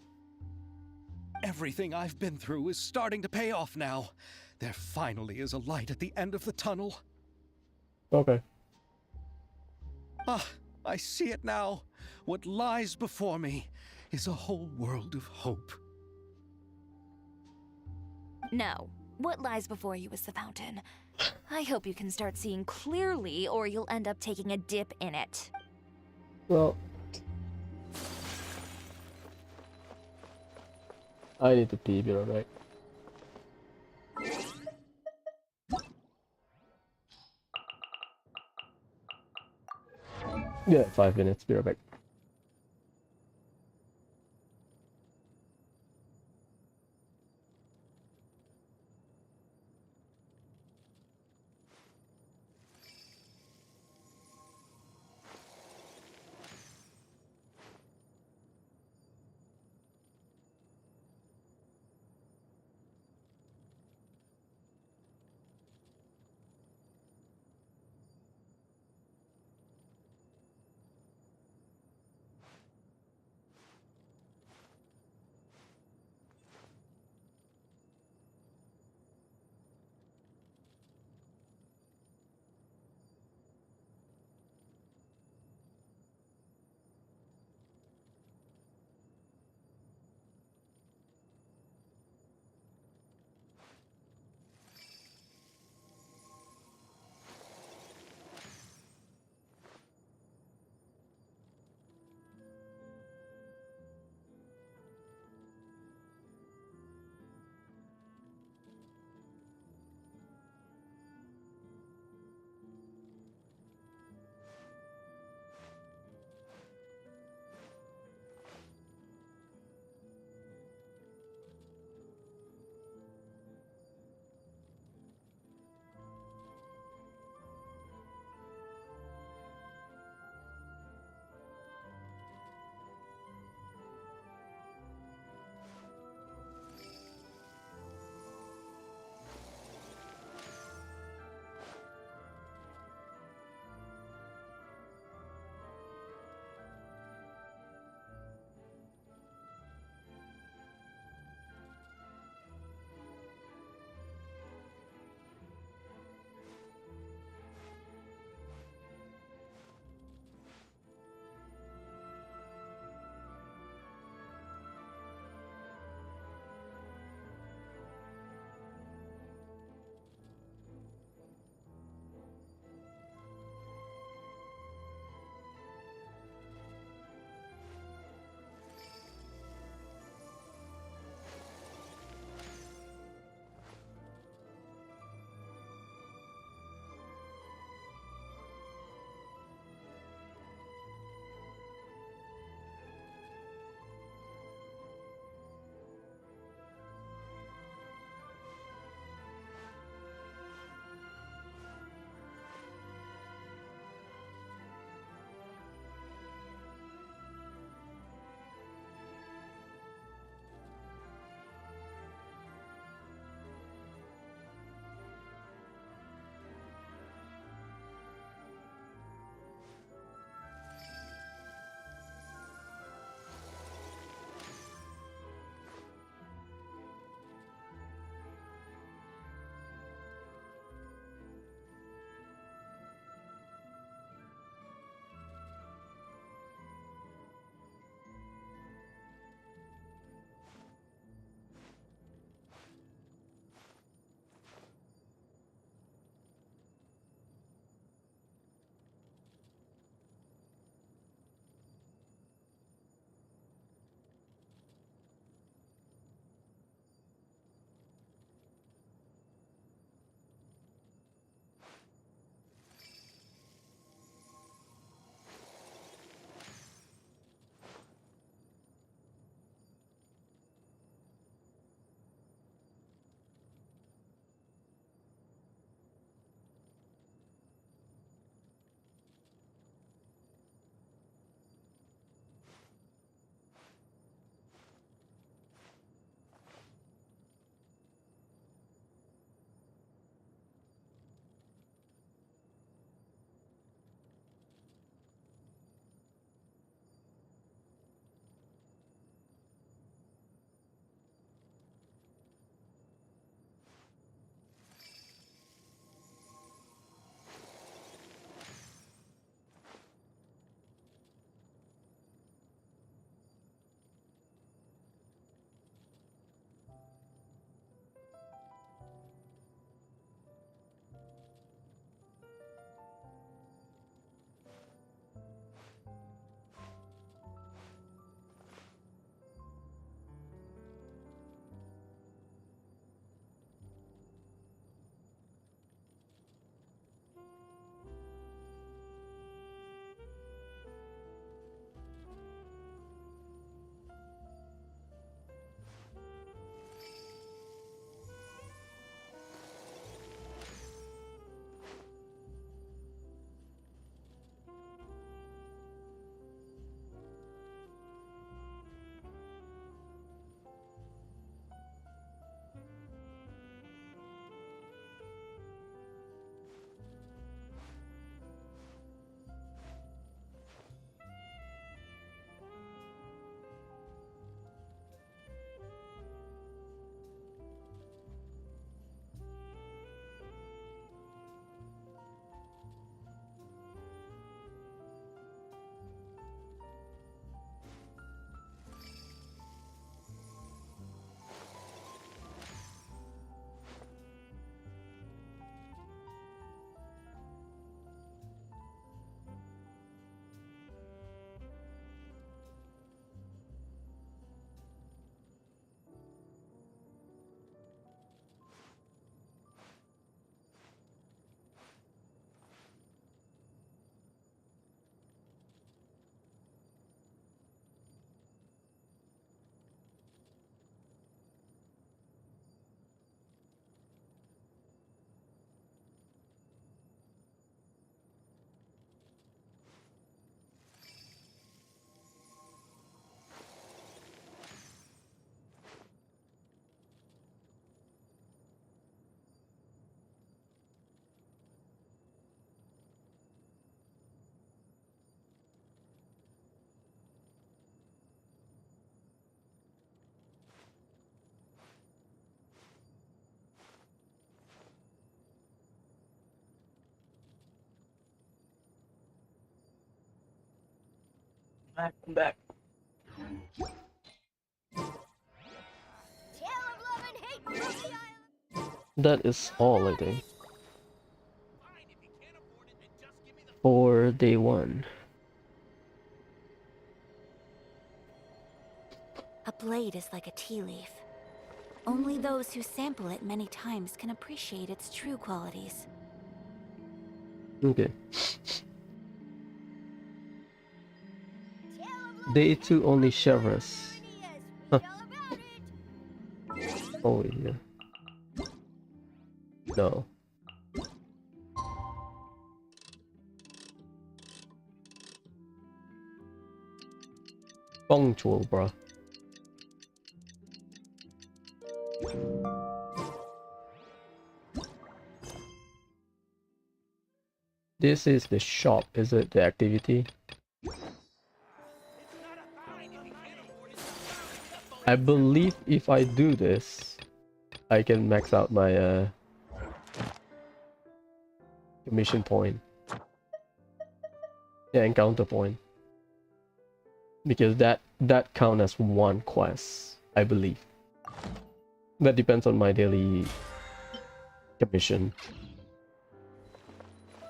Everything I've been through is starting to pay off now. There finally is a light at the end of the tunnel. Okay. Ah, I see it now. What lies before me is a whole world of hope. No. What lies before you is the fountain. I hope you can start seeing clearly, or you'll end up taking a dip in it. Well, I need to pee, be right back. Yeah, 5 minutes, be right back. I'm back. That is all, I think, for day 1. A blade is like a tea leaf. Only those who sample it many times can appreciate its true qualities. Okay. Day 2 only Chevres. Huh. Oh yeah. No. Punctual, bruh. This is the shop, is it? The activity? I believe if I do this, I can max out my mission point. Yeah, encounter point. Because that count as 1 quest, I believe. That depends on my daily commission.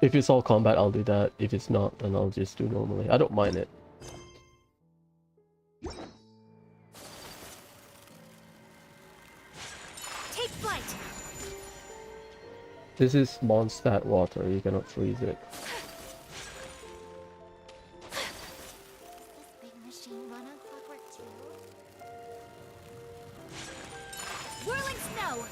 If it's all combat, I'll do that. If it's not, then I'll just do normally. I don't mind it. Take flight. This is Mondstadt water. You cannot freeze it. Big machine run on clockwork too? Whirling snow.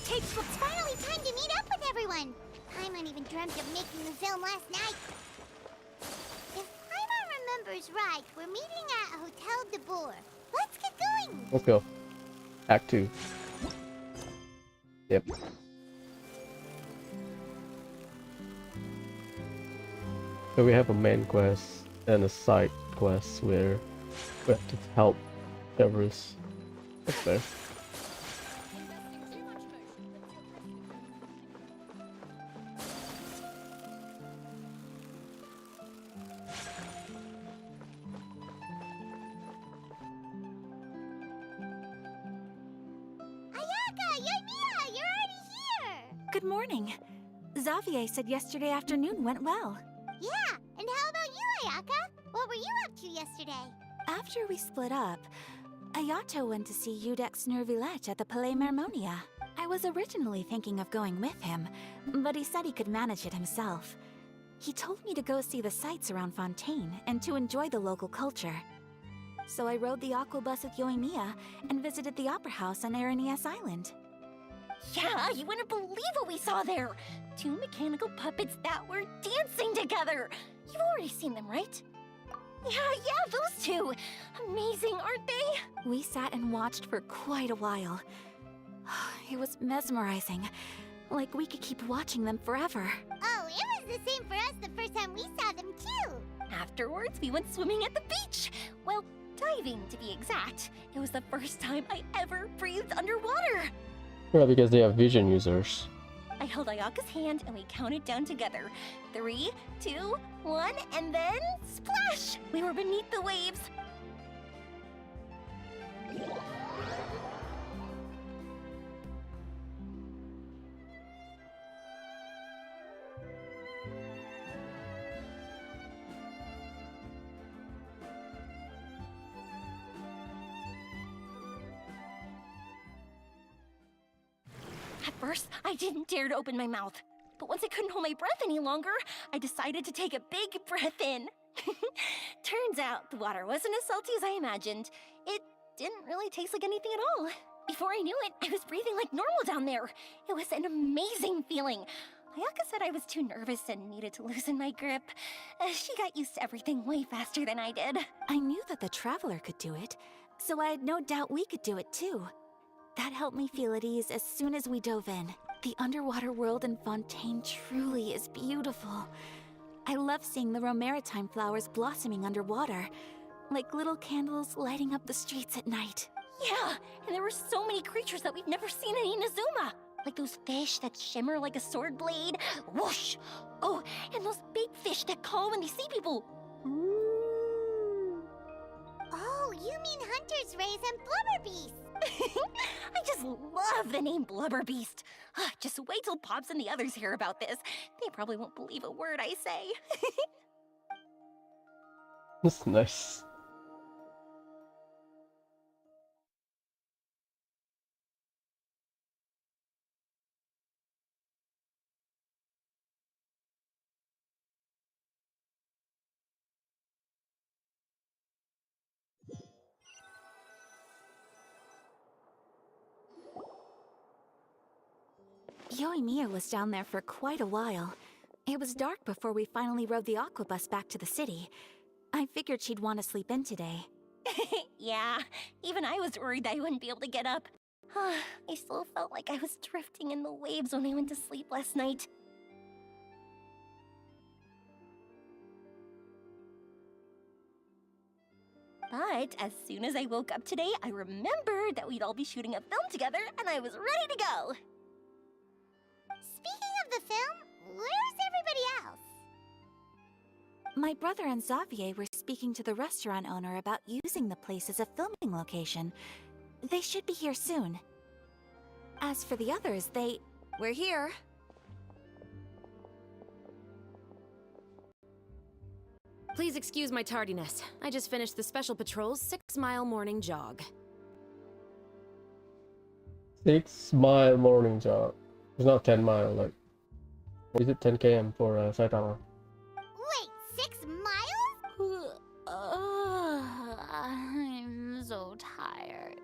It's finally time to meet up with everyone. Paimon even dreamt of making the film last night. If Paimon remembers right, we're meeting at Hotel de Boer. Let's get going. Let's go. Act 2. Yep. So we have a main quest and a side quest where we have to help Everest. That's fair. Good morning. Xavier said yesterday afternoon went well. Yeah, and how about you, Ayaka? What were you up to yesterday? After we split up, Ayato went to see Udex Nervillette at the Palais Mermonia. I was originally thinking of going with him, but he said he could manage it himself. He told me to go see the sights around Fontaine and to enjoy the local culture. So I rode the aquabus with Yoimiya and visited the opera house on Aranias Island. Yeah, you wouldn't believe what we saw there! 2 mechanical puppets that were dancing together! You've already seen them, right? Yeah, those 2! Amazing, aren't they? We sat and watched for quite a while. It was mesmerizing. Like we could keep watching them forever. Oh, it was the same for us the first time we saw them too! Afterwards, we went swimming at the beach! Well, diving to be exact. It was the first time I ever breathed underwater! Yeah, because they are vision users. I held Ayaka's hand and we counted down together. 3, 2, 1, and then splash! We were beneath the waves. At first, I didn't dare to open my mouth. But once I couldn't hold my breath any longer, I decided to take a big breath in. Turns out the water wasn't as salty as I imagined. It didn't really taste like anything at all. Before I knew it, I was breathing like normal down there. It was an amazing feeling. Ayaka said I was too nervous and needed to loosen my grip. She got used to everything way faster than I did. I knew that the Traveler could do it, so I had no doubt we could do it too. That helped me feel at ease as soon as we dove in. The underwater world in Fontaine truly is beautiful. I love seeing the romaritime flowers blossoming underwater, like little candles lighting up the streets at night. Yeah, and there were so many creatures that we've never seen in Inazuma. Like those fish that shimmer like a sword blade. Whoosh! Oh, and those big fish that call when they see people. Oh, you mean Hunter's Rays and Blubber Beast. I just love the name Blubber Beast. Just wait till Pops and the others hear about this. They probably won't believe a word I say. That's nice. Yoimiya was down there for quite a while. It was dark before we finally rode the aqua bus back to the city. I figured she'd want to sleep in today. Yeah, even I was worried that I wouldn't be able to get up. I still felt like I was drifting in the waves when I went to sleep last night. But as soon as I woke up today, I remembered that we'd all be shooting a film together, and I was ready to go. Speaking of the film, where's everybody else? My brother and Xavier were speaking to the restaurant owner about using the place as a filming location. They should be here soon. As for the others, We're here. Please excuse my tardiness. I just finished the Special Patrol's 6-mile morning jog. 6-mile morning jog. It's not 10 mile, like. Is it 10 km for Saitama? Wait, 6 miles? I'm so tired.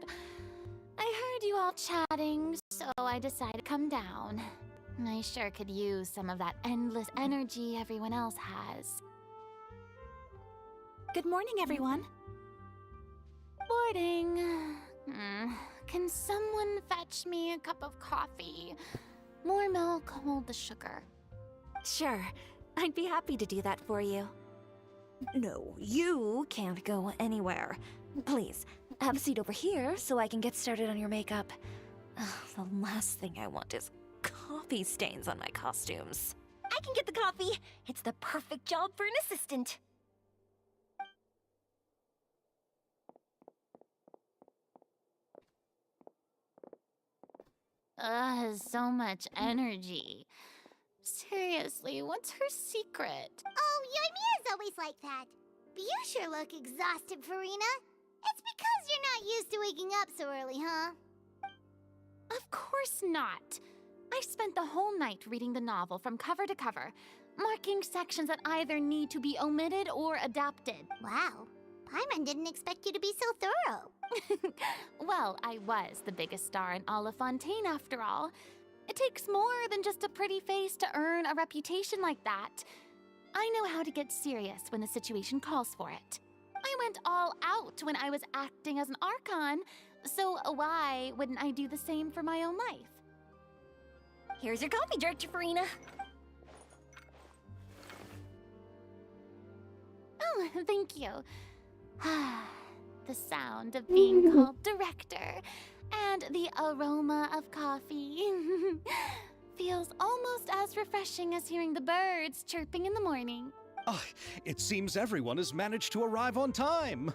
I heard you all chatting, so I decided to come down. I sure could use some of that endless energy everyone else has. good morning, everyone. Morning. Can someone fetch me a cup of coffee? More milk, hold the sugar. Sure, I'd be happy to do that for you. No, you can't go anywhere. Please, have a seat over here so I can get started on your makeup. The last thing I want is coffee stains on my costumes. I can get the coffee. It's the perfect job for an assistant. So much energy. Seriously, what's her secret? Oh, Yoimiya's always like that. But you sure look exhausted, Farina. It's because you're not used to waking up so early, huh? Of course not. I spent the whole night reading the novel from cover to cover, marking sections that either need to be omitted or adapted. Wow. Paimon didn't expect you to be so thorough. Well, I was the biggest star in all of Fontaine after all. It takes more than just a pretty face to earn a reputation like that. I know how to get serious when the situation calls for it. I went all out when I was acting as an Archon, so why wouldn't I do the same for my own life? Here's your coffee, Director Farina. Oh, thank you. The sound of being called director and the aroma of coffee feels almost as refreshing as hearing the birds chirping in the morning. It seems everyone has managed to arrive on time.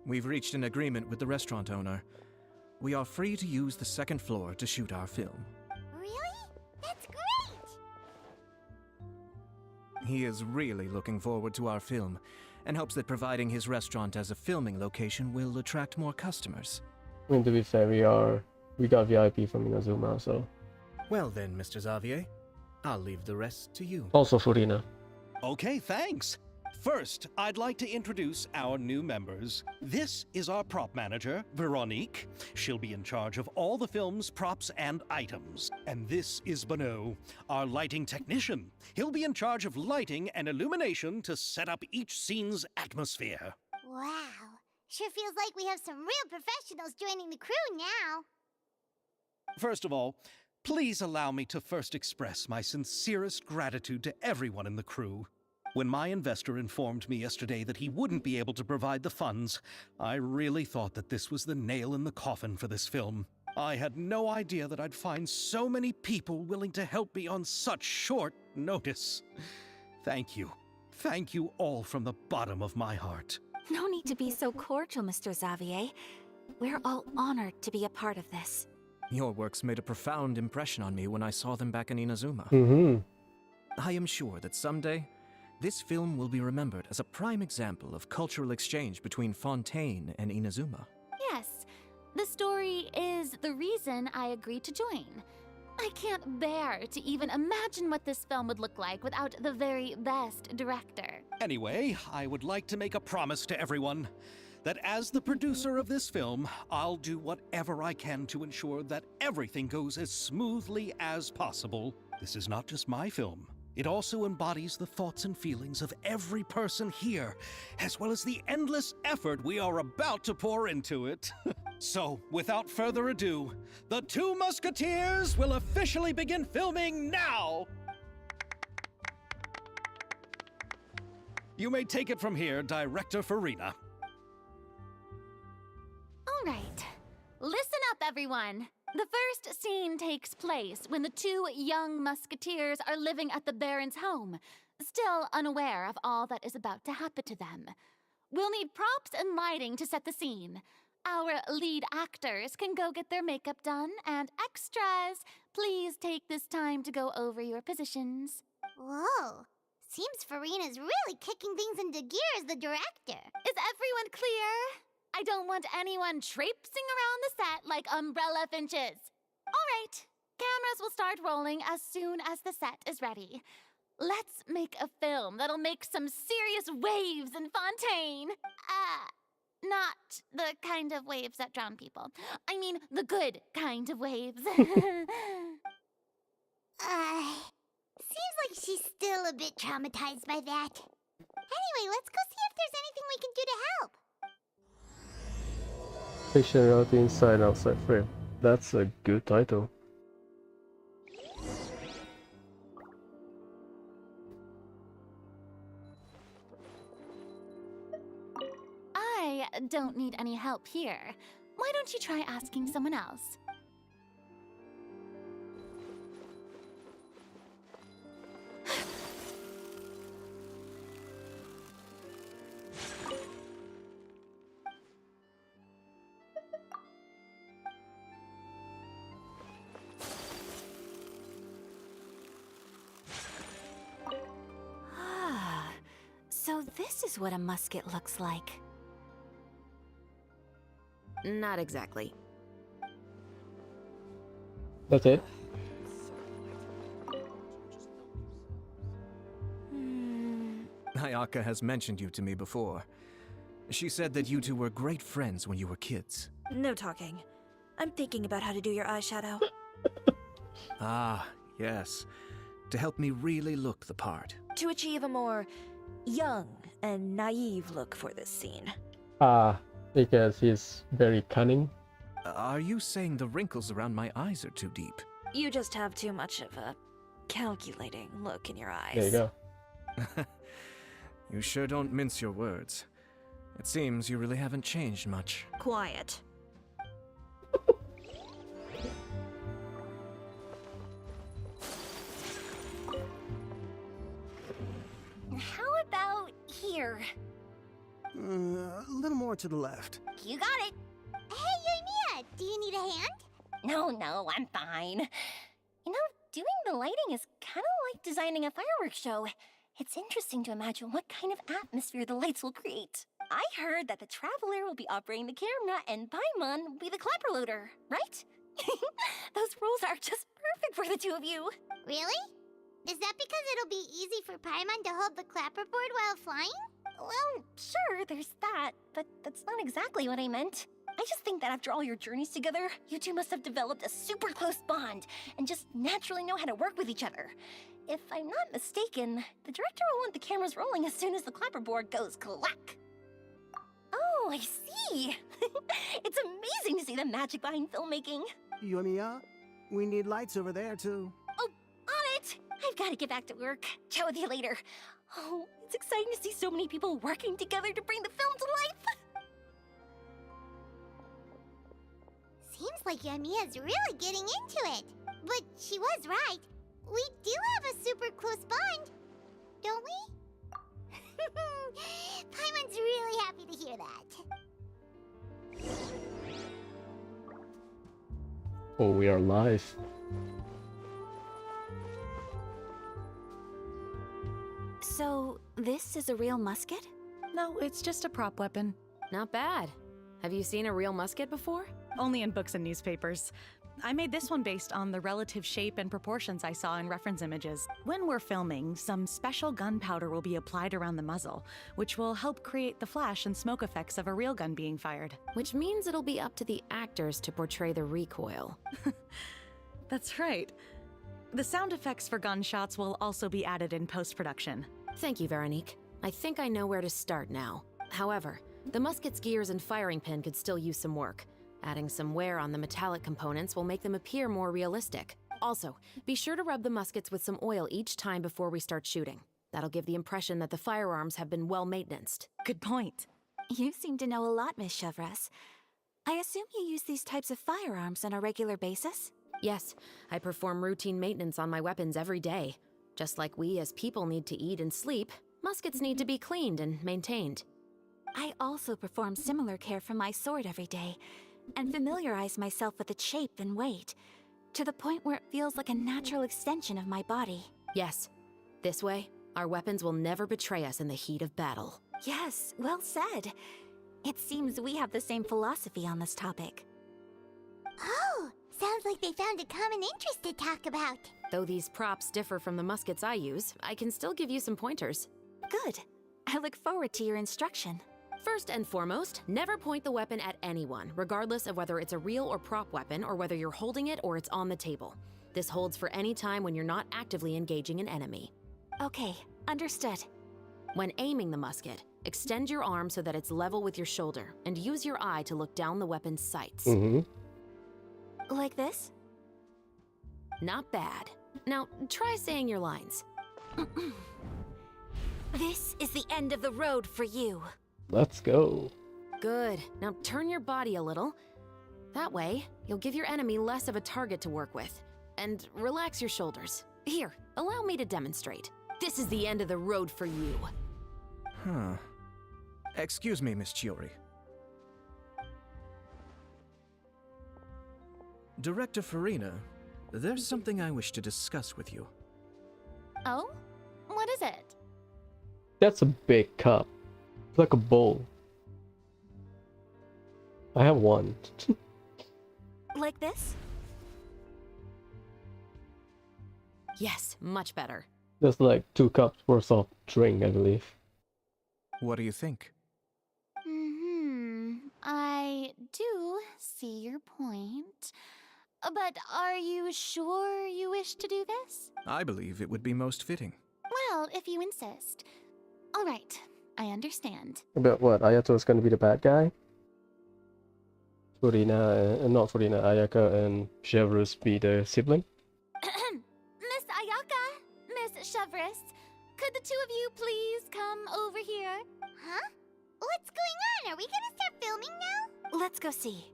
We've reached an agreement with the restaurant owner. We are free to use the second floor to shoot our film. Really? That's great! He is really looking forward to our film and hopes that providing his restaurant as a filming location will attract more customers. I mean, to be fair, we got VIP from Inazuma, so. Well then, Mr. Xavier, I'll leave the rest to you. Also Furina. Okay, thanks. First, I'd like to introduce our new members. This is our prop manager, Veronique. She'll be in charge of all the film's props and items. And this is Bono, our lighting technician. He'll be in charge of lighting and illumination to set up each scene's atmosphere. Wow. Sure feels like we have some real professionals joining the crew now. First of all, please allow me to first express my sincerest gratitude to everyone in the crew. When my investor informed me yesterday that he wouldn't be able to provide the funds, I really thought that this was the nail in the coffin for this film. I had no idea that I'd find so many people willing to help me on such short notice. Thank you. Thank you all from the bottom of my heart. No need to be so cordial, Mr. Xavier. We're all honored to be a part of this. Your works made a profound impression on me when I saw them back in Inazuma. I am sure that someday, this film will be remembered as a prime example of cultural exchange between Fontaine and Inazuma. Yes, the story is the reason I agreed to join. I can't bear to even imagine what this film would look like without the very best director. Anyway, I would like to make a promise to everyone that as the producer of this film, I'll do whatever I can to ensure that everything goes as smoothly as possible. This is not just my film. It also embodies the thoughts and feelings of every person here, as well as the endless effort we are about to pour into it. So, without further ado, the Two Musketeers will officially begin filming now! You may take it from here, Director Farina. All right, listen up, everyone. The first scene takes place when the two young musketeers are living at the Baron's home, still unaware of all that is about to happen to them. We'll need props and lighting to set the scene. Our lead actors can go get their makeup done, and extras, please take this time to go over your positions. Whoa. Seems Farina's really kicking things into gear as the director. Is everyone clear? I don't want anyone traipsing around the set like umbrella finches. All right, cameras will start rolling as soon as the set is ready. Let's make a film that'll make some serious waves in Fontaine. Not the kind of waves that drown people. I mean, the good kind of waves. Seems like she's still a bit traumatized by that. Anyway, let's go see if there's anything we can do to help. Fiction wrote inside outside frame. That's a good title. I don't need any help here. Why don't you try asking someone else? So this is what a musket looks like. Not exactly. That's it? Ayaka has mentioned you to me before. She said that you two were great friends when you were kids. No talking. I'm thinking about how to do your eyeshadow. Ah, yes. To help me really look the part. To achieve a more young and naive look for this scene. Because he's very cunning. Are you saying the wrinkles around my eyes are too deep? You just have too much of a calculating look in your eyes. There you go. You sure don't mince your words. It seems you really haven't changed much. Quiet. How about here? A little more to the left. You got it. Hey, Yoimiya, do you need a hand? No, I'm fine. You know, doing the lighting is kind of like designing a fireworks show. It's interesting to imagine what kind of atmosphere the lights will create. I heard that the Traveler will be operating the camera and Paimon will be the clapper loader, right? Those roles are just perfect for the two of you. Really? Is that because it'll be easy for Paimon to hold the clapperboard while flying? Well, sure, there's that, but that's not exactly what I meant. I just think that after all your journeys together, you two must have developed a super close bond and just naturally know how to work with each other. If I'm not mistaken, the director will want the cameras rolling as soon as the clapperboard goes clack. Oh, I see. me! It's amazing to see the magic behind filmmaking. Yoimiya, we need lights over there, too. Oh, on it! I've got to get back to work. Chat with you later. Oh, it's exciting to see so many people working together to bring the film to life. Seems like Yoimiya's really getting into it. But she was right. We do have a super close bond, don't we? Paimon's really happy to hear that. Oh, we are live. So, this is a real musket? No, it's just a prop weapon. Not bad. Have you seen a real musket before? Only in books and newspapers. I made this one based on the relative shape and proportions I saw in reference images. When we're filming, some special gunpowder will be applied around the muzzle, which will help create the flash and smoke effects of a real gun being fired. Which means it'll be up to the actors to portray the recoil. That's right. The sound effects for gunshots will also be added in post-production. Thank you, Veronique. I think I know where to start now. However, the musket's gears and firing pin could still use some work. Adding some wear on the metallic components will make them appear more realistic. Also, be sure to rub the muskets with some oil each time before we start shooting. That'll give the impression that the firearms have been well maintained. Good point. You seem to know a lot, Miss Chevres. I assume you use these types of firearms on a regular basis? Yes, I perform routine maintenance on my weapons every day. Just like we as people need to eat and sleep, muskets need to be cleaned and maintained. I also perform similar care for my sword every day, and familiarize myself with its shape and weight, to the point where it feels like a natural extension of my body. Yes. This way, our weapons will never betray us in the heat of battle. Yes, well said. It seems we have the same philosophy on this topic. Oh, sounds like they found a common interest to talk about. Though these props differ from the muskets I use, I can still give you some pointers. Good. I look forward to your instruction. First and foremost, never point the weapon at anyone, regardless of whether it's a real or prop weapon or whether you're holding it or it's on the table. This holds for any time when you're not actively engaging an enemy. Okay, understood. When aiming the musket, extend your arm so that it's level with your shoulder and use your eye to look down the weapon's sights. Like this? Not bad. Now, try saying your lines. This is the end of the road for you. Let's go. Good. Now turn your body a little. That way, you'll give your enemy less of a target to work with. And relax your shoulders. Here, allow me to demonstrate. This is the end of the road for you. Huh. Excuse me, Miss Chiori. Director Farina, there's something I wish to discuss with you. Oh? What is it? That's a big cup. It's like a bowl. I have one. Like this? Yes, much better. That's like 2 cups worth of drink, I believe. What do you think? I do see your point. But are you sure you wish to do this? I believe it would be most fitting. Well, if you insist. All right, I understand. But what? Ayato is gonna be the bad guy? Furina, not Furina, Ayaka and Chevreuse be the sibling? Miss Ayaka, Miss Chevreuse, could the two of you please come over here? Huh? What's going on? Are we gonna start filming now? Let's go see.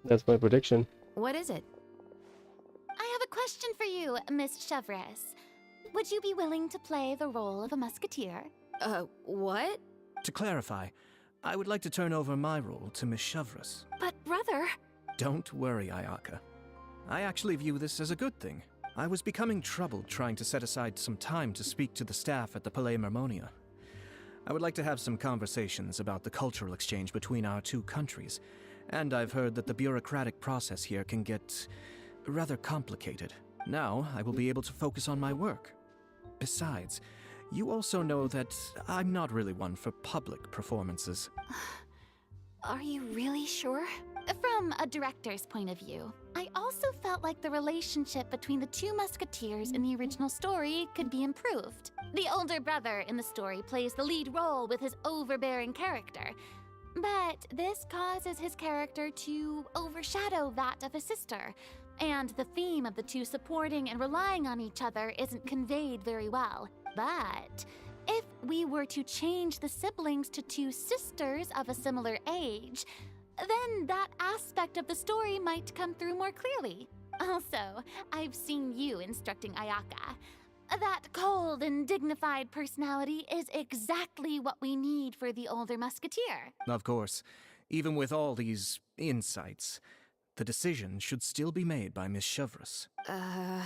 That's my prediction. What is it? I have a question for you, Miss Chevreuse. Would you be willing to play the role of a musketeer? What? To clarify, I would like to turn over my role to Miss Chevreuse. But brother... Don't worry, Ayaka. I actually view this as a good thing. I was becoming troubled trying to set aside some time to speak to the staff at the Palais Mermonia. I would like to have some conversations about the cultural exchange between our two countries, and I've heard that the bureaucratic process here can get rather complicated. Now, I will be able to focus on my work. Besides, you also know that I'm not really one for public performances. Are you really sure? From a director's point of view, I also felt like the relationship between the two musketeers in the original story could be improved. The older brother in the story plays the lead role with his overbearing character, But this causes his character to overshadow that of his sister, and the theme of the two supporting and relying on each other isn't conveyed very well. But if we were to change the siblings to two sisters of a similar age, then that aspect of the story might come through more clearly. Also, I've seen you instructing Ayaka. That cold and dignified personality is exactly what we need for the older musketeer. Of course, even with all these insights, the decision should still be made by Miss Chevreuse. Chevreuse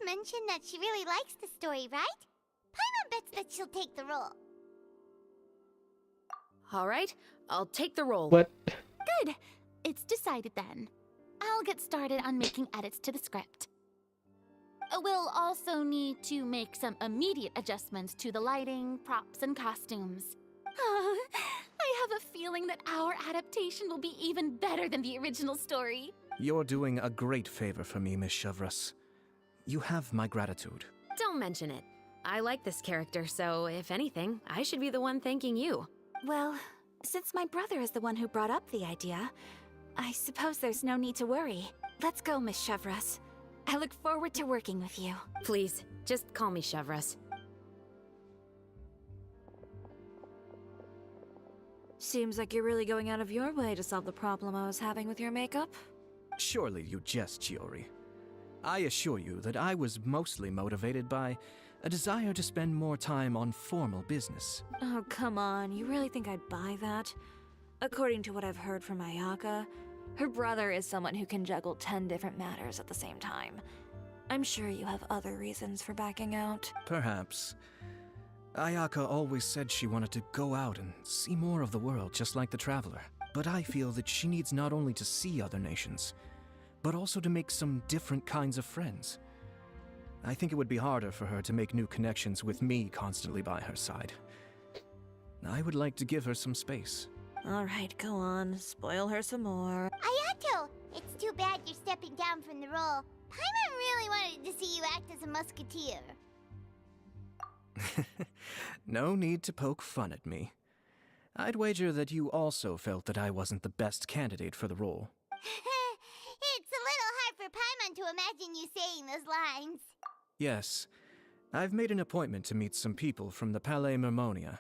mentioned that she really likes the story, right? Paimon bets that she'll take the role. All right, I'll take the role. What? Good. It's decided then. I'll get started on making edits to the script. We'll also need to make some immediate adjustments to the lighting, props, and costumes. I have a feeling that our adaptation will be even better than the original story. You're doing a great favor for me, Miss Chevreuse. You have my gratitude. Don't mention it. I like this character, so if anything, I should be the one thanking you. Well, since my brother is the one who brought up the idea, I suppose there's no need to worry. Let's go, Miss Chevreuse. I look forward to working with you. Please, just call me Chevreuse. Seems like you're really going out of your way to solve the problem I was having with your makeup. Surely you jest, Chiori. I assure you that I was mostly motivated by a desire to spend more time on formal business. Oh, come on. You really think I'd buy that? According to what I've heard from Ayaka, her brother is someone who can juggle 10 different matters at the same time. I'm sure you have other reasons for backing out. Perhaps. Ayaka always said she wanted to go out and see more of the world, just like the Traveler. But I feel that she needs not only to see other nations, but also to make some different kinds of friends. I think it would be harder for her to make new connections with me constantly by her side. I would like to give her some space. Alright, go on. Spoil her some more. Ayato! It's too bad you're stepping down from the role. Paimon really wanted to see you act as a musketeer. No need to poke fun at me. I'd wager that you also felt that I wasn't the best candidate for the role. It's a little hard for Paimon to imagine you saying those lines. Yes, I've made an appointment to meet some people from the Palais Mermonia.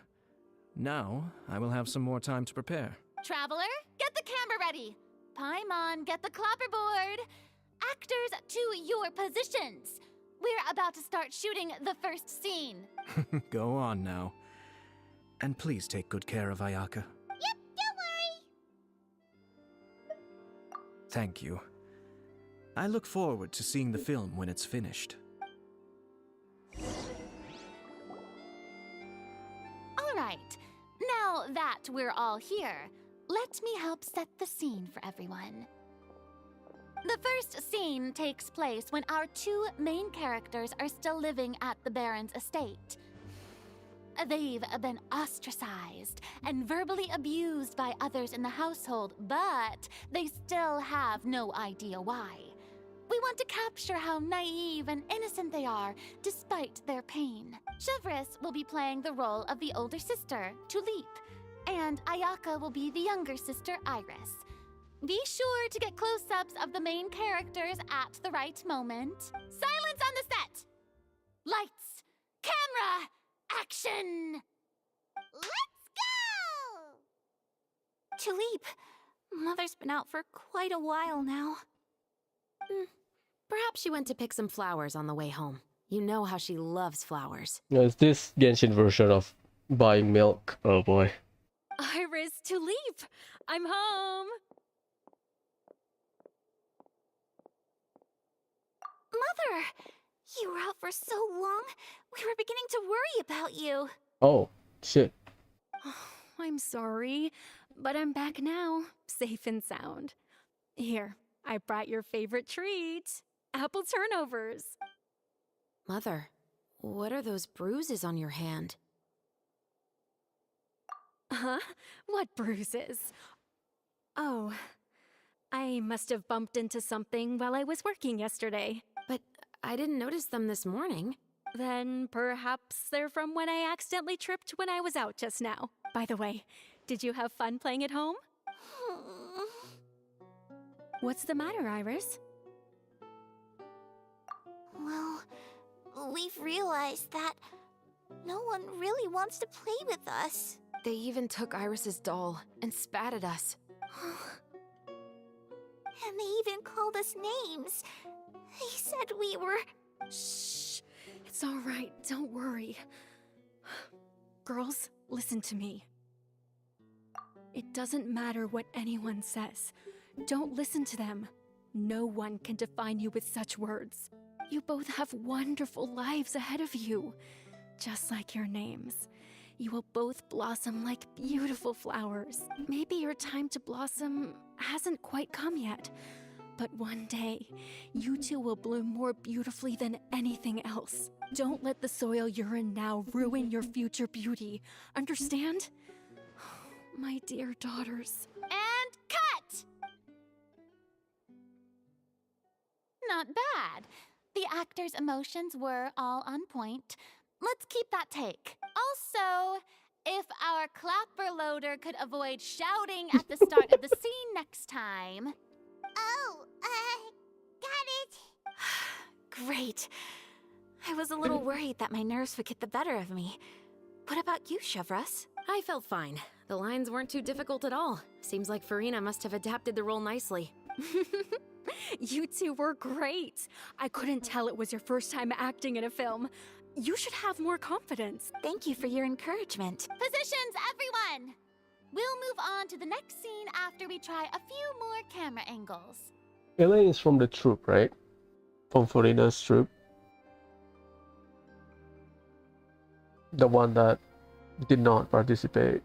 Now, I will have some more time to prepare. Traveler, get the camera ready. Paimon, get the clapperboard. Actors, to your positions. We're about to start shooting the first scene. Go on now. And please take good care of Ayaka. Yep, don't worry. Thank you. I look forward to seeing the film when it's finished. All right. Now that we're all here, let me help set the scene for everyone. The first scene takes place when our two main characters are still living at the Baron's estate. They've been ostracized and verbally abused by others in the household, but they still have no idea why. We want to capture how naive and innocent they are, despite their pain. Chevreuse will be playing the role of the older sister, Tulip, and Ayaka will be the younger sister, Iris. Be sure to get close-ups of the main characters at the right moment. Silence on the set! Lights! Camera! Action! Let's go! Tulip, Mother's been out for quite a while now. Perhaps she went to pick some flowers on the way home. You know how she loves flowers. Is this Genshin version of buying milk? Oh boy. Iris, Tulip! I'm home! Mother! You were out for so long, we were beginning to worry about you. Oh, shit. I'm sorry, but I'm back now, safe and sound. Here, I brought your favorite treat, apple turnovers. Mother, what are those bruises on your hand? Huh? What bruises? Oh, I must have bumped into something while I was working yesterday. But I didn't notice them this morning. Then perhaps they're from when I accidentally tripped when I was out just now. By the way, did you have fun playing at home? What's the matter, Iris? Well, we've realized that no one really wants to play with us. They even took Iris's doll and spat at us. And they even called us names. They said we were... Shh. It's all right. Don't worry. Girls, listen to me. It doesn't matter what anyone says. Don't listen to them. No one can define you with such words. You both have wonderful lives ahead of you. Just like your names. You will both blossom like beautiful flowers. Maybe your time to blossom hasn't quite come yet. But one day, you two will bloom more beautifully than anything else. Don't let the soil you're in now ruin your future beauty. Understand? My dear daughters. And cut! Not bad. The actor's emotions were all on point. Let's keep that take. Also, if our clapper loader could avoid shouting at the start of the scene next time. Oh, got it. Great. I was a little worried that my nerves would get the better of me. What about you, Chevros? I felt fine. The lines weren't too difficult at all. Seems like Farina must have adapted the role nicely. You two were great. I couldn't tell it was your first time acting in a film. You should have more confidence. Thank you for your encouragement. Positions, everyone! We'll move on to the next scene after we try a few more camera angles. Elaine is from the troupe, right? From Farina's troupe. The one that did not participate.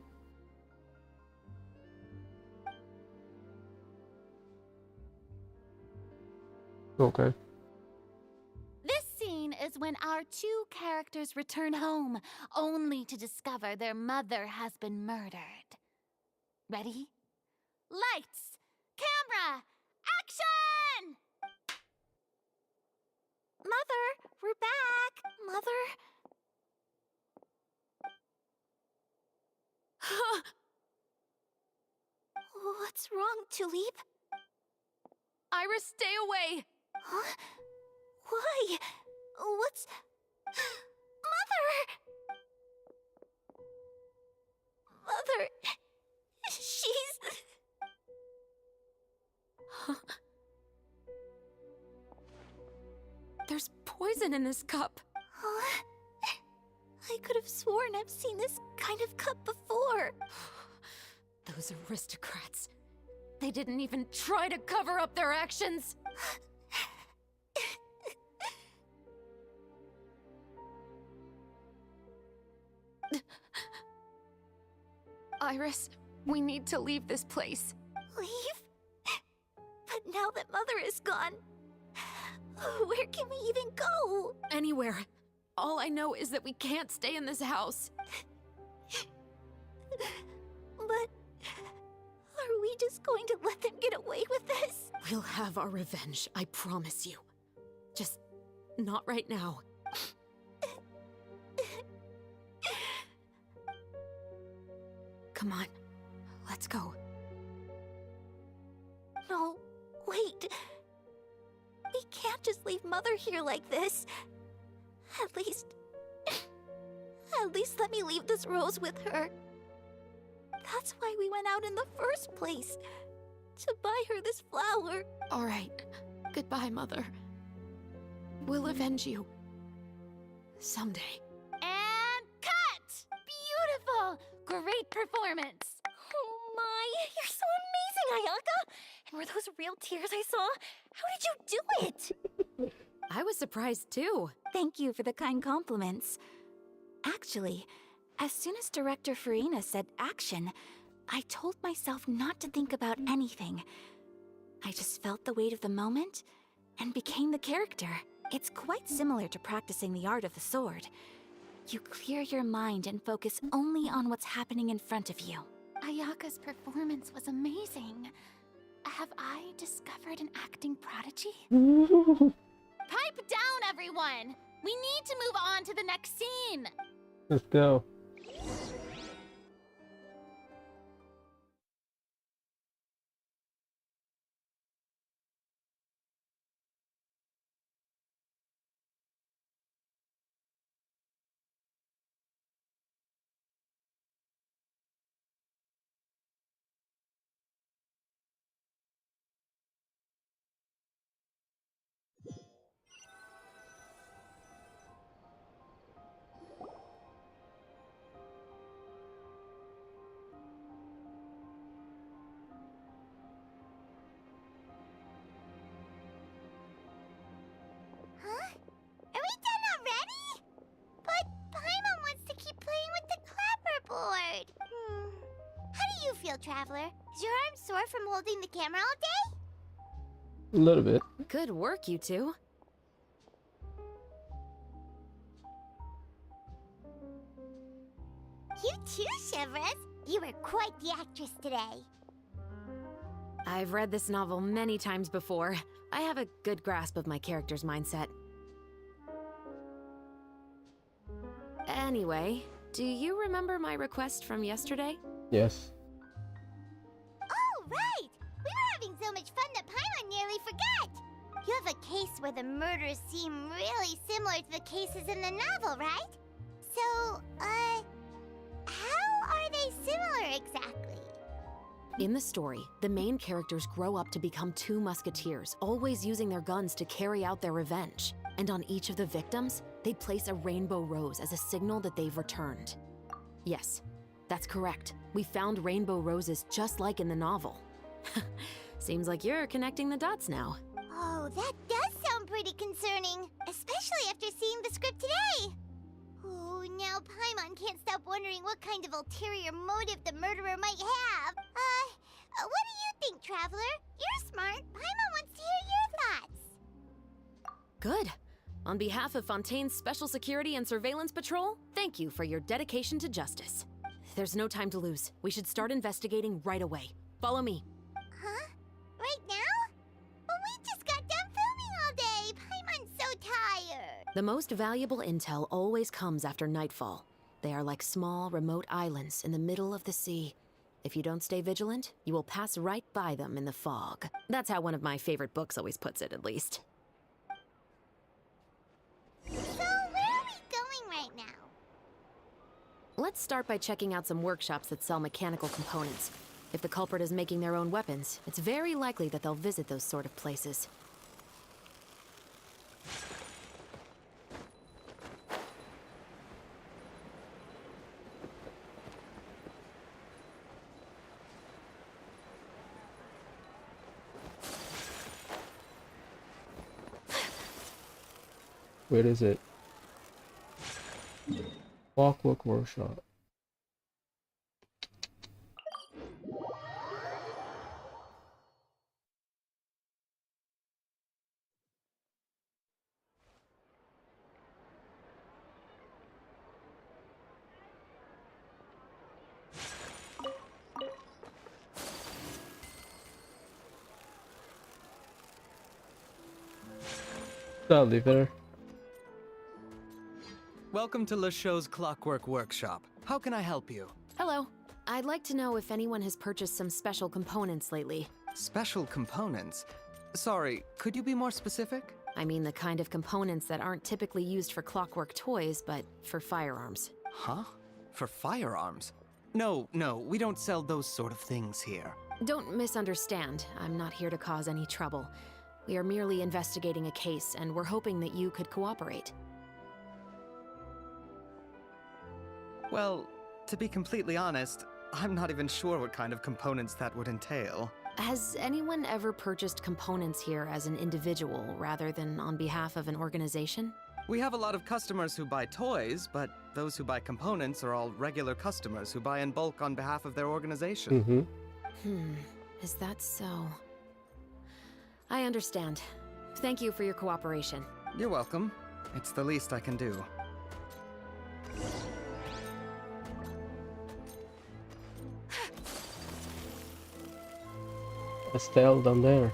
Okay. This scene is when our two characters return home, only to discover their mother has been murdered. Ready? Lights! Camera! Action! Mother, we're back. Mother. What's wrong, Tulip? Iris, stay away! Huh? Why? What's... Mother! Mother... She's... There's poison in this cup. Huh? I could have sworn I've seen this kind of cup before. Those aristocrats. They didn't even try to cover up their actions. Iris, we need to leave this place. Leave? But now that Mother is gone, where can we even go? Anywhere. All I know is that we can't stay in this house. But are we just going to let them get away with this? We'll have our revenge, I promise you. Just not right now. Come on, let's go. No, wait. We can't just leave Mother here like this. At least let me leave this rose with her. That's why we went out in the first place. To buy her this flower. All right. Goodbye, Mother. We'll avenge you. Someday. And cut! Beautiful! Great performance! Oh my, you're so amazing, Ayaka! And were those real tears I saw? How did you do it? I was surprised too. Thank you for the kind compliments. Actually, as soon as Director Farina said action, I told myself not to think about anything. I just felt the weight of the moment and became the character. It's quite similar to practicing the art of the sword. You clear your mind and focus only on what's happening in front of you. Ayaka's performance was amazing. Have I discovered an acting prodigy? Pipe down, everyone! We need to move on to the next scene! Let's go. feel, Traveler? Is your arm sore from holding the camera all day? A little bit. Good work, you two. You too, Shivers. You were quite the actress today. I've read this novel many times before. I have a good grasp of my character's mindset. Anyway, do you remember my request from yesterday? Yes. Oh, right! We were having so much fun that Paimon nearly forgot! You have a case where the murders seem really similar to the cases in the novel, right? So, how are they similar exactly? In the story, the main characters grow up to become two musketeers, always using their guns to carry out their revenge. And on each of the victims, they place a rainbow rose as a signal that they've returned. Yes, that's correct. We found rainbow roses just like in the novel. Seems like you're connecting the dots now. Oh, that does sound pretty concerning, especially after seeing the script today. Oh, now Paimon can't stop wondering what kind of ulterior motive the murderer might have. What do you think, Traveler? You're smart. Paimon wants to hear your thoughts. Good. On behalf of Fontaine's Special Security and Surveillance Patrol, thank you for your dedication to justice. There's no time to lose. We should start investigating right away. Follow me. Huh? Right now? But we just got done filming all day. Paimon's so tired. The most valuable intel always comes after nightfall. They are like small, remote islands in the middle of the sea. If you don't stay vigilant, you will pass right by them in the fog. That's how one of my favorite books always puts it, at least. So, where are we going right now? Let's start by checking out some workshops that sell mechanical components. If the culprit is making their own weapons, it's very likely that they'll visit those sort of places. Where is it? Clockwork Workshop. That'll better. Welcome to LeChaux's Clockwork Workshop. How can I help you? Hello. I'd like to know if anyone has purchased some special components lately. Special components? Sorry, could you be more specific? I mean the kind of components that aren't typically used for clockwork toys, but for firearms. Huh? For firearms? No, we don't sell those sort of things here. Don't misunderstand. I'm not here to cause any trouble. We are merely investigating a case, and we're hoping that you could cooperate. Well, to be completely honest, I'm not even sure what kind of components that would entail. Has anyone ever purchased components here as an individual rather than on behalf of an organization? We have a lot of customers who buy toys, but those who buy components are all regular customers who buy in bulk on behalf of their organization. Is that so? I understand. Thank you for your cooperation. You're welcome. It's the least I can do. Estelle down there.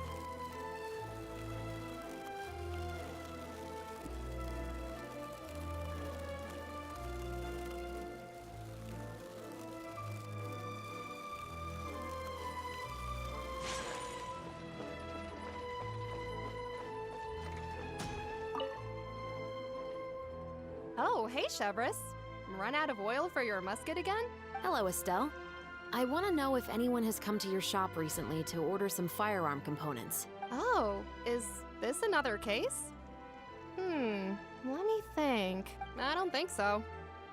Oh, hey, Chevres. Run out of oil for your musket again? Hello, Estelle. I want to know if anyone has come to your shop recently to order some firearm components. Oh, is this another case? Let me think. I don't think so.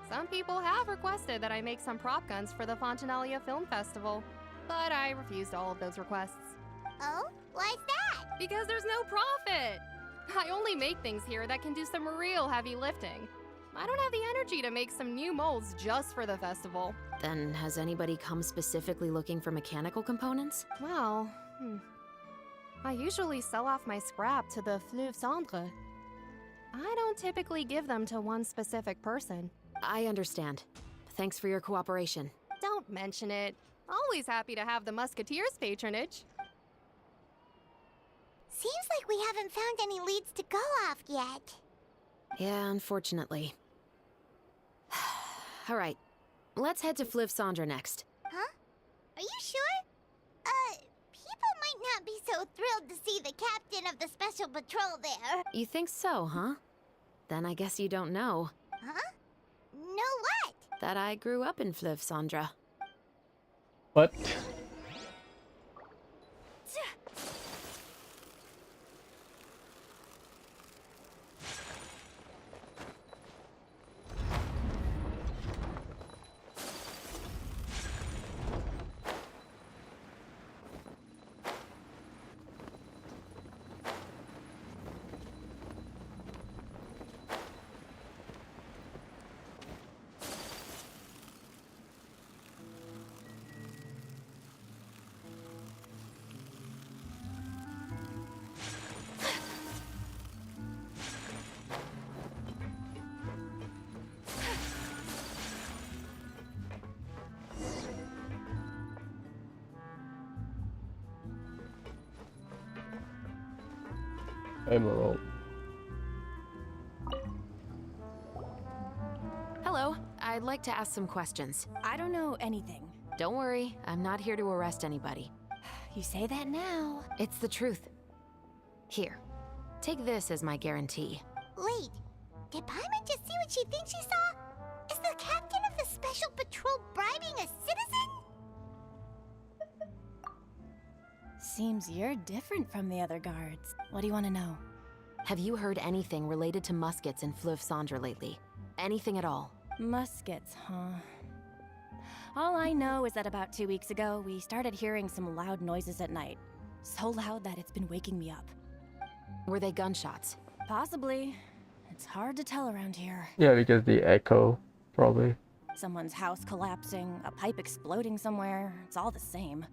Some people have requested that I make some prop guns for the Fontanalia Film Festival, but I refused all of those requests. Oh? Why's that? Because there's no profit! I only make things here that can do some real heavy lifting. I don't have the energy to make some new molds just for the festival. Then has anybody come specifically looking for mechanical components? Well, I usually sell off my scrap to the Fleuve Cendre. I don't typically give them to one specific person. I understand. Thanks for your cooperation. Don't mention it. Always happy to have the Musketeers' patronage. Seems like we haven't found any leads to go off yet. Yeah, unfortunately. All right, let's head to Fleuve Cendre next. Huh? Are you sure? People might not be so thrilled to see the captain of the special patrol there. You think so, huh? Then I guess you don't know. Huh? Know what? That I grew up in Fleuve Cendre. What? Emerald. Hello, I'd like to ask some questions. I don't know anything. Don't worry, I'm not here to arrest anybody. You say that now. It's the truth. Here, take this as my guarantee. Wait, did Paimon just see what she thinks she saw? Is the captain of the special patrol bribing a citizen? Seems you're different from the other guards. What do you want to know? Have you heard anything related to muskets in Fleuve Cendre lately? Anything at all? Muskets, huh? All I know is that about 2 weeks ago, we started hearing some loud noises at night. So loud that it's been waking me up. Were they gunshots? Possibly. It's hard to tell around here. Yeah, because the echo, probably. Someone's house collapsing, a pipe exploding somewhere. It's all the same.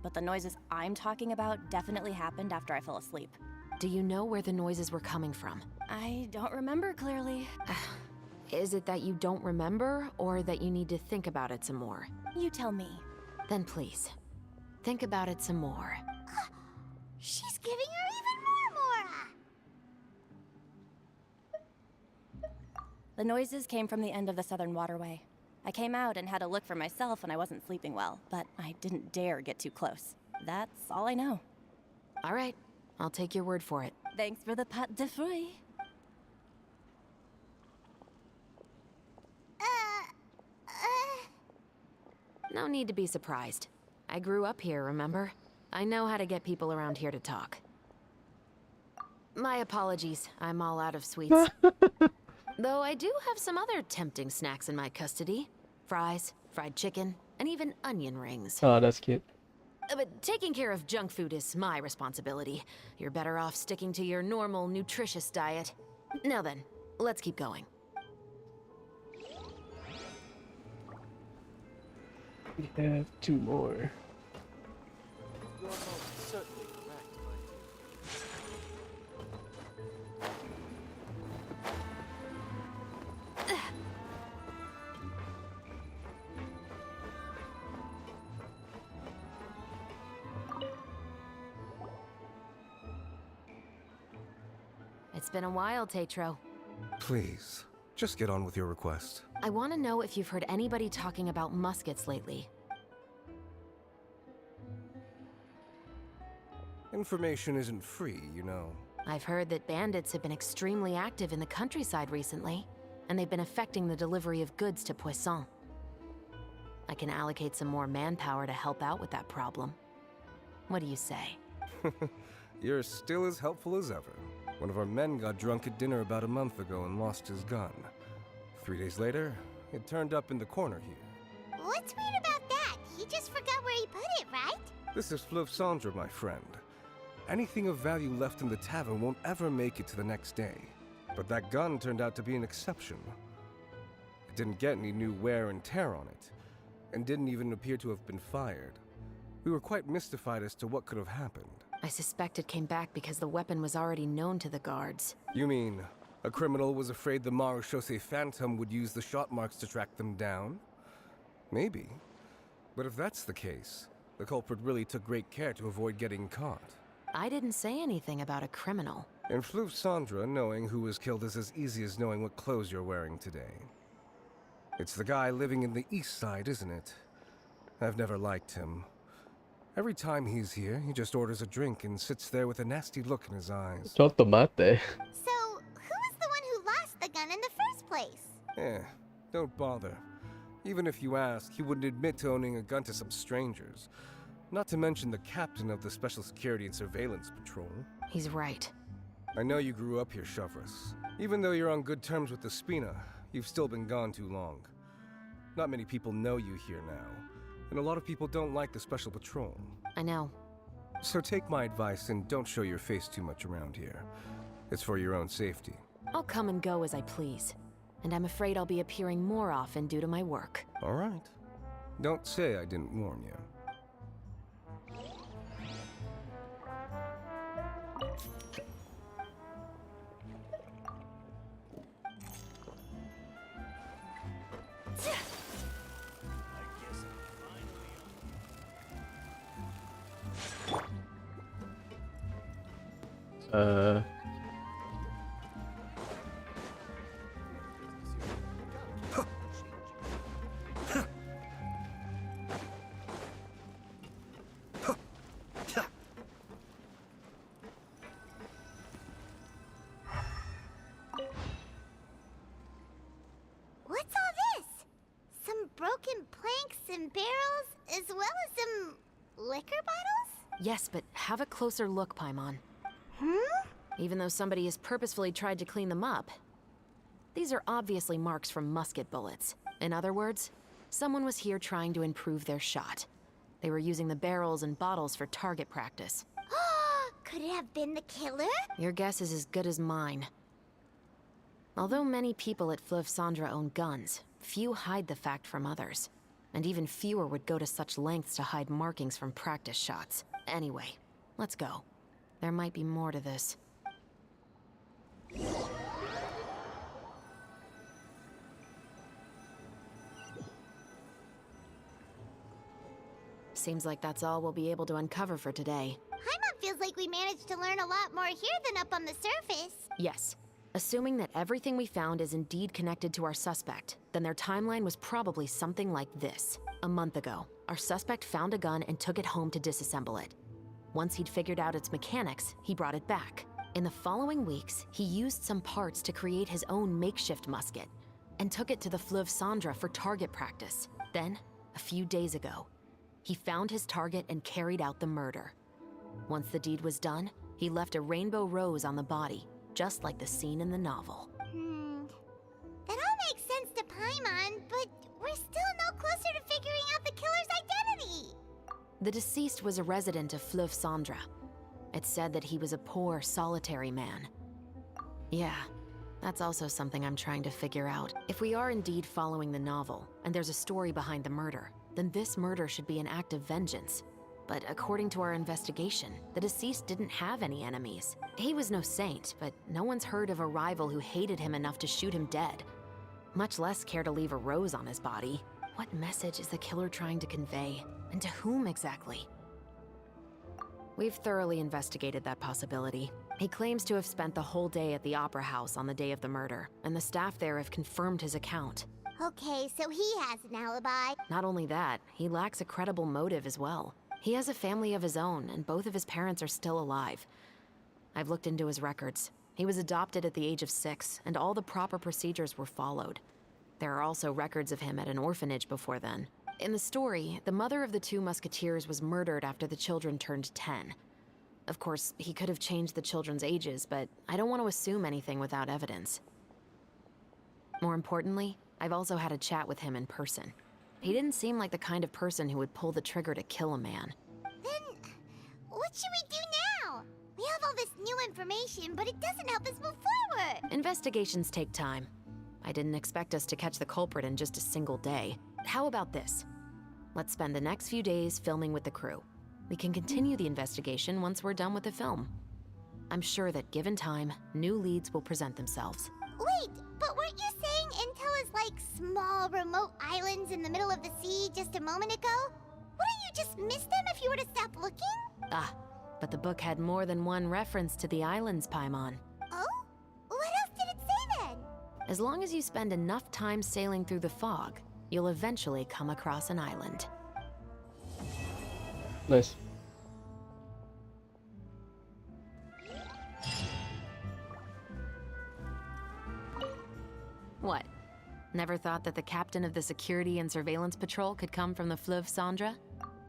But the noises I'm talking about definitely happened after I fell asleep. Do you know where the noises were coming from? I don't remember clearly. Is it that you don't remember, or that you need to think about it some more? You tell me. Then please, think about it some more. She's giving her even more. The noises came from the end of the Southern Waterway. I came out and had a look for myself when I wasn't sleeping well, but I didn't dare get too close. That's all I know. All right, I'll take your word for it. Thanks for the pâte de fruits. No need to be surprised. I grew up here, remember? I know how to get people around here to talk. My apologies, I'm all out of sweets. Though I do have some other tempting snacks in my custody. Fries, fried chicken, and even onion rings. Oh, that's cute. But taking care of junk food is my responsibility. You're better off sticking to your normal, nutritious diet. Now then, let's keep going. We have 2 more. It's been a while, Tetro. Please, just get on with your request. I want to know if you've heard anybody talking about muskets lately. Information isn't free, you know. I've heard that bandits have been extremely active in the countryside recently, and they've been affecting the delivery of goods to Poisson. I can allocate some more manpower to help out with that problem. What do you say? You're still as helpful as ever. One of our men got drunk at dinner about a month ago and lost his gun. 3 days later, it turned up in the corner here. What's weird about that? He just forgot where he put it, right? This is Fleuve Cendre, my friend. Anything of value left in the tavern won't ever make it to the next day. But that gun turned out to be an exception. It didn't get any new wear and tear on it. and didn't even appear to have been fired. We were quite mystified as to what could have happened. I suspect it came back because the weapon was already known to the guards. You mean, a criminal was afraid the Marechaussee Phantom would use the shot marks to track them down? Maybe. But if that's the case, the culprit really took great care to avoid getting caught. I didn't say anything about a criminal. In Fleuve Cendra, knowing who was killed is as easy as knowing what clothes you're wearing today. It's the guy living in the east side, isn't it? I've never liked him. Every time he's here, he just orders a drink and sits there with a nasty look in his eyes. Ciò tomate. So, who was the one who lost the gun in the first place? Don't bother. Even if you ask, he wouldn't admit to owning a gun to some strangers. Not to mention the captain of the Special Security and Surveillance Patrol. He's right. I know you grew up here, Shavras. Even though you're on good terms with the Spina, you've still been gone too long. Not many people know you here now, and a lot of people don't like the Special Patrol. I know. So take my advice and don't show your face too much around here. It's for your own safety. I'll come and go as I please. And I'm afraid I'll be appearing more often due to my work. All right. Don't say I didn't warn you. What's all this? Some broken planks and barrels, as well as some liquor bottles? Yes, but have a closer look, Paimon. Even though somebody has purposefully tried to clean them up, these are obviously marks from musket bullets. In other words, someone was here trying to improve their shot. They were using the barrels and bottles for target practice. Could it have been the killer? Your guess is as good as mine. Although many people at Fleuve Cendra own guns, few hide the fact from others. And even fewer would go to such lengths to hide markings from practice shots. Anyway, let's go. There might be more to this. Seems like that's all we'll be able to uncover for today. Paimon feels like we managed to learn a lot more here than up on the surface. Yes. Assuming that everything we found is indeed connected to our suspect, then their timeline was probably something like this. A month ago, our suspect found a gun and took it home to disassemble it. Once he'd figured out its mechanics, he brought it back. In the following weeks, he used some parts to create his own makeshift musket and took it to the Fleuve Cendra for target practice. Then, a few days ago, he found his target and carried out the murder. Once the deed was done, he left a rainbow rose on the body, just like the scene in the novel. That all makes sense to Paimon, but we're still no closer to figuring out the killer's identity. The deceased was a resident of Fleuve Cendra. It's said that he was a poor, solitary man. Yeah, that's also something I'm trying to figure out. If we are indeed following the novel, and there's a story behind the murder, then this murder should be an act of vengeance. But according to our investigation, the deceased didn't have any enemies. He was no saint, but no one's heard of a rival who hated him enough to shoot him dead. Much less care to leave a rose on his body. What message is the killer trying to convey? And to whom exactly? We've thoroughly investigated that possibility. He claims to have spent the whole day at the Opera House on the day of the murder, and the staff there have confirmed his account. Okay, so he has an alibi. Not only that, he lacks a credible motive as well. He has a family of his own, and both of his parents are still alive. I've looked into his records. He was adopted at the age of 6, and all the proper procedures were followed. There are also records of him at an orphanage before then. In the story, the mother of the 2 musketeers was murdered after the children turned 10. Of course, he could have changed the children's ages, but I don't want to assume anything without evidence. More importantly, I've also had a chat with him in person. He didn't seem like the kind of person who would pull the trigger to kill a man. Then, what should we do now? We have all this new information, but it doesn't help us move forward. Investigations take time. I didn't expect us to catch the culprit in just a single day. How about this? Let's spend the next few days filming with the crew. We can continue the investigation once we're done with the film. I'm sure that given time, new leads will present themselves. Wait, but weren't you saying Intel is like small, remote islands in the middle of the sea just a moment ago? Wouldn't you just miss them if you were to stop looking? Ah, but the book had more than one reference to the islands, Paimon. Oh? What else did it say then? As long as you spend enough time sailing through the fog, you'll eventually come across an island. Nice. What? Never thought that the captain of the security and surveillance patrol could come from the Fleuve Cendre?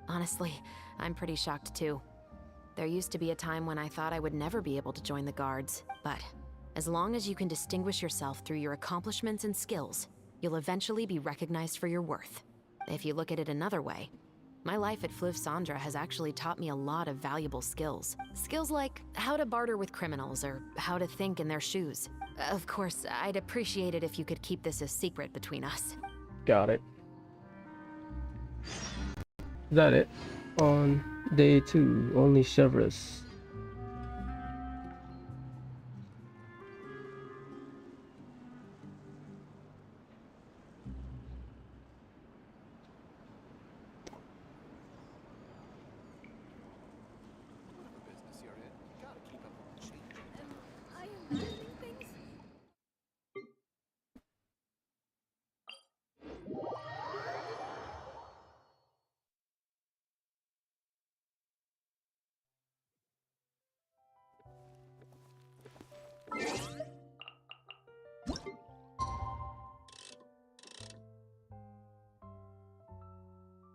Honestly, I'm pretty shocked too. There used to be a time when I thought I would never be able to join the guards, but as long as you can distinguish yourself through your accomplishments and skills, you'll eventually be recognized for your worth. If you look at it another way, my life at Fleuve Cendre has actually taught me a lot of valuable skills. Skills like how to barter with criminals or how to think in their shoes. Of course, I'd appreciate it if you could keep this a secret between us. Got it. Is that it? On day 2, only Chevres.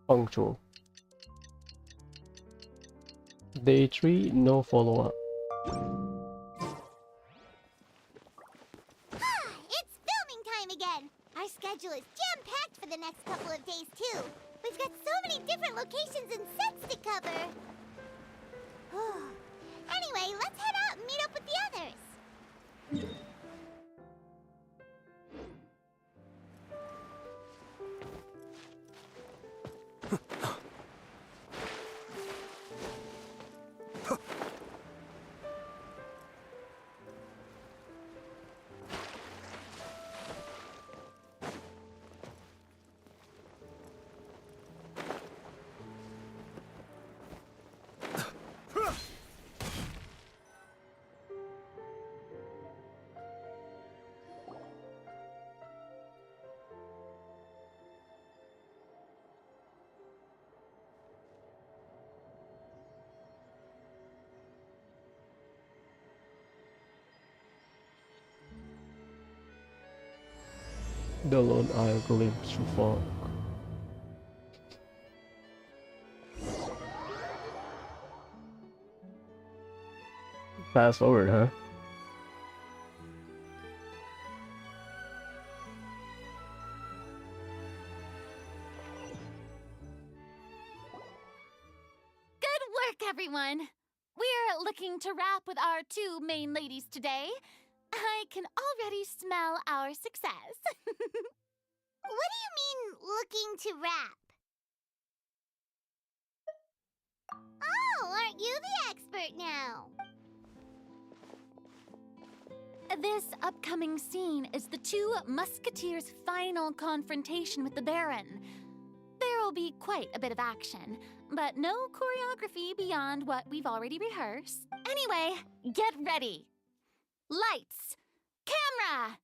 Punctual. Day 3, no follow-up. It's filming time again! Our schedule is jam-packed for the next couple of days, too. We've got so many different locations and sets to cover. Anyway, let's head out and meet up with the others. The lone eye glimpse through fog. Fast forward, huh? Good work, everyone! We're looking to wrap with our 2 main ladies today. I can already smell our success. What do you mean, looking to wrap? Oh, aren't you the expert now? This upcoming scene is the 2 musketeers' final confrontation with the Baron. There will be quite a bit of action, but no choreography beyond what we've already rehearsed. Anyway, get ready! Lights! Camera!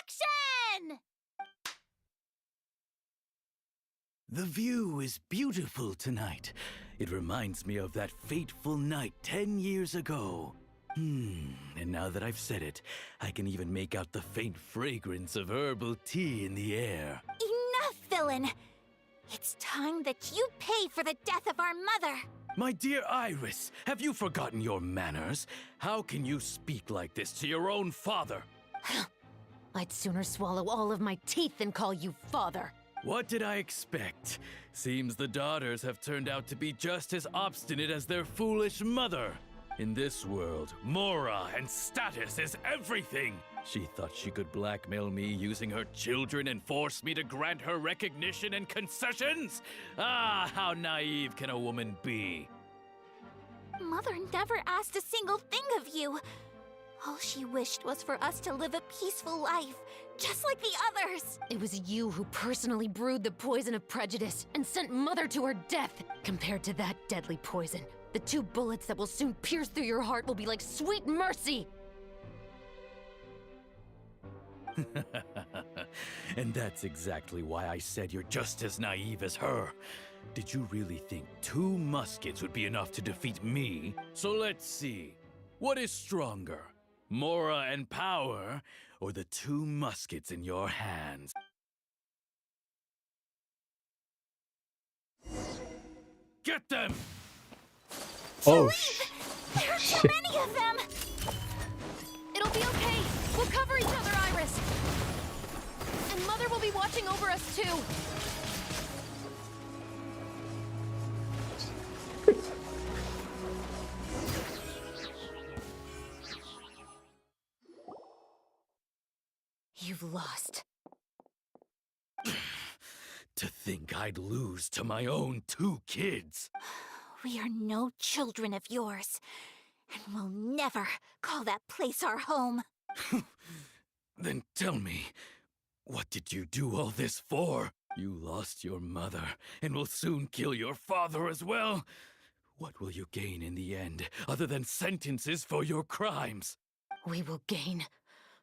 Action! The view is beautiful tonight. It reminds me of that fateful night 10 years ago. And now that I've said it, I can even make out the faint fragrance of herbal tea in the air. Enough, villain! It's time that you pay for the death of our mother! My dear Iris, have you forgotten your manners? How can you speak like this to your own father? I'd sooner swallow all of my teeth than call you father. What did I expect? Seems the daughters have turned out to be just as obstinate as their foolish mother. In this world, mora and status is everything. She thought she could blackmail me using her children and force me to grant her recognition and concessions? Ah, how naive can a woman be? Mother never asked a single thing of you. All she wished was for us to live a peaceful life, just like the others. It was you who personally brewed the poison of prejudice and sent Mother to her death. Compared to that deadly poison, the 2 bullets that will soon pierce through your heart will be like sweet mercy. And that's exactly why I said you're just as naive as her. Did you really think 2 muskets would be enough to defeat me? So let's see. What is stronger? Mora and power, or the 2 muskets in your hands? Get them! Oh, There are too many of them! It'll be okay. We'll cover each other, Iris. And Mother will be watching over us, too. You've lost. To think I'd lose to my own 2 kids. We are no children of yours, and we'll never call that place our home. Then tell me, what did you do all this for? You lost your mother, and will soon kill your father as well. What will you gain in the end, other than sentences for your crimes? We will gain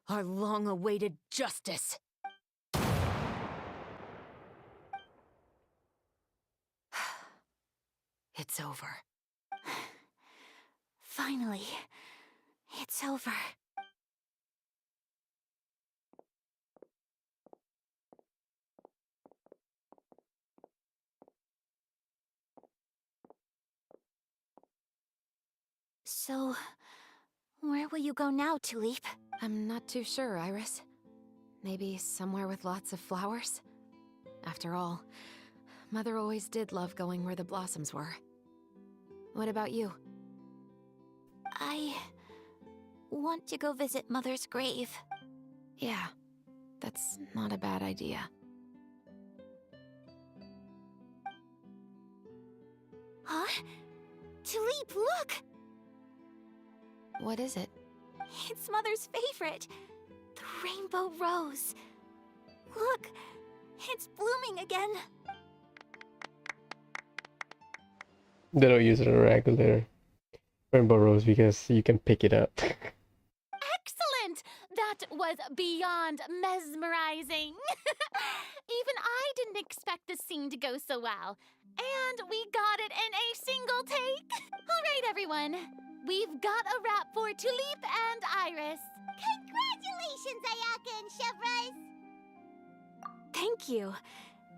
our long-awaited justice. It's over. Finally, it's over. So, where will you go now, Tulip? I'm not too sure, Iris. Maybe somewhere with lots of flowers? After all, Mother always did love going where the blossoms were. What about you? I want to go visit Mother's grave. Yeah, that's not a bad idea. Huh? Tulip, look! What is it? It's Mother's favorite. The rainbow rose. Look, it's blooming again. they don't use it in a regular rainbow rose because you can pick it up. Excellent! That was beyond mesmerizing. Even I didn't expect the scene to go so well. And we got it in a single take. All right, everyone. We've got a wrap for Tulip and Iris. Congratulations, Ayaka and Chevres! Thank you.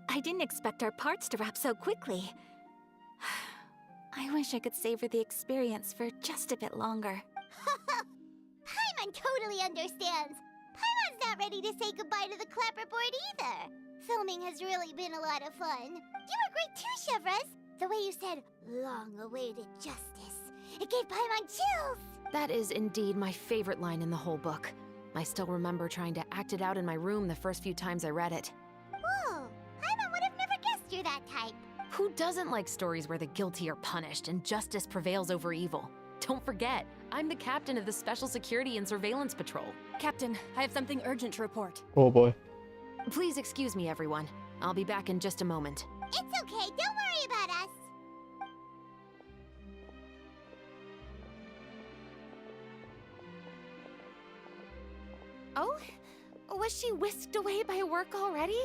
I didn't expect our parts to wrap so quickly. I wish I could savor the experience for just a bit longer. Paimon totally understands. Paimon's not ready to say goodbye to the clapperboard either. Filming has really been a lot of fun. You were great too, Chevres. The way you said, long-awaited justice. It gave Paimon chills. That is indeed my favorite line in the whole book. I still remember trying to act it out in my room the first few times I read it. Whoa, Paimon would have never guessed you're that type. Who doesn't like stories where the guilty are punished and justice prevails over evil? Don't forget, I'm the captain of the Special Security and Surveillance Patrol. Captain, I have something urgent to report. Oh boy. Please excuse me, everyone. I'll be back in just a moment. It's okay, don't worry about us. Oh? Was she whisked away by work already?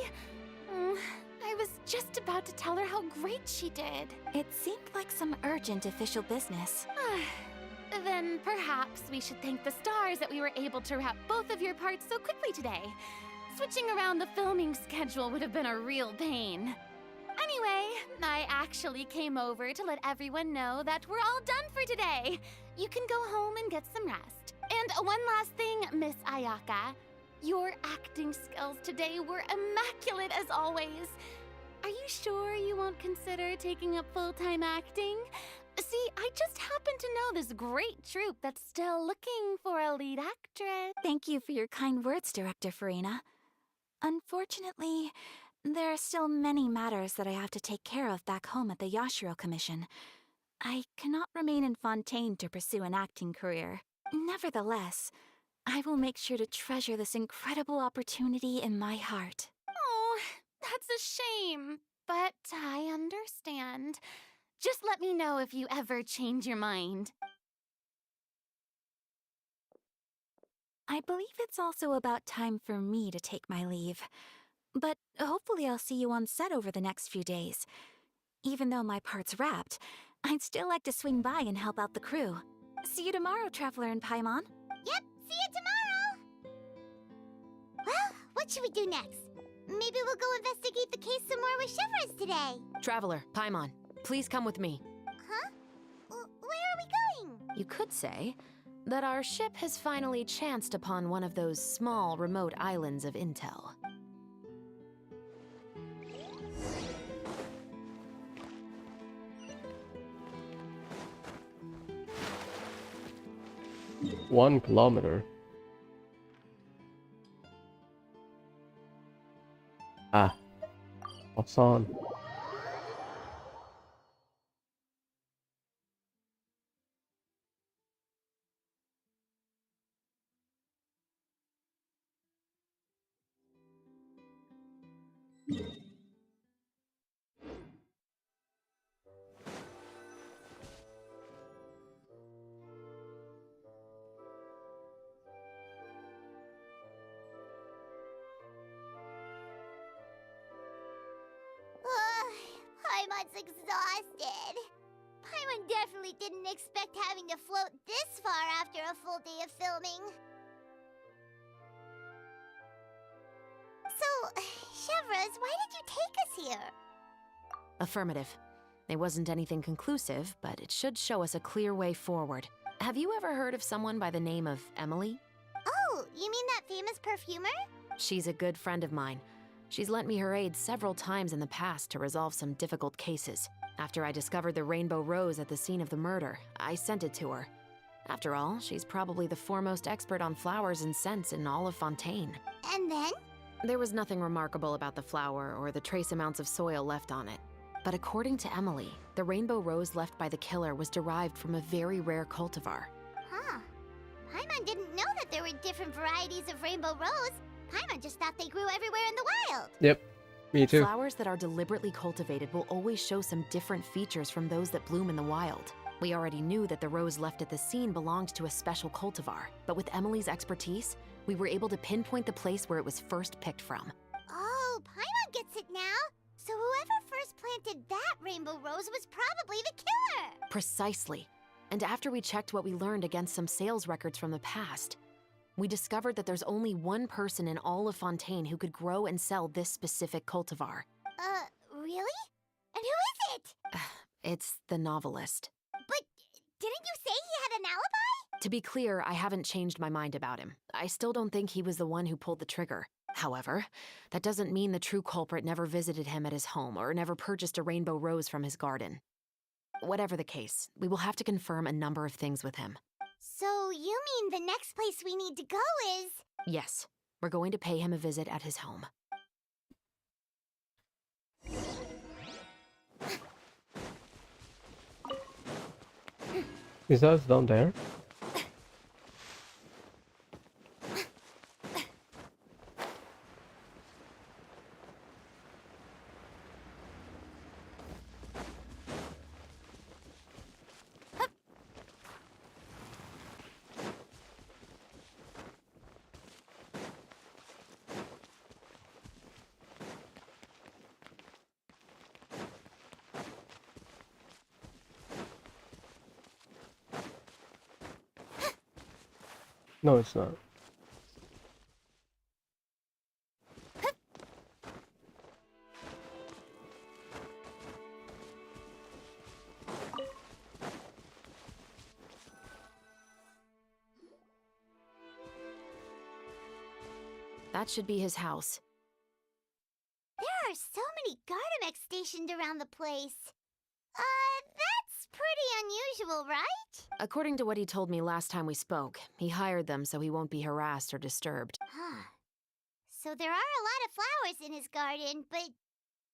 I was just about to tell her how great she did. It seemed like some urgent official business. Then perhaps we should thank the stars that we were able to wrap both of your parts so quickly today. Switching around the filming schedule would have been a real pain. Anyway, I actually came over to let everyone know that we're all done for today. You can go home and get some rest. And one last thing, Miss Ayaka. Your acting skills today were immaculate as always. Are you sure you won't consider taking up full-time acting? See, I just happen to know this great troupe that's still looking for a lead actress. Thank you for your kind words, Director Farina. Unfortunately, there are still many matters that I have to take care of back home at the Yashiro Commission. I cannot remain in Fontaine to pursue an acting career. Nevertheless, I will make sure to treasure this incredible opportunity in my heart. Oh, that's a shame, but I understand. Just let me know if you ever change your mind. I believe it's also about time for me to take my leave. But hopefully I'll see you on set over the next few days. Even though my part's wrapped, I'd still like to swing by and help out the crew. See you tomorrow, Traveler and Paimon. Yep, see you tomorrow! Well, what should we do next? Maybe we'll go investigate the case some more with Chevres today. Traveler, Paimon, please come with me. Huh? Where are we going? You could say that our ship has finally chanced upon one of those small, remote islands of intel. One kilometer. Ah. What's on? Paimon's exhausted. Paimon definitely didn't expect having to float this far after a full day of filming. So, Chevres, why did you take us here? Affirmative. It wasn't anything conclusive, but it should show us a clear way forward. Have you ever heard of someone by the name of Emily? Oh, you mean that famous perfumer? She's a good friend of mine. She's lent me her aid several times in the past to resolve some difficult cases. After I discovered the rainbow rose at the scene of the murder, I sent it to her. After all, she's probably the foremost expert on flowers and scents in all of Fontaine. And then? There was nothing remarkable about the flower or the trace amounts of soil left on it. But according to Emily, the rainbow rose left by the killer was derived from a very rare cultivar. Huh. Paimon didn't know that there were different varieties of rainbow rose. Paimon just thought they grew everywhere in the wild. Yep, me too. Flowers that are deliberately cultivated will always show some different features from those that bloom in the wild. We already knew that the rose left at the scene belonged to a special cultivar, but with Emily's expertise, we were able to pinpoint the place where it was first picked from. Oh, Paimon gets it now. So whoever first planted that rainbow rose was probably the killer. Precisely. And after we checked what we learned against some sales records from the past, we discovered that there's only one person in all of Fontaine who could grow and sell this specific cultivar. Really? And who is it? It's the novelist. But didn't you say he had an alibi? To be clear, I haven't changed my mind about him. I still don't think he was the one who pulled the trigger. However, that doesn't mean the true culprit never visited him at his home or never purchased a rainbow rose from his garden. Whatever the case, we will have to confirm a number of things with him. So you mean the next place we need to go is... Yes, we're going to pay him a visit at his home. Is that down there? No, it's not. That should be his house. There are so many Gardamex stationed around the place. That's pretty all right? According to what he told me last time we spoke, he hired them so he won't be harassed or disturbed. Huh. So there are a lot of flowers in his garden, but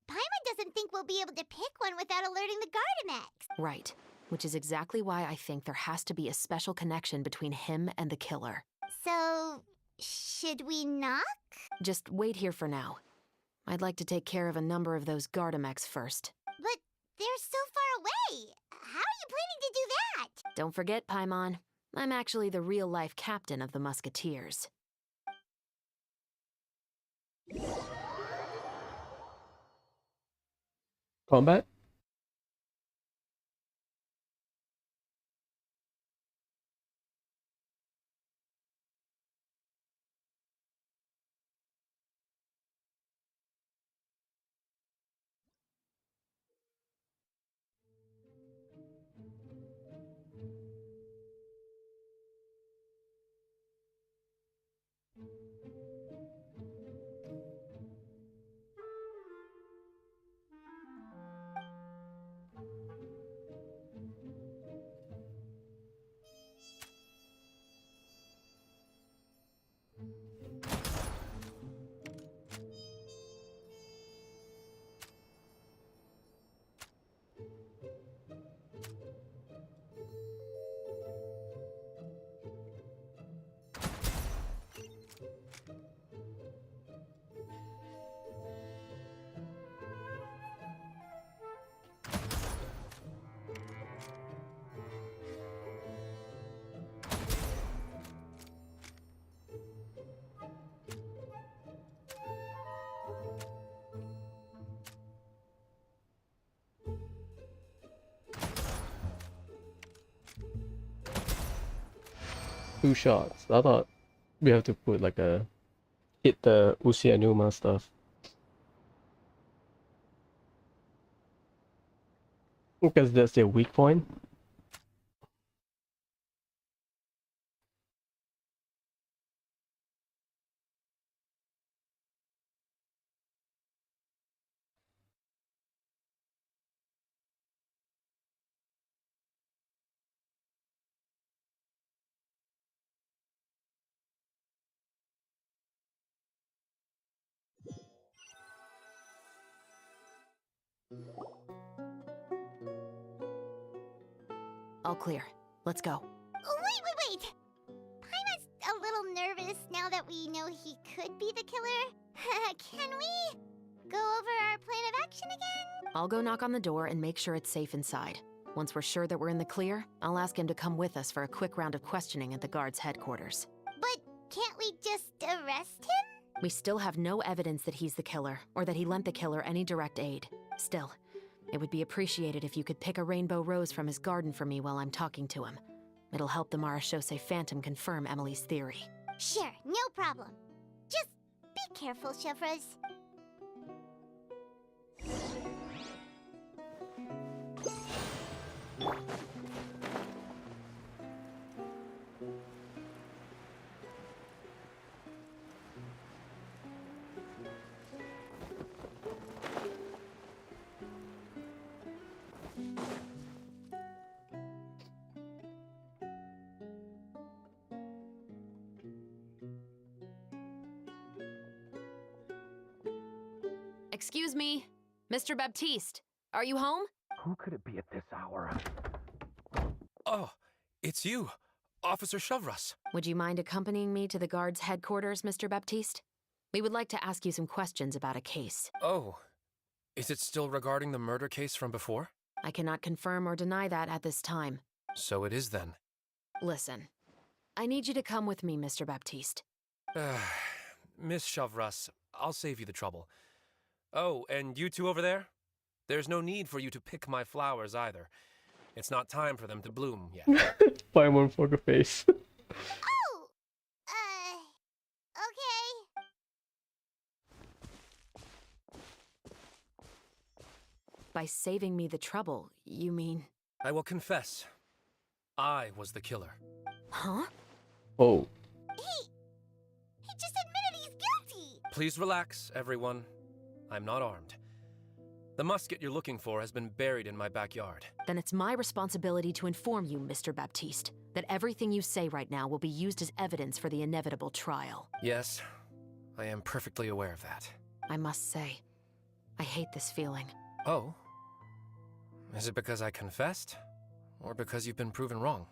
Paimon doesn't think we'll be able to pick one without alerting the Gardamex. Right. Which is exactly why I think there has to be a special connection between him and the killer. So, should we knock? Just wait here for now. I'd like to take care of a number of those Gardamex first. But they're so far away. How are you planning to do that? Don't forget, Paimon, I'm actually the real-life captain of the Musketeers. Combat? Two shots. I thought we have to put like a hit the Usi Anuma stuff. Because that's their weak point. All clear. Let's go. Wait! Paimon's a little nervous now that we know he could be the killer. Can we go over our plan of action again? I'll go knock on the door and make sure it's safe inside. Once we're sure that we're in the clear, I'll ask him to come with us for a quick round of questioning at the guard's headquarters. But can't we just arrest him? We still have no evidence that he's the killer, or that he lent the killer any direct aid. Still, it would be appreciated if you could pick a rainbow rose from his garden for me while I'm talking to him. It'll help the Marashose Phantom confirm Emily's theory. Sure, no problem. Just be careful, Chevras. Excuse me, Mr. Baptiste, are you home? Who could it be at this hour? Oh, it's you, Officer Shavras. Would you mind accompanying me to the guard's headquarters, Mr. Baptiste? We would like to ask you some questions about a case. Oh, is it still regarding the murder case from before? I cannot confirm or deny that at this time. So it is then. Listen, I need you to come with me, Mr. Baptiste. Miss Shavras, I'll save you the trouble. Oh, and you two over there? There's no need for you to pick my flowers either. It's not time for them to bloom yet. Paimon poker face. Oh! Okay. By saving me the trouble, you mean... I will confess. I was the killer. Huh? Oh. He just admitted he's guilty! Please relax, everyone. I'm not armed. The musket you're looking for has been buried in my backyard. Then it's my responsibility to inform you, Mr. Baptiste, that everything you say right now will be used as evidence for the inevitable trial. Yes, I am perfectly aware of that. I must say, I hate this feeling. Oh? Is it because I confessed? Or because you've been proven wrong?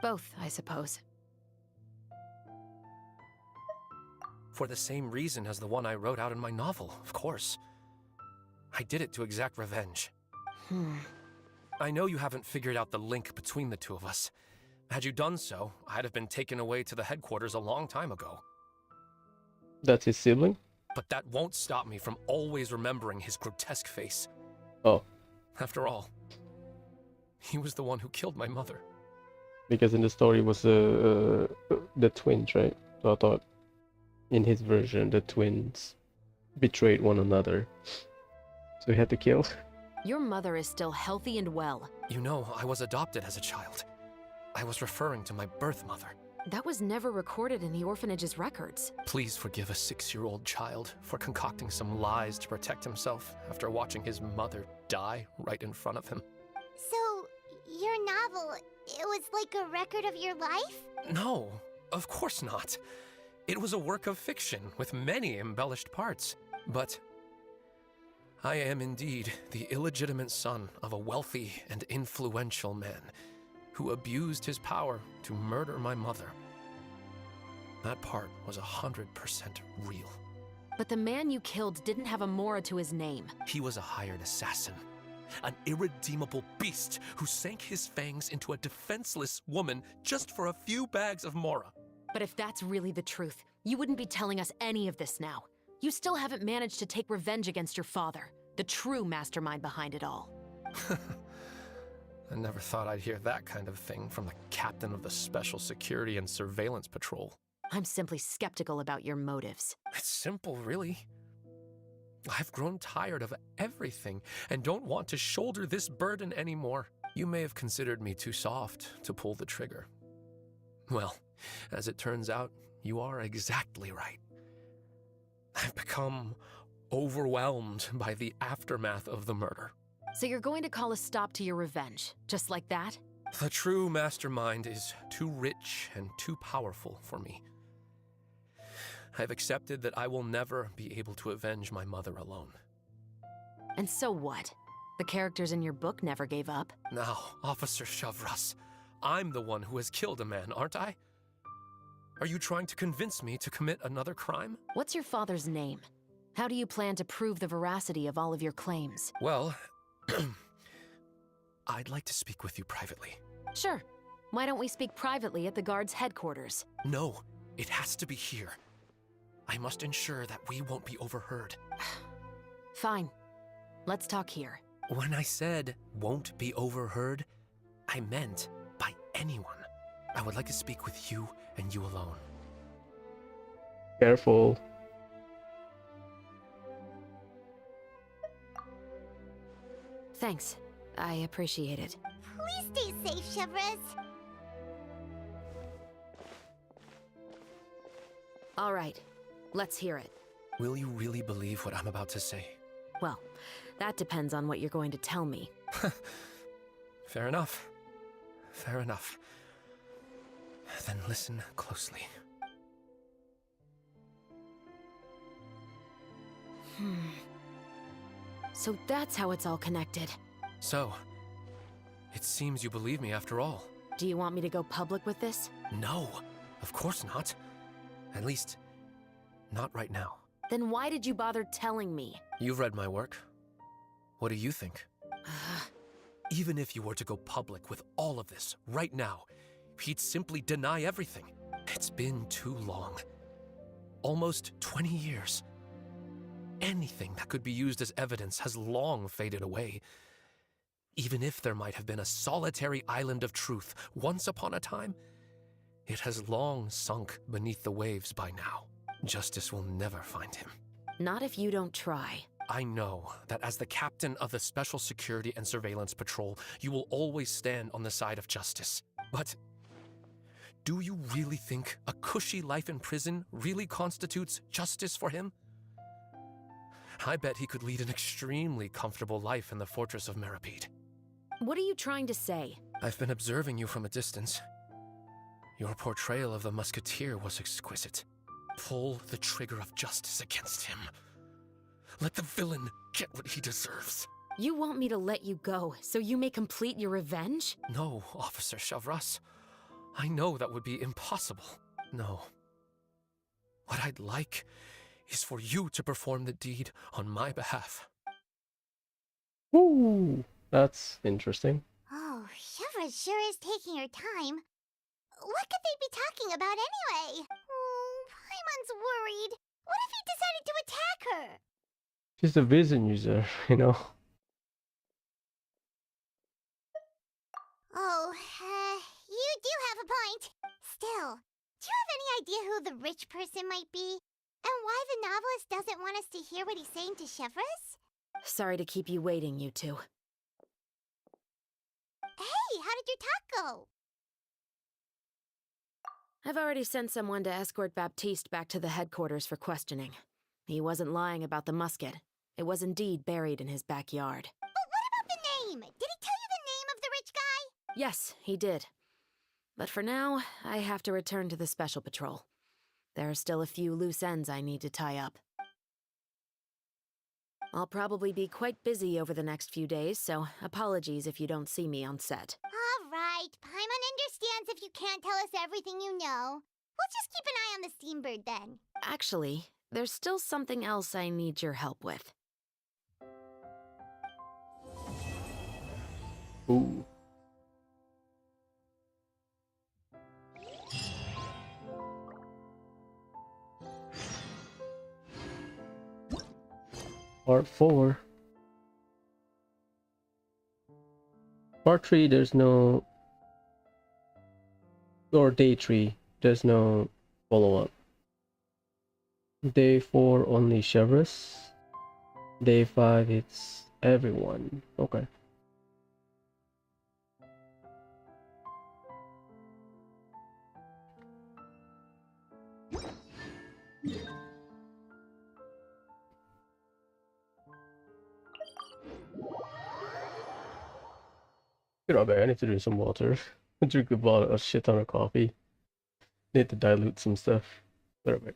Both, I suppose. For the same reason as the one I wrote out in my novel, of course. I did it to exact revenge. I know you haven't figured out the link between the two of us. Had you done so, I'd have been taken away to the headquarters a long time ago. That's his sibling? But that won't stop me from always remembering his grotesque face. Oh. After all, he was the one who killed my mother. Because in the story was the twins, right? So I thought in his version the twins betrayed one another. So he had to kill? Your mother is still healthy and well. You know, I was adopted as a child. I was referring to my birth mother. That was never recorded in the orphanage's records. Please forgive a 6-year-old child for concocting some lies to protect himself after watching his mother die right in front of him. So, your novel, it was like a record of your life? No, of course not. It was a work of fiction with many embellished parts. But I am indeed the illegitimate son of a wealthy and influential man who abused his power to murder my mother. That part was 100% real. But the man you killed didn't have a Mora to his name. He was a hired assassin, an irredeemable beast who sank his fangs into a defenseless woman just for a few bags of Mora. But if that's really the truth, you wouldn't be telling us any of this now. You still haven't managed to take revenge against your father, the true mastermind behind it all. I never thought I'd hear that kind of thing from the captain of the Special Security and Surveillance Patrol. I'm simply skeptical about your motives. It's simple, really. I've grown tired of everything and don't want to shoulder this burden anymore. You may have considered me too soft to pull the trigger. Well, as it turns out, you are exactly right. I've become overwhelmed by the aftermath of the murder. So you're going to call a stop to your revenge, just like that? The true mastermind is too rich and too powerful for me. I've accepted that I will never be able to avenge my mother alone. And so what? The characters in your book never gave up. Now, Officer Shavras, I'm the one who has killed a man, aren't I? Are you trying to convince me to commit another crime? What's your father's name? How do you plan to prove the veracity of all of your claims? Well, I'd like to speak with you privately. Sure. Why don't we speak privately at the guard's headquarters? No, it has to be here. I must ensure that we won't be overheard. Fine. Let's talk here. When I said won't be overheard, I meant by anyone. I would like to speak with you and you alone. Careful. Thanks. I appreciate it. Please stay safe, Chevres. All right. Let's hear it. Will you really believe what I'm about to say? Well, that depends on what you're going to tell me. Fair enough. Fair enough. Then listen closely. So that's how it's all connected. So, it seems you believe me after all. Do you want me to go public with this? No, of course not. At least, not right now. Then why did you bother telling me? You've read my work. What do you think? Even if you were to go public with all of this right now, he'd simply deny everything. It's been too long. Almost 20 years. Anything that could be used as evidence has long faded away. Even if there might have been a solitary island of truth once upon a time, it has long sunk beneath the waves by now. Justice will never find him. Not if you don't try. I know that as the captain of the Special Security and Surveillance Patrol, you will always stand on the side of justice. But do you really think a cushy life in prison really constitutes justice for him? I bet he could lead an extremely comfortable life in the fortress of Meripede. What are you trying to say? I've been observing you from a distance. Your portrayal of the musketeer was exquisite. Pull the trigger of justice against him. Let the villain get what he deserves. You want me to let you go so you may complete your revenge? No, Officer Chavras. I know that would be impossible. No. What I'd like is for you to perform the deed on my behalf. Ooh, that's interesting. Oh, Chevra sure is taking her time. What could they be talking about anyway? Oh, Paimon's worried. What if he decided to attack her? She's a vision user, you know. Oh, you do have a point. Still, do you have any idea who the rich person might be? And why the novelist doesn't want us to hear what he's saying to Chevres? Sorry to keep you waiting, you two. Hey, how did your talk go? I've already sent someone to escort Baptiste back to the headquarters for questioning. He wasn't lying about the musket. It was indeed buried in his backyard. But what about the name? Did he tell you the name of the rich guy? Yes, he did. But for now, I have to return to the Special Patrol. There are still a few loose ends I need to tie up. I'll probably be quite busy over the next few days, so apologies if you don't see me on set. All right, Paimon understands if you can't tell us everything you know. We'll just keep an eye on the steambird then. Actually, there's still something else I need your help with. Ooh. Part 4. Part 3, there's no... Or day 3, there's no follow-up. Day 4, only Chevres. Day 5, it's everyone. Okay. You know, I need to drink some water. Drink about a shit ton of coffee. Need to dilute some stuff. Alright.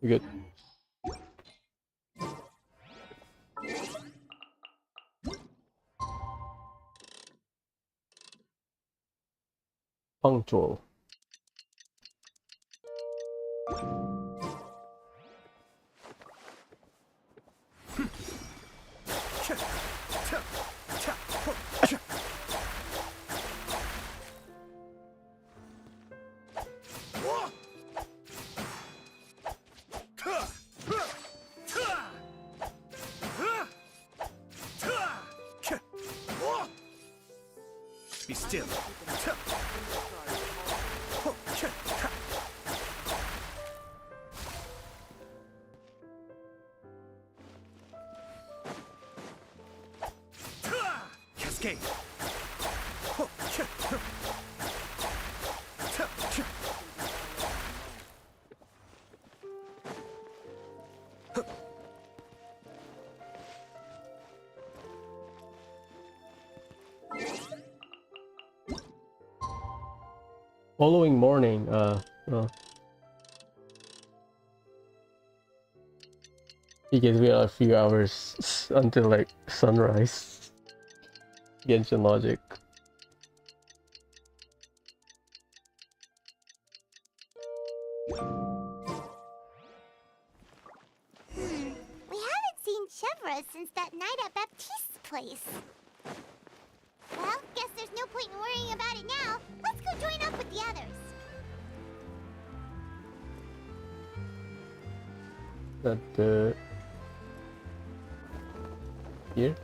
You good? Punctual. Be still. Cascade. Following morning, well, he gives me a few hours until like sunrise. Genshin logic. We haven't seen Chevra since that night at Baptiste's place. Well, guess there's no point in worrying about it now. Let's go join up with the others. That here.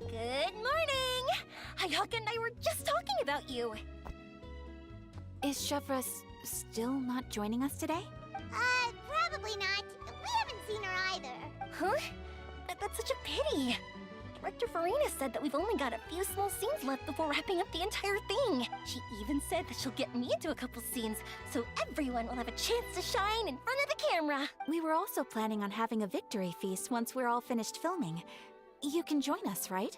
Good morning! Hayaka and I were just talking about you. Is Chevra still not joining us today? Probably not. We haven't seen her either. Huh? That's such a pity. Director Farina said that we've only got a few small scenes left before wrapping up the entire thing. She even said that she'll get me into a couple scenes, so everyone will have a chance to shine in front of the camera. We were also planning on having a victory feast once we're all finished filming. You can join us, right?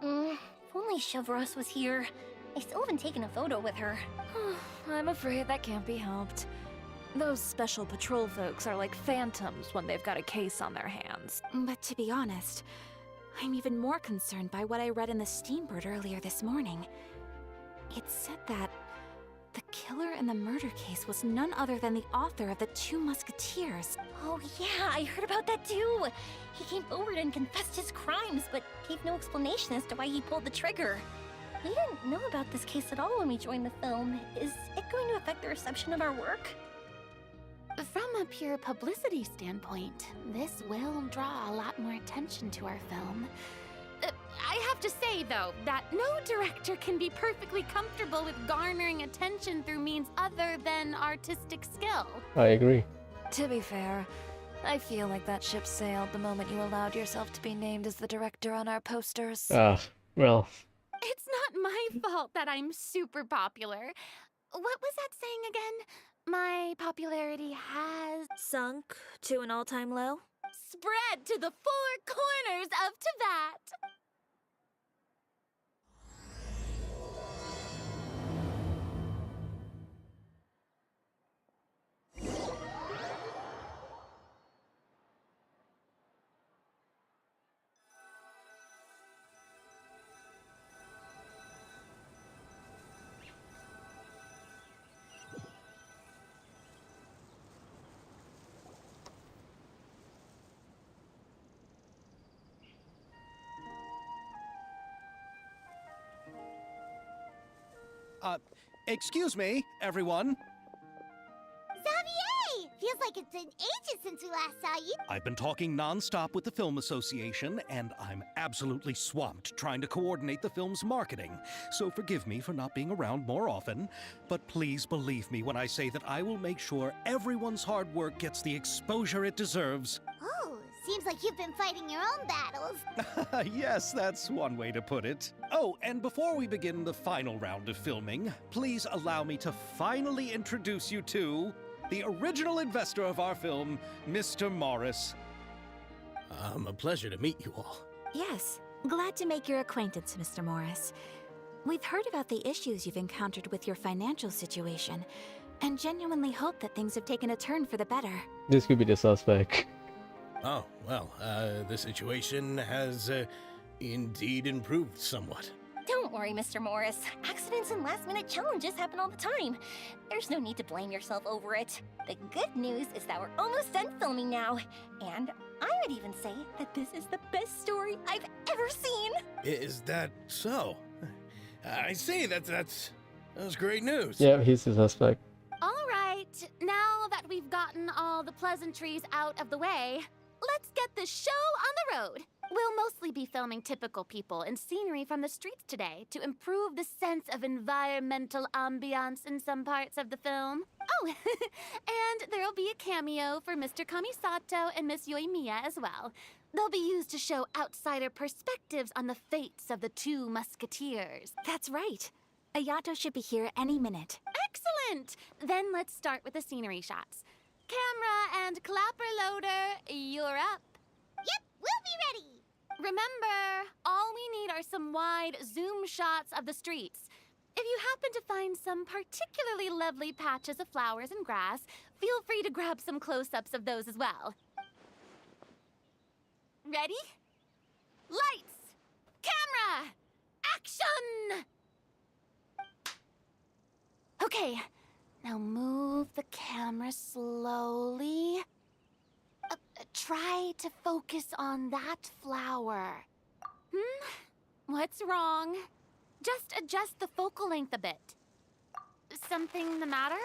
If only Chevros was here. I still haven't taken a photo with her. I'm afraid that can't be helped. Those special patrol folks are like phantoms when they've got a case on their hands. But to be honest, I'm even more concerned by what I read in the Steambird earlier this morning. It said that the killer in the murder case was none other than the author of the 2 Musketeers. Oh yeah, I heard about that too. He came forward and confessed his crimes, but gave no explanation as to why he pulled the trigger. We didn't know about this case at all when we joined the film. Is it going to affect the reception of our work? From a pure publicity standpoint, this will draw a lot more attention to our film. I have to say, though, that no director can be perfectly comfortable with garnering attention through means other than artistic skill. I agree. To be fair, I feel like that ship sailed the moment you allowed yourself to be named as the director on our posters. Well. It's not my fault that I'm super popular. What was that saying again? My popularity has sunk to an all-time low? Spread to the 4 corners of Teyvat. Excuse me, everyone. Xavier! Feels like it's been ages since we last saw you. I've been talking non-stop with the Film Association, and I'm absolutely swamped trying to coordinate the film's marketing. So forgive me for not being around more often, but please believe me when I say that I will make sure everyone's hard work gets the exposure it deserves. Oh, seems like you've been fighting your own battles. Yes, that's one way to put it. Oh, and before we begin the final round of filming, please allow me to finally introduce you to the original investor of our film, Mr. Morris. A pleasure to meet you all. Yes, glad to make your acquaintance, Mr. Morris. We've heard about the issues you've encountered with your financial situation, and genuinely hope that things have taken a turn for the better. This could be the suspect. Oh, well, the situation has indeed improved somewhat. Don't worry, Mr. Morris. Accidents and last-minute challenges happen all the time. There's no need to blame yourself over it. The good news is that we're almost done filming now. And I would even say that this is the best story I've ever seen. Is that so? I see, that's great news. Yeah, he's the suspect. All right, now that we've gotten all the pleasantries out of the way, let's get the show on the road. We'll mostly be filming typical people and scenery from the streets today to improve the sense of environmental ambiance in some parts of the film. Oh, and there'll be a cameo for Mr. Kamisato and Miss Yoimiya as well. They'll be used to show outsider perspectives on the fates of the two musketeers. That's right. Ayato should be here any minute. Excellent! Then let's start with the scenery shots. Camera and clapper loader, you're up. Yep, we'll be ready. Remember, all we need are some wide zoom shots of the streets. If you happen to find some particularly lovely patches of flowers and grass, feel free to grab some close-ups of those as well. Ready? Lights! Camera! Action! Okay, now move the camera slowly. Try to focus on that flower. What's wrong? Just adjust the focal length a bit. Something the matter?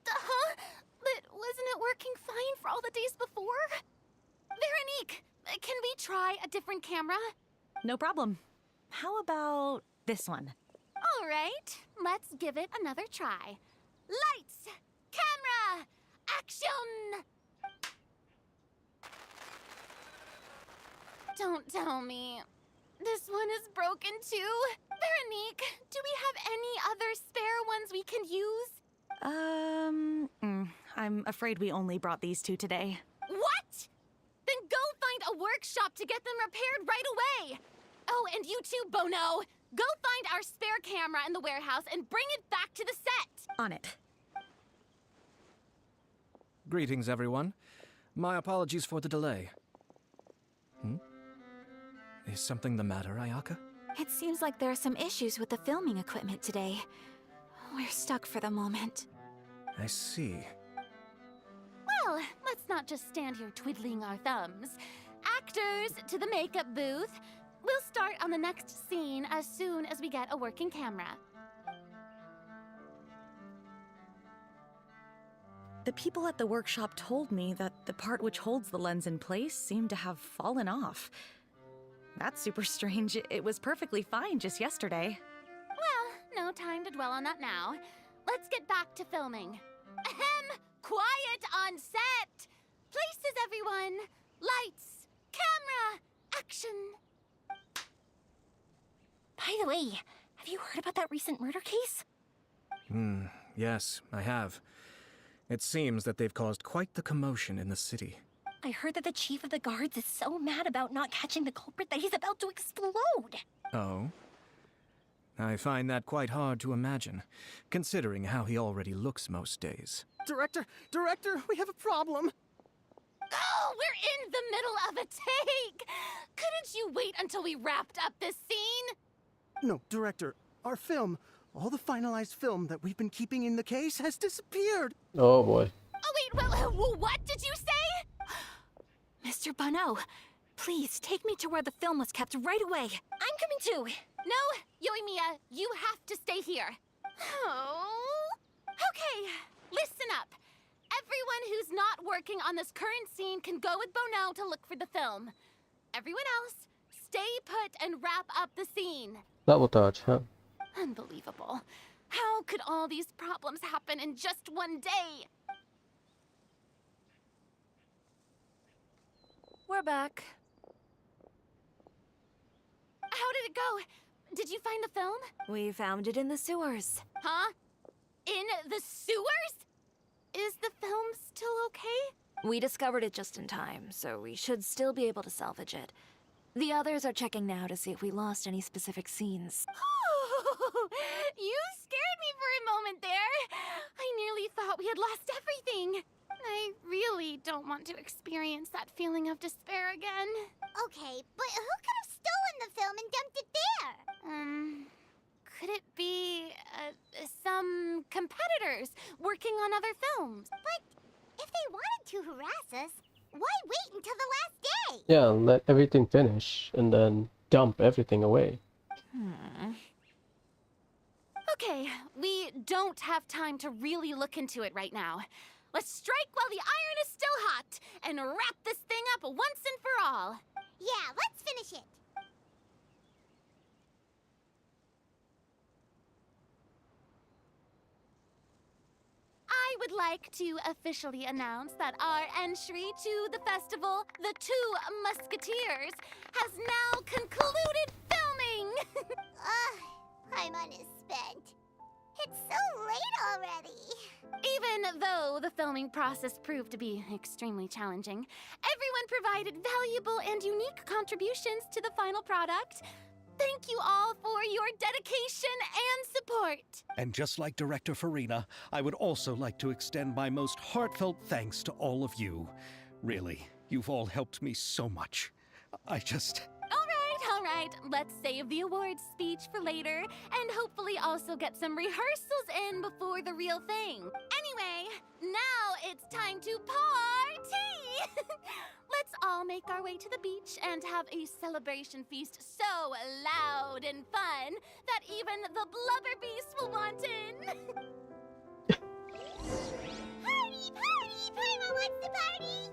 Huh? But wasn't it working fine for all the days before? Veronique, can we try a different camera? No problem. How about this one? All right, let's give it another try. Lights! Camera! Action! Don't tell me. This one is broken too. Veronique, do we have any other spare ones we can use? I'm afraid we only brought these two today. What? Then go find a workshop to get them repaired right away. Oh, and you too, Bono. Go find our spare camera in the warehouse and bring it back to the set. On it. Greetings, everyone. My apologies for the delay. Is something the matter, Ayaka? It seems like there are some issues with the filming equipment today. We're stuck for the moment. I see. Well, let's not just stand here twiddling our thumbs. Actors, to the makeup booth. We'll start on the next scene as soon as we get a working camera. The people at the workshop told me that the part which holds the lens in place seemed to have fallen off. That's super strange. It was perfectly fine just yesterday. Well, no time to dwell on that now. Let's get back to filming. Ahem! Quiet on set! Places, everyone! Lights! Camera! Action! By the way, have you heard about that recent murder case? Yes, I have. It seems that they've caused quite the commotion in the city. I heard that the chief of the guards is so mad about not catching the culprit that he's about to explode. Oh? I find that quite hard to imagine, considering how he already looks most days. Director, we have a problem. Oh, we're in the middle of a take! Couldn't you wait until we wrapped up this scene? No, Director, our film, all the finalized film that we've been keeping in the case has disappeared. Oh boy. Oh wait, well, what did you say? Mr. Bono, please take me to where the film was kept right away. I'm coming too. No, Yoimiya, you have to stay here. Oh. Okay, listen up. Everyone who's not working on this current scene can go with Bono to look for the film. Everyone else, stay put and wrap up the scene. Sabotage, huh? Unbelievable. How could all these problems happen in just one day? We're back. How did it go? Did you find the film? We found it in the sewers. Huh? In the sewers? Is the film still okay? We discovered it just in time, so we should still be able to salvage it. The others are checking now to see if we lost any specific scenes. Oh, you scared me for a moment there. I nearly thought we had lost everything. I really don't want to experience that feeling of despair again. Okay, but who could have stolen the film and dumped it there? Could it be some competitors working on other films? But if they wanted to harass us, why wait until the last day? Yeah, let everything finish and then dump everything away. Okay, we don't have time to really look into it right now. Let's strike while the iron is still hot and wrap this thing up once and for all. Yeah, let's finish it. I would like to officially announce that our entry to the festival, The Two Musketeers, has now concluded filming! Paimon is spent. It's so late already. Even though the filming process proved to be extremely challenging, everyone provided valuable and unique contributions to the final product. Thank you all for your dedication and support. And just like Director Farina, I would also like to extend my most heartfelt thanks to all of you. Really, you've all helped me so much. I just... All right, let's save the awards speech for later and hopefully also get some rehearsals in before the real thing. Anyway, now it's time to party! Let's all make our way to the beach and have a celebration feast so loud and fun that even the blubber beast will want in. Party, party! Paimon wants to party!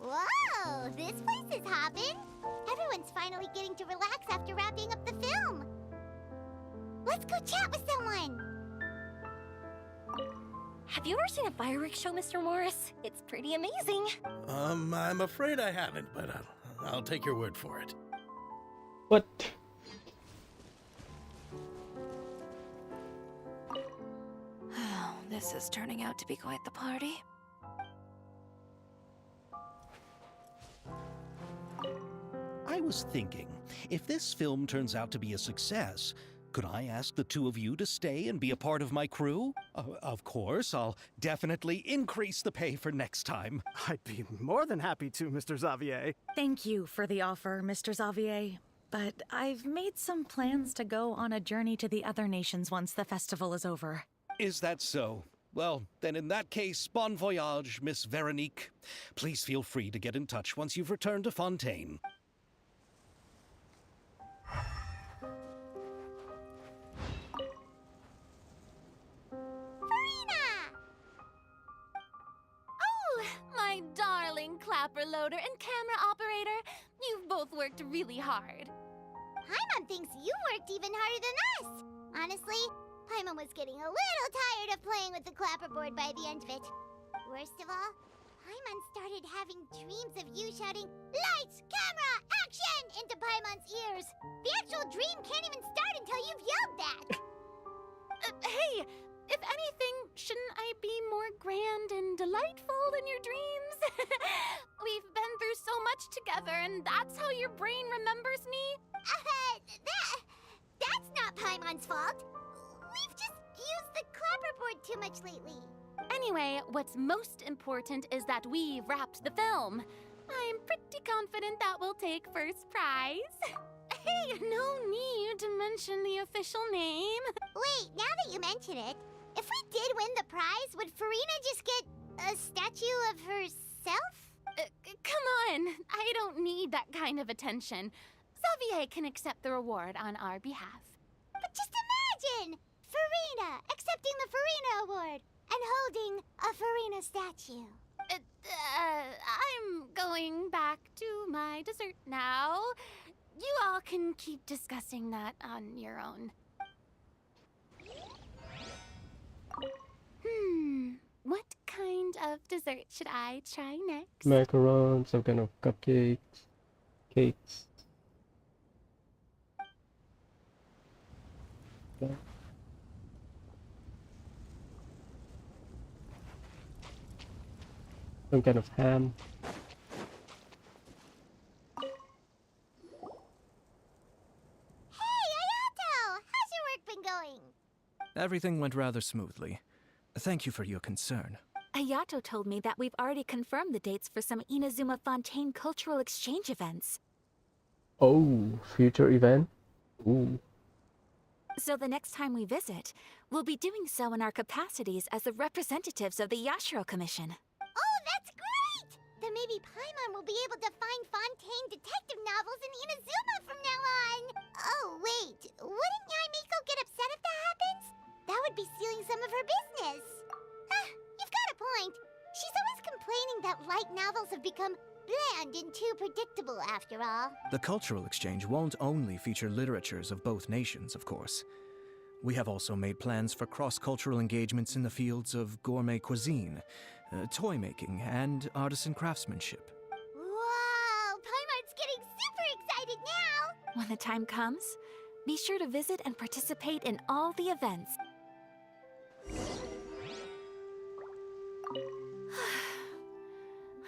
Whoa, this place is hopping. Everyone's finally getting to relax after wrapping up the film. Let's go chat with someone. Have you ever seen a fireworks show, Mr. Morris? It's pretty amazing. I'm afraid I haven't, but I'll take your word for it. What? This is turning out to be quite the party. I was thinking, if this film turns out to be a success, could I ask the two of you to stay and be a part of my crew? Of course, I'll definitely increase the pay for next time. I'd be more than happy to, Mr. Xavier. Thank you for the offer, Mr. Xavier. But I've made some plans to go on a journey to the other nations once the festival is over. Is that so? Well, then in that case, bon voyage, Miss Veronique. Please feel free to get in touch once you've returned to Fontaine. My darling clapper loader and camera operator, you've both worked really hard. Paimon thinks you worked even harder than us. Honestly, Paimon was getting a little tired of playing with the clapperboard by the end of it. Worst of all, Paimon started having dreams of you shouting, "Lights, camera, action!" into Paimon's ears. The actual dream can't even start until you've yelled that. Hey, if anything, shouldn't I be more grand and delightful in your dreams? We've been through so much together, and that's how your brain remembers me? That's not Paimon's fault. We've just used the clapperboard too much lately. Anyway, what's most important is that we've wrapped the film. I'm pretty confident that we'll take first prize. Hey, no need to mention the official name. Wait, now that you mention it, if we did win the prize, would Farina just get a statue of herself? Come on, I don't need that kind of attention. Xavier can accept the reward on our behalf. But just imagine! Farina accepting the Farina Award and holding a Farina statue. I'm going back to my dessert now. You all can keep discussing that on your own. What kind of dessert should I try next? Macarons, some kind of cupcakes, cakes. Yeah. Some kind of ham. Hey, Ayato! How's your work been going? Everything went rather smoothly. Thank you for your concern. Ayato told me that we've already confirmed the dates for some Inazuma Fontaine cultural exchange events. Oh, future event? Ooh. So the next time we visit, we'll be doing so in our capacities as the representatives of the Yashiro Commission. Oh, that's great! Then maybe Paimon will be able to find Fontaine detective novels in Inazuma from now on! Oh, wait. Wouldn't Yaimiko get upset if that happens? That would be stealing some of her business. You've got a point. She's always complaining that light novels have become bland and too predictable after all. The cultural exchange won't only feature literatures of both nations, of course. We have also made plans for cross-cultural engagements in the fields of gourmet cuisine, toy making, and artisan craftsmanship. Whoa! Paimon's getting super excited now! When the time comes, be sure to visit and participate in all the events.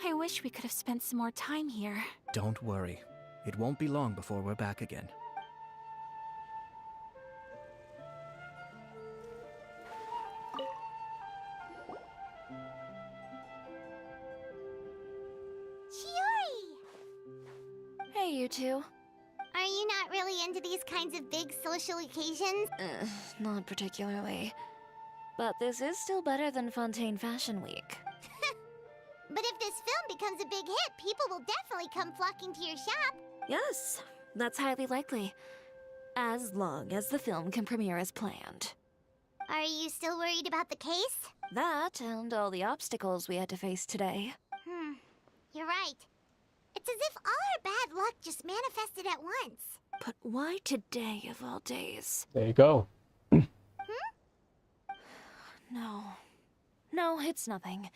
I wish we could have spent some more time here. Don't worry. It won't be long before we're back again. Chiori! Hey, you two. Are you not really into these kinds of big social occasions? Not particularly. But this is still better than Fontaine Fashion Week. But if this film becomes a big hit, people will definitely come flocking to your shop. Yes, that's highly likely. As long as the film can premiere as planned. Are you still worried about the case? That and all the obstacles we had to face today. You're right. It's as if all our bad luck just manifested at once. But why today of all days? There you go. No, it's nothing.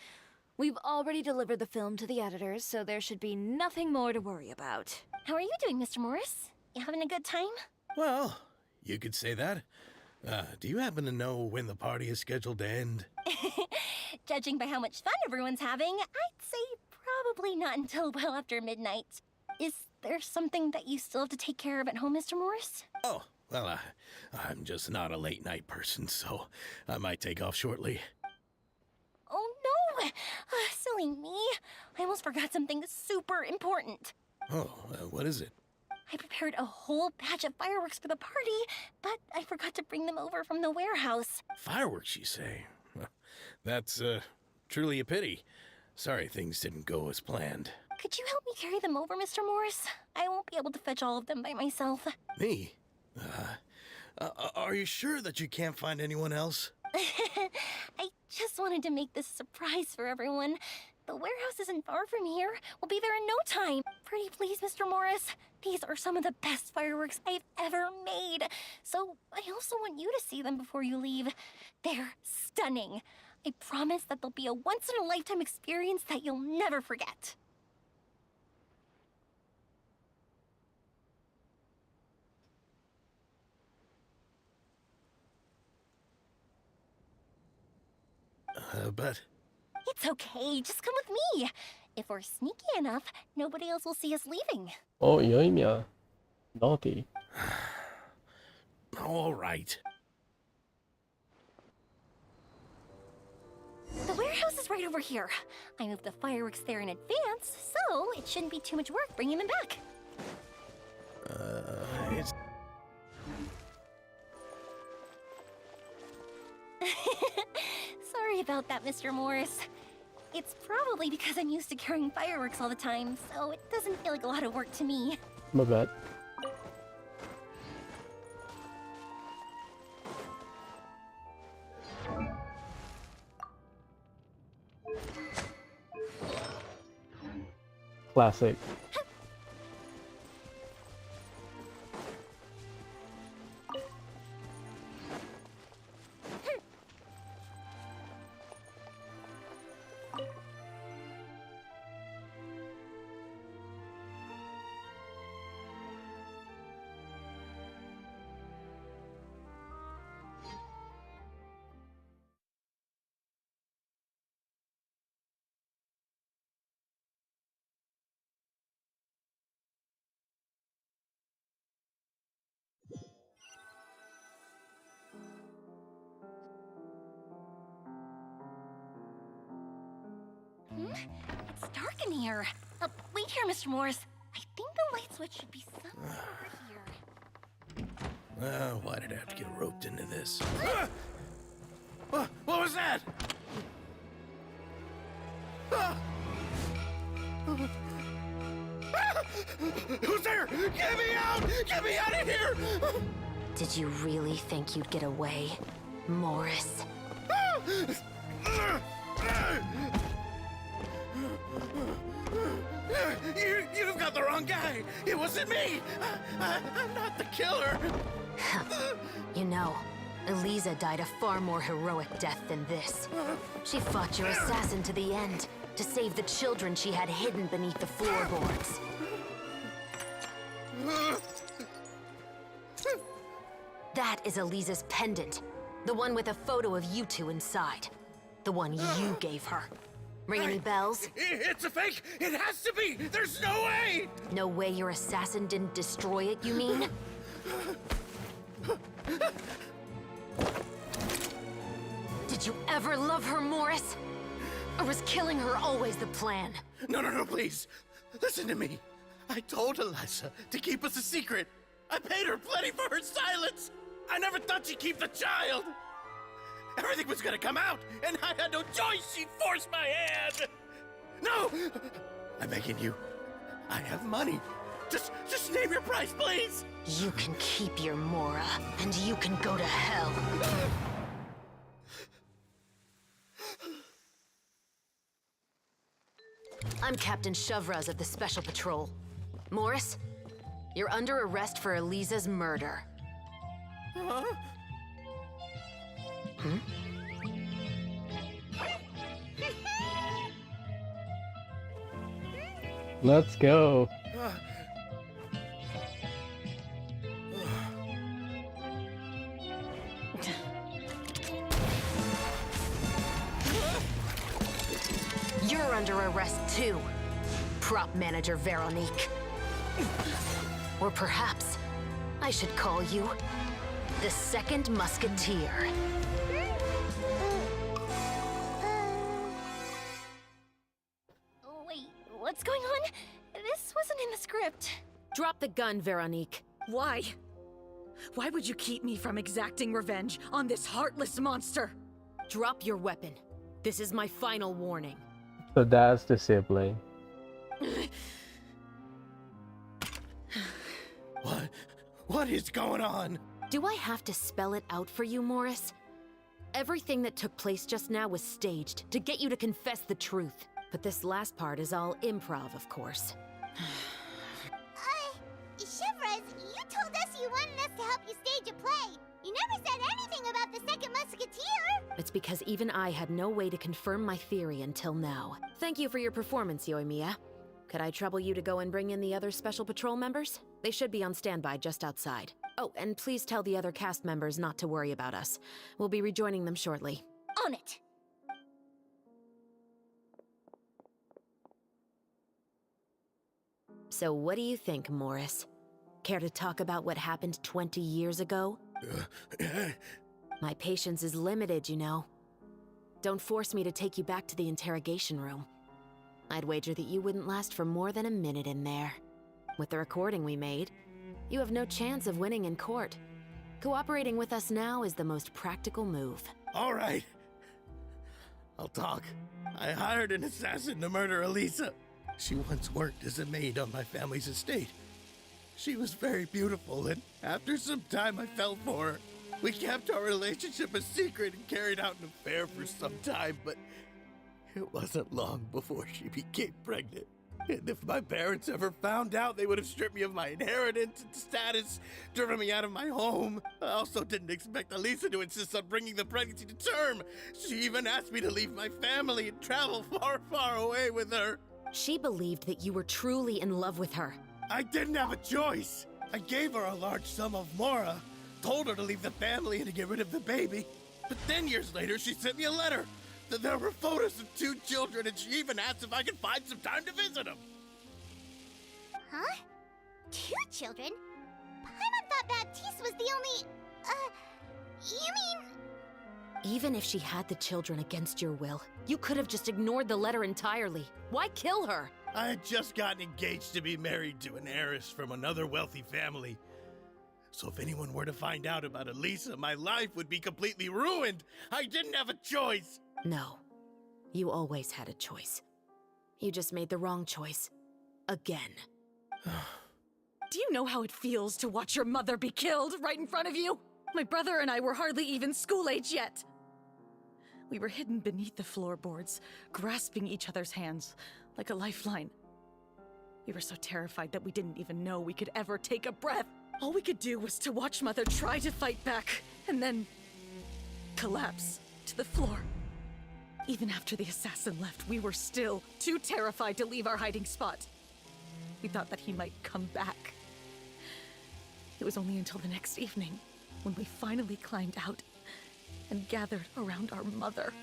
We've already delivered the film to the editors, so there should be nothing more to worry about. How are you doing, Mr. Morris? You having a good time? Well, you could say that. Do you happen to know when the party is scheduled to end? Judging by how much fun everyone's having, I'd say probably not until well after midnight. Is there something that you still have to take care of at home, Mr. Morris? Oh, well, I'm just not a late night person, so I might take off shortly. Oh no! Silly me. I almost forgot something super important. Oh, what is it? I prepared a whole batch of fireworks for the party, but I forgot to bring them over from the warehouse. Fireworks, you say? That's, truly a pity. Sorry things didn't go as planned. Could you help me carry them over, Mr. Morris? I won't be able to fetch all of them by myself. Me? Are you sure that you can't find anyone else? I just wanted to make this a surprise for everyone. The warehouse isn't far from here. We'll be there in no time. Pretty please, Mr. Morris. These are some of the best fireworks I've ever made. So I also want you to see them before you leave. They're stunning. I promise that they'll be a once-in-a-lifetime experience that you'll never forget. But... It's okay, just come with me. If we're sneaky enough, nobody else will see us leaving. Oh, 여임이야. Naughty. All right. The warehouse is right over here. I moved the fireworks there in advance, so it shouldn't be too much work bringing them back. It's... Sorry about that, Mr. Morris. It's probably because I'm used to carrying fireworks all the time, so it doesn't feel like a lot of work to me. My bad. Classic. It's dark in here. Wait here, Mr. Morris. I think the light switch should be somewhere over here. Well, why did I have to get roped into this? What was that? Who's there? Get me out! Get me out of here! Did you really think you'd get away, Morris? You've got the wrong guy. It wasn't me. I'm not the killer. You know, Eliza died a far more heroic death than this. She fought your assassin to the end, to save the children she had hidden beneath the floorboards. That is Eliza's pendant. The one with a photo of you two inside. The one you gave her. Ring any bells? It's a fake! It has to be! There's no way! No way your assassin didn't destroy it, you mean? Did you ever love her, Morris? Or was killing her always the plan? No, please. Listen to me. I told Eliza to keep us a secret. I paid her plenty for her silence. I never thought she'd keep the child. Everything was gonna come out, and I had no choice. She forced my hand. No! I'm begging you. I have money. Just name your price, please. You can keep your Mora, and you can go to hell. I'm Captain Shovraz of the Special Patrol. Morris, you're under arrest for Eliza's murder. Huh? Let's go. You're under arrest too, Prop Manager Veronique. Or perhaps I should call you the Second Musketeer. Wait, what's going on? This wasn't in the script. Drop the gun, Veronique. Why? Why would you keep me from exacting revenge on this heartless monster? Drop your weapon. This is my final warning. So that's the sibling. What is going on? Do I have to spell it out for you, Morris? Everything that took place just now was staged to get you to confess the truth. But this last part is all improv, of course. Shivers, you told us you wanted us to help you stage a play. You never said anything about the Second Musketeer. It's because even I had no way to confirm my theory until now. Thank you for your performance, Yoimiya. Could I trouble you to go and bring in the other Special Patrol members? They should be on standby just outside. Oh, and please tell the other cast members not to worry about us. We'll be rejoining them shortly. On it. So what do you think, Morris? Care to talk about what happened 20 years ago? My patience is limited, you know. Don't force me to take you back to the interrogation room. I'd wager that you wouldn't last for more than a minute in there. With the recording we made, you have no chance of winning in court. Cooperating with us now is the most practical move. All right. I'll talk. I hired an assassin to murder Eliza. She once worked as a maid on my family's estate. She was very beautiful, and after some time I fell for her. We kept our relationship a secret and carried out an affair for some time, but it wasn't long before she became pregnant. And if my parents ever found out, they would have stripped me of my inheritance and status, driven me out of my home. I also didn't expect Eliza to insist on bringing the pregnancy to term. She even asked me to leave my family and travel far, far away with her. She believed that you were truly in love with her. I didn't have a choice. I gave her a large sum of Mora, told her to leave the family and to get rid of the baby. But then years later, she sent me a letter. There were photos of 2 children, and she even asked if I could find some time to visit them. Huh? 2 children? Paimon thought Baptiste was the only... You mean... Even if she had the children against your will, you could have just ignored the letter entirely. Why kill her? I had just gotten engaged to be married to an heiress from another wealthy family. So if anyone were to find out about Elisa, my life would be completely ruined. I didn't have a choice. No. You always had a choice. You just made the wrong choice. Again. Do you know how it feels to watch your mother be killed right in front of you? My brother and I were hardly even school age yet. We were hidden beneath the floorboards, grasping each other's hands like a lifeline. We were so terrified that we didn't even know we could ever take a breath. All we could do was to watch Mother try to fight back, and then collapse to the floor. Even after the assassin left, we were still too terrified to leave our hiding spot. We thought that he might come back. It was only until the next evening when we finally climbed out and gathered around our mother.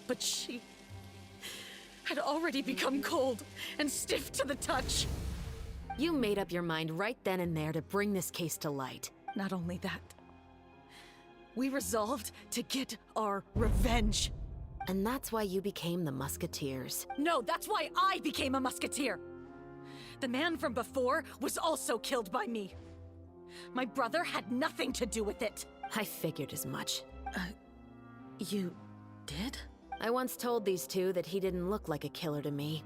But she had already become cold and stiff to the touch. You made up your mind right then and there to bring this case to light. Not only that, we resolved to get our revenge. And that's why you became the Musketeers. No, that's why I became a Musketeer. The man from before was also killed by me. My brother had nothing to do with it. I figured as much. You did? I once told these two that he didn't look like a killer to me.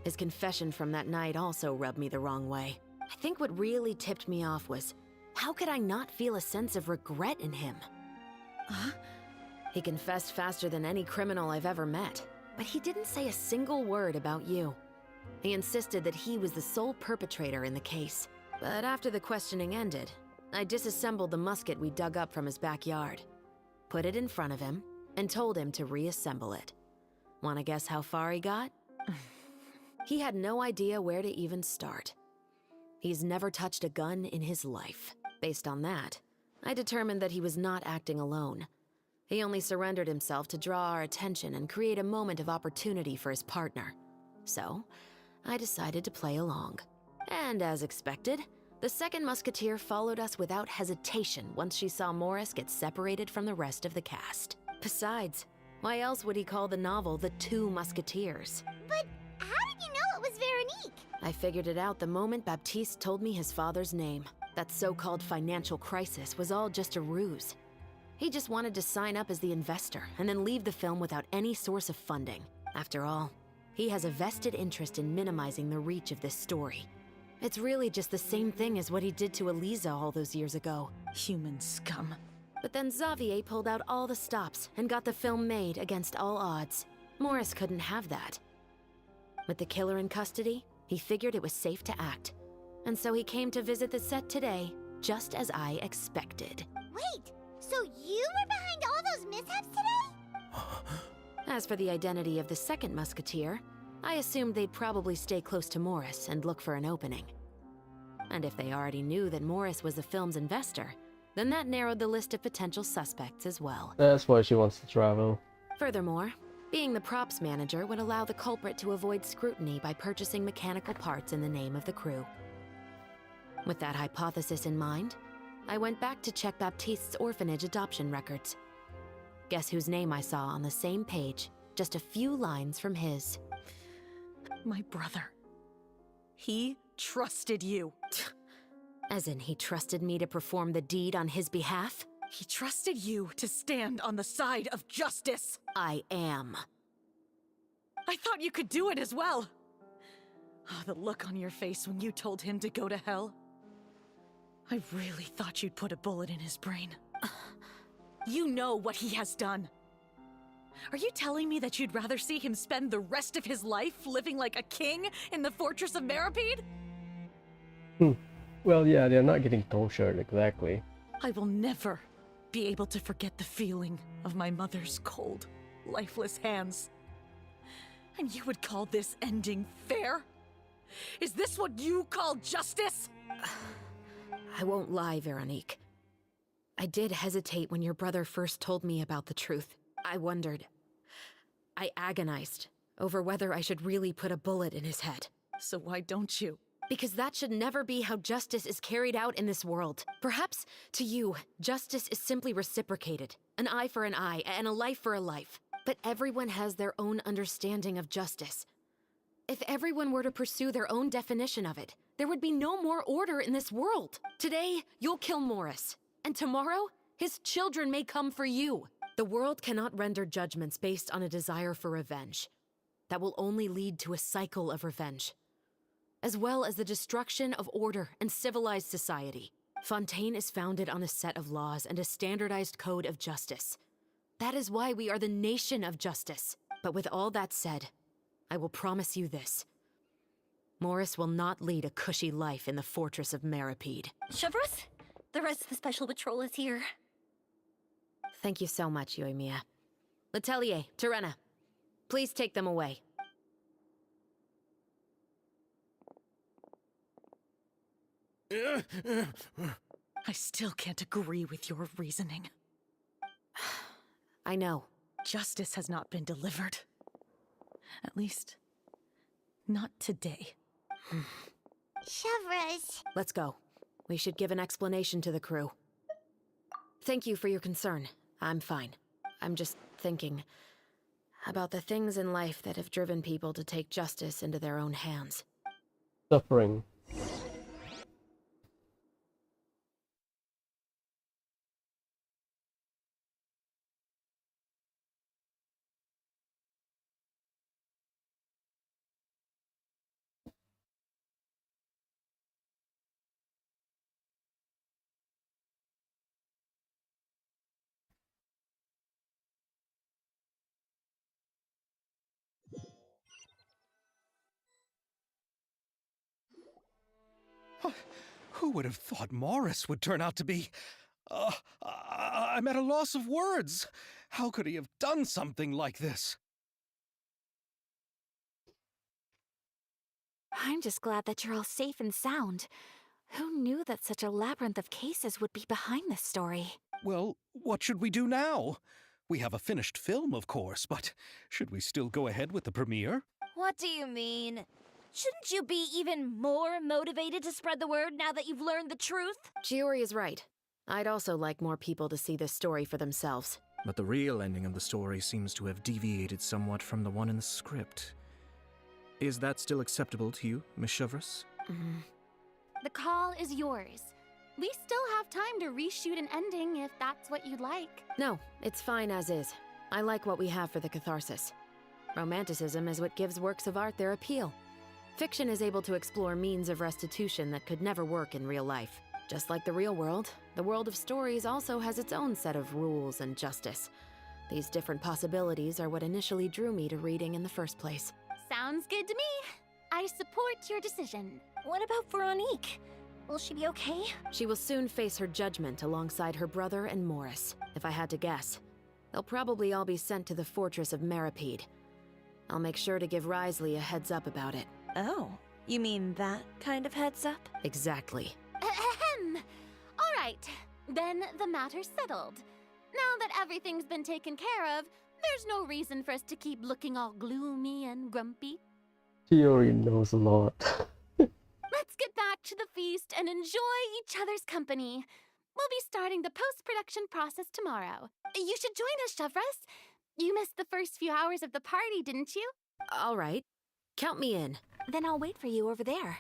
His confession from that night also rubbed me the wrong way. I think what really tipped me off was, how could I not feel a sense of regret in him? Huh? He confessed faster than any criminal I've ever met, but he didn't say a single word about you. He insisted that he was the sole perpetrator in the case. But after the questioning ended, I disassembled the musket we dug up from his backyard, put it in front of him, and told him to reassemble it. Wanna guess how far he got? He had no idea where to even start. He's never touched a gun in his life. Based on that, I determined that he was not acting alone. He only surrendered himself to draw our attention and create a moment of opportunity for his partner. So, I decided to play along. And as expected, the second musketeer followed us without hesitation once she saw Morris get separated from the rest of the cast. Besides, why else would he call the novel The Two Musketeers? But how did you know it was Veronique? I figured it out the moment Baptiste told me his father's name. That so-called financial crisis was all just a ruse. He just wanted to sign up as the investor and then leave the film without any source of funding. After all, he has a vested interest in minimizing the reach of this story. It's really just the same thing as what he did to Elisa all those years ago. Human scum. But then Xavier pulled out all the stops and got the film made against all odds. Morris couldn't have that. With the killer in custody, he figured it was safe to act. And so he came to visit the set today, just as I expected. Wait, so you were behind all those mishaps today? As for the identity of the second musketeer, I assumed they'd probably stay close to Morris and look for an opening. And if they already knew that Morris was the film's investor, then that narrowed the list of potential suspects as well. That's why she wants to travel. Furthermore, being the props manager would allow the culprit to avoid scrutiny by purchasing mechanical parts in the name of the crew. With that hypothesis in mind, I went back to check Baptiste's orphanage adoption records. Guess whose name I saw on the same page, just a few lines from his. My brother. He trusted you. As in, he trusted me to perform the deed on his behalf? He trusted you to stand on the side of justice. I am. I thought you could do it as well. Oh, the look on your face when you told him to go to hell. I really thought you'd put a bullet in his brain. You know what he has done. Are you telling me that you'd rather see him spend the rest of his life living like a king in the fortress of Meripede? Well, yeah, they're not getting tortured exactly. I will never be able to forget the feeling of my mother's cold, lifeless hands. And you would call this ending fair? Is this what you call justice? I won't lie, Veronique. I did hesitate when your brother first told me about the truth. I wondered. I agonized over whether I should really put a bullet in his head. So why don't you? Because that should never be how justice is carried out in this world. Perhaps, to you, justice is simply reciprocated. An eye for an eye, and a life for a life. But everyone has their own understanding of justice. If everyone were to pursue their own definition of it, there would be no more order in this world. Today, you'll kill Morris. And tomorrow, his children may come for you. The world cannot render judgments based on a desire for revenge. That will only lead to a cycle of revenge, as well as the destruction of order and civilized society. Fontaine is founded on a set of laws and a standardized code of justice. That is why we are the nation of justice. But with all that said, I will promise you this. Morris will not lead a cushy life in the fortress of Maripede. Chevros, the rest of the special patrol is here. Thank you so much, Yoimiya. Letelier, Terena, please take them away. I still can't agree with your reasoning. I know. Justice has not been delivered. At least, not today. Chevros. Let's go. We should give an explanation to the crew. Thank you for your concern. I'm fine. I'm just thinking about the things in life that have driven people to take justice into their own hands. Suffering. Who would have thought Morris would turn out to be... I'm at a loss of words. How could he have done something like this? I'm just glad that you're all safe and sound. Who knew that such a labyrinth of cases would be behind this story? Well, what should we do now? We have a finished film, of course, but should we still go ahead with the premiere? What do you mean? Shouldn't you be even more motivated to spread the word now that you've learned the truth? Chiori is right. I'd also like more people to see this story for themselves. But the real ending of the story seems to have deviated somewhat from the one in the script. Is that still acceptable to you, Miss Chevros? The call is yours. We still have time to reshoot an ending if that's what you'd like. No, it's fine as is. I like what we have for the catharsis. Romanticism is what gives works of art their appeal. Fiction is able to explore means of restitution that could never work in real life. Just like the real world, the world of stories also has its own set of rules and justice. These different possibilities are what initially drew me to reading in the first place. Sounds good to me. I support your decision. What about Veronique? Will she be okay? She will soon face her judgment alongside her brother and Morris. If I had to guess, they'll probably all be sent to the fortress of Maripede. I'll make sure to give Risley a heads up about it. Oh, you mean that kind of heads up? Exactly. Ahem. All right, then the matter's settled. Now that everything's been taken care of, there's no reason for us to keep looking all gloomy and grumpy. Chiori knows a lot. Let's get back to the feast and enjoy each other's company. We'll be starting the post-production process tomorrow. You should join us, Chevros. You missed the first few hours of the party, didn't you? All right. Count me in. Then I'll wait for you over there.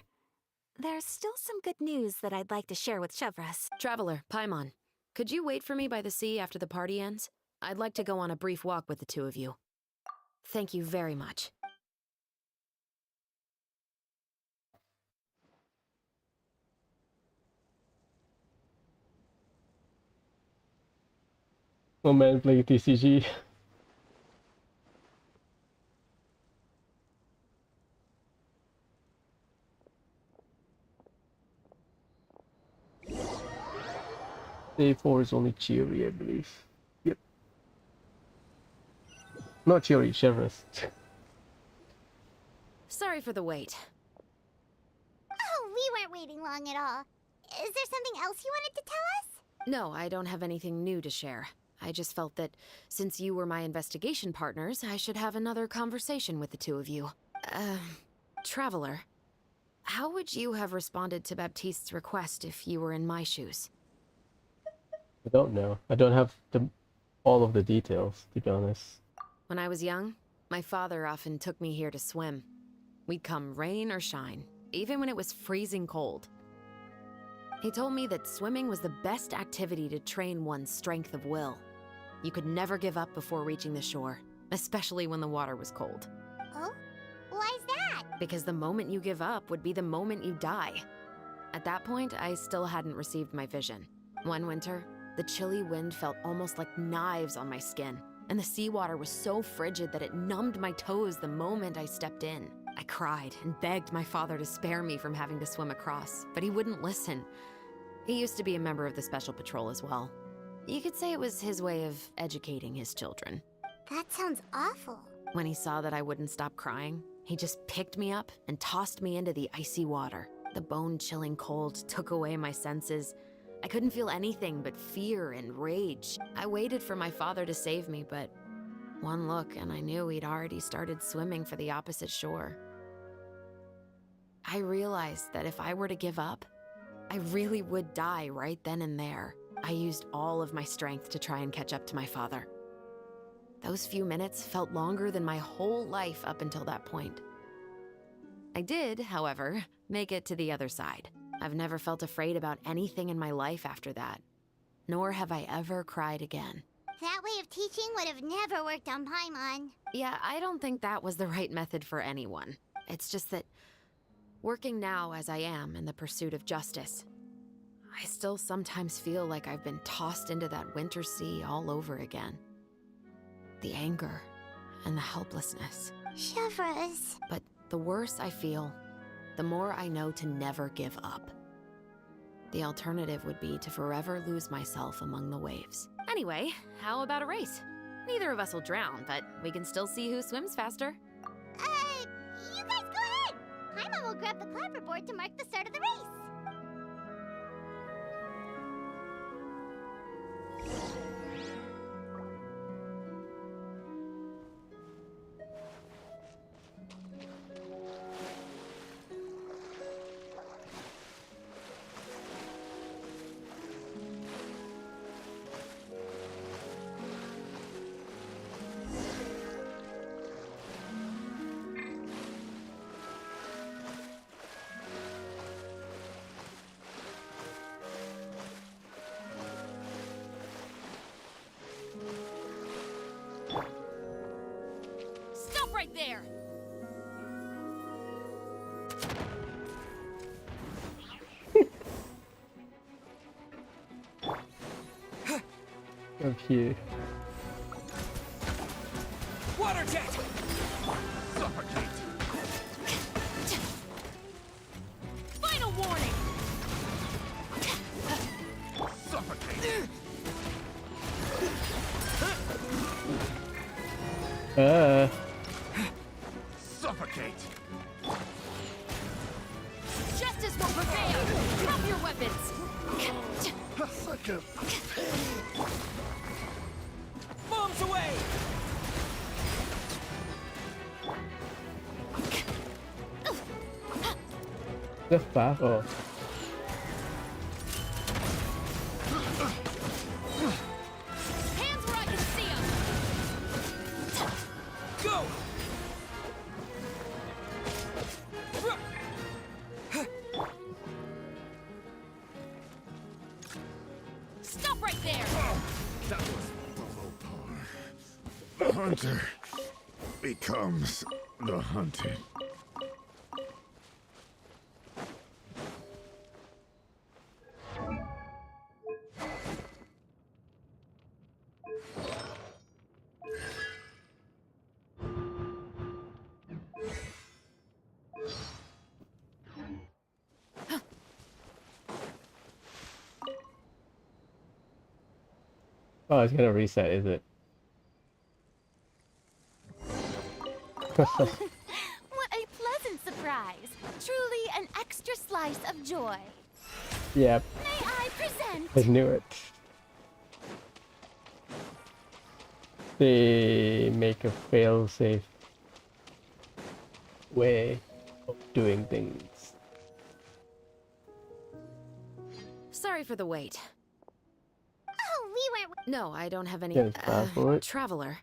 There's still some good news that I'd like to share with Chevros. Traveler, Paimon, could you wait for me by the sea after the party ends? I'd like to go on a brief walk with the two of you. Thank you very much. Oh man, playing TCG. Day 4 is only Chiori, I believe. Yep. Not Chiori, Chevros. Sorry for the wait. Oh, we weren't waiting long at all. Is there something else you wanted to tell us? No, I don't have anything new to share. I just felt that since you were my investigation partners, I should have another conversation with the two of you. Traveler, How would you have responded to Baptiste's request if you were in my shoes? I don't know. I don't have all of the details, to be honest. When I was young, my father often took me here to swim. We'd come rain or shine, even when it was freezing cold. He told me that swimming was the best activity to train one's strength of will. You could never give up before reaching the shore, especially when the water was cold. Oh? Why's that? Because the moment you give up would be the moment you die. At that point, I still hadn't received my vision. One winter, the chilly wind felt almost like knives on my skin, and the seawater was so frigid that it numbed my toes the moment I stepped in. I cried and begged my father to spare me from having to swim across, but he wouldn't listen. He used to be a member of the Special Patrol as well. You could say it was his way of educating his children. That sounds awful. When he saw that I wouldn't stop crying, he just picked me up and tossed me into the icy water. The bone-chilling cold took away my senses. I couldn't feel anything but fear and rage. I waited for my father to save me, but one look and I knew he'd already started swimming for the opposite shore. I realized that if I were to give up, I really would die right then and there. I used all of my strength to try and catch up to my father. Those few minutes felt longer than my whole life up until that point. I did, however, make it to the other side. I've never felt afraid about anything in my life after that, nor have I ever cried again. That way of teaching would have never worked on Paimon. Yeah, I don't think that was the right method for anyone. It's just that, working now as I am in the pursuit of justice, I still sometimes feel like I've been tossed into that winter sea all over again. The anger and the helplessness. Shivers. But the worse I feel, the more I know to never give up. The alternative would be to forever lose myself among the waves. Anyway, how about a race? Neither of us will drown, but we can still see who swims faster. You guys go ahead! Paimon will grab the clapperboard to mark the start of the race. Right there! Up here. Water jet! Suffocate! Final warning! Suffocate! Suffocate! Justice will prevail! Drop your weapons! Such a Bombs away! The fast. Oh. Hands where I can see them! Go! Stop right there! That was the hunter becomes the hunted. Oh, it's gonna reset, is it? What a pleasant surprise! Truly an extra slice of joy. Yep. May I present? I knew it. They make a fail-safe way of doing things. Sorry for the wait. Oh, we weren't. No, I don't have any. Yeah, it's bad for it. Traveler.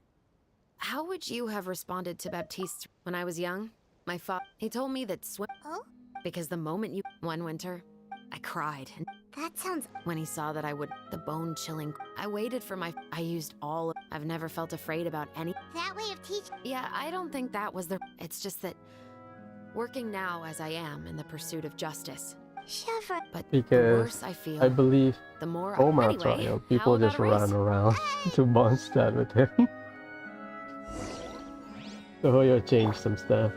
How would you have responded to Baptiste when I was young? My father. He told me that swim. Oh? Because the moment you. One winter, I cried. And That sounds. when he saw that I would. The bone chilling. I waited for my. I used all. I've never felt afraid about any. That way of teaching. Yeah, I don't think that was the. It's just that. Working now as I am in the pursuit of justice. Chevron. But the Because worse I feel. I believe the more. Omar Anyway, trial, how people about just a race? ran around to Mondstadt with him. So Hoyo changed some stuff.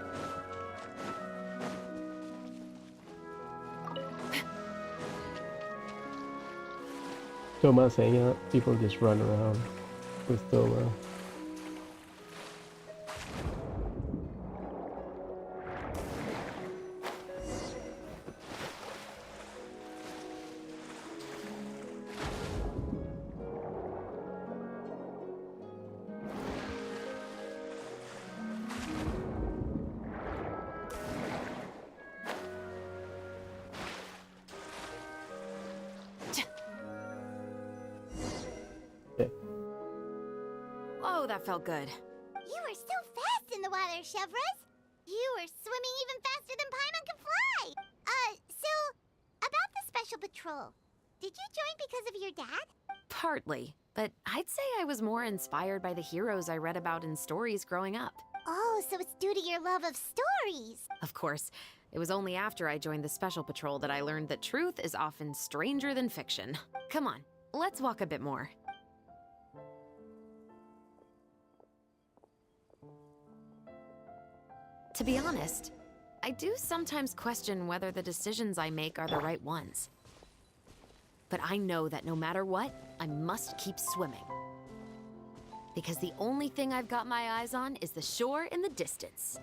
Thomas hanging out, people just run around with Thomas. Oh, that felt good. You were so fast in the water, Chevros. You were swimming even faster than Paimon can fly. So, about the special patrol. Did you join because of your dad? Partly, but I'd say I was more inspired by the heroes I read about in stories growing up. Oh, so it's due to your love of stories. Of course, it was only after I joined the Special Patrol that I learned that truth is often stranger than fiction. Come on, let's walk a bit more. To be honest, I do sometimes question whether the decisions I make are the right ones. But I know that no matter what, I must keep swimming. Because the only thing I've got my eyes on is the shore in the distance.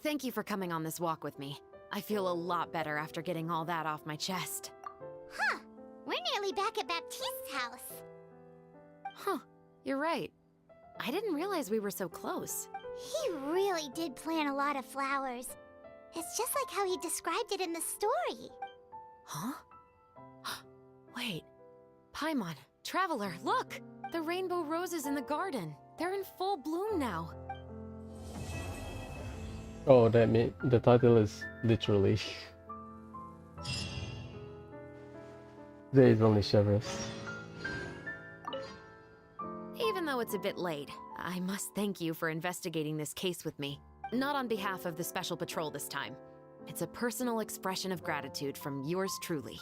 Thank you for coming on this walk with me. I feel a lot better after getting all that off my chest. Huh. We're nearly back at Baptiste's house. Huh, you're right. I didn't realize we were so close. He really did plant a lot of flowers. It's just like how he described it in the story. Huh? Wait. Paimon, Traveler, look! The rainbow roses in the garden. They're in full bloom now. Oh, that mean the title is literally. There is only Chevros. Even though it's a bit late, I must thank you for investigating this case with me. Not on behalf of the Special Patrol this time. It's a personal expression of gratitude from yours truly.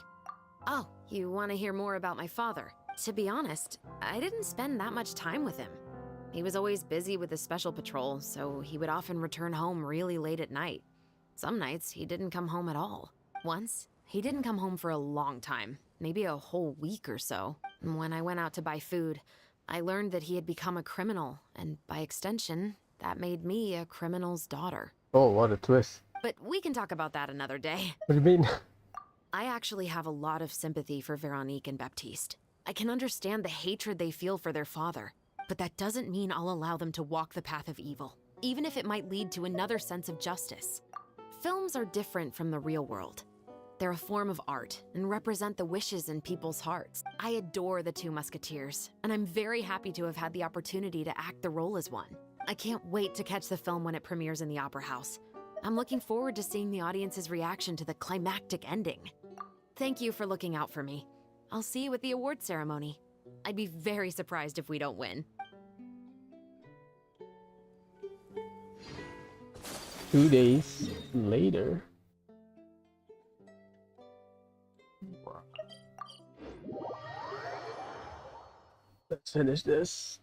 Oh, you want to hear more about my father? To be honest, I didn't spend that much time with him. He was always busy with the Special Patrol, so he would often return home really late at night. Some nights, he didn't come home at all. Once, he didn't come home for a long time, maybe a whole week or so. When I went out to buy food, I learned that he had become a criminal, and by extension, that made me a criminal's daughter. Oh, what a twist. But we can talk about that another day. What do you mean? I actually have a lot of sympathy for Veronique and Baptiste. I can understand the hatred they feel for their father, but that doesn't mean I'll allow them to walk the path of evil, even if it might lead to another sense of justice. Films are different from the real world. They're a form of art and represent the wishes in people's hearts. I adore the two Musketeers, and I'm very happy to have had the opportunity to act the role as one. I can't wait to catch the film when it premieres in the Opera House. I'm looking forward to seeing the audience's reaction to the climactic ending. Thank you for looking out for me. I'll see you at the award ceremony. I'd be very surprised if we don't win. 2 days later. Let's finish this.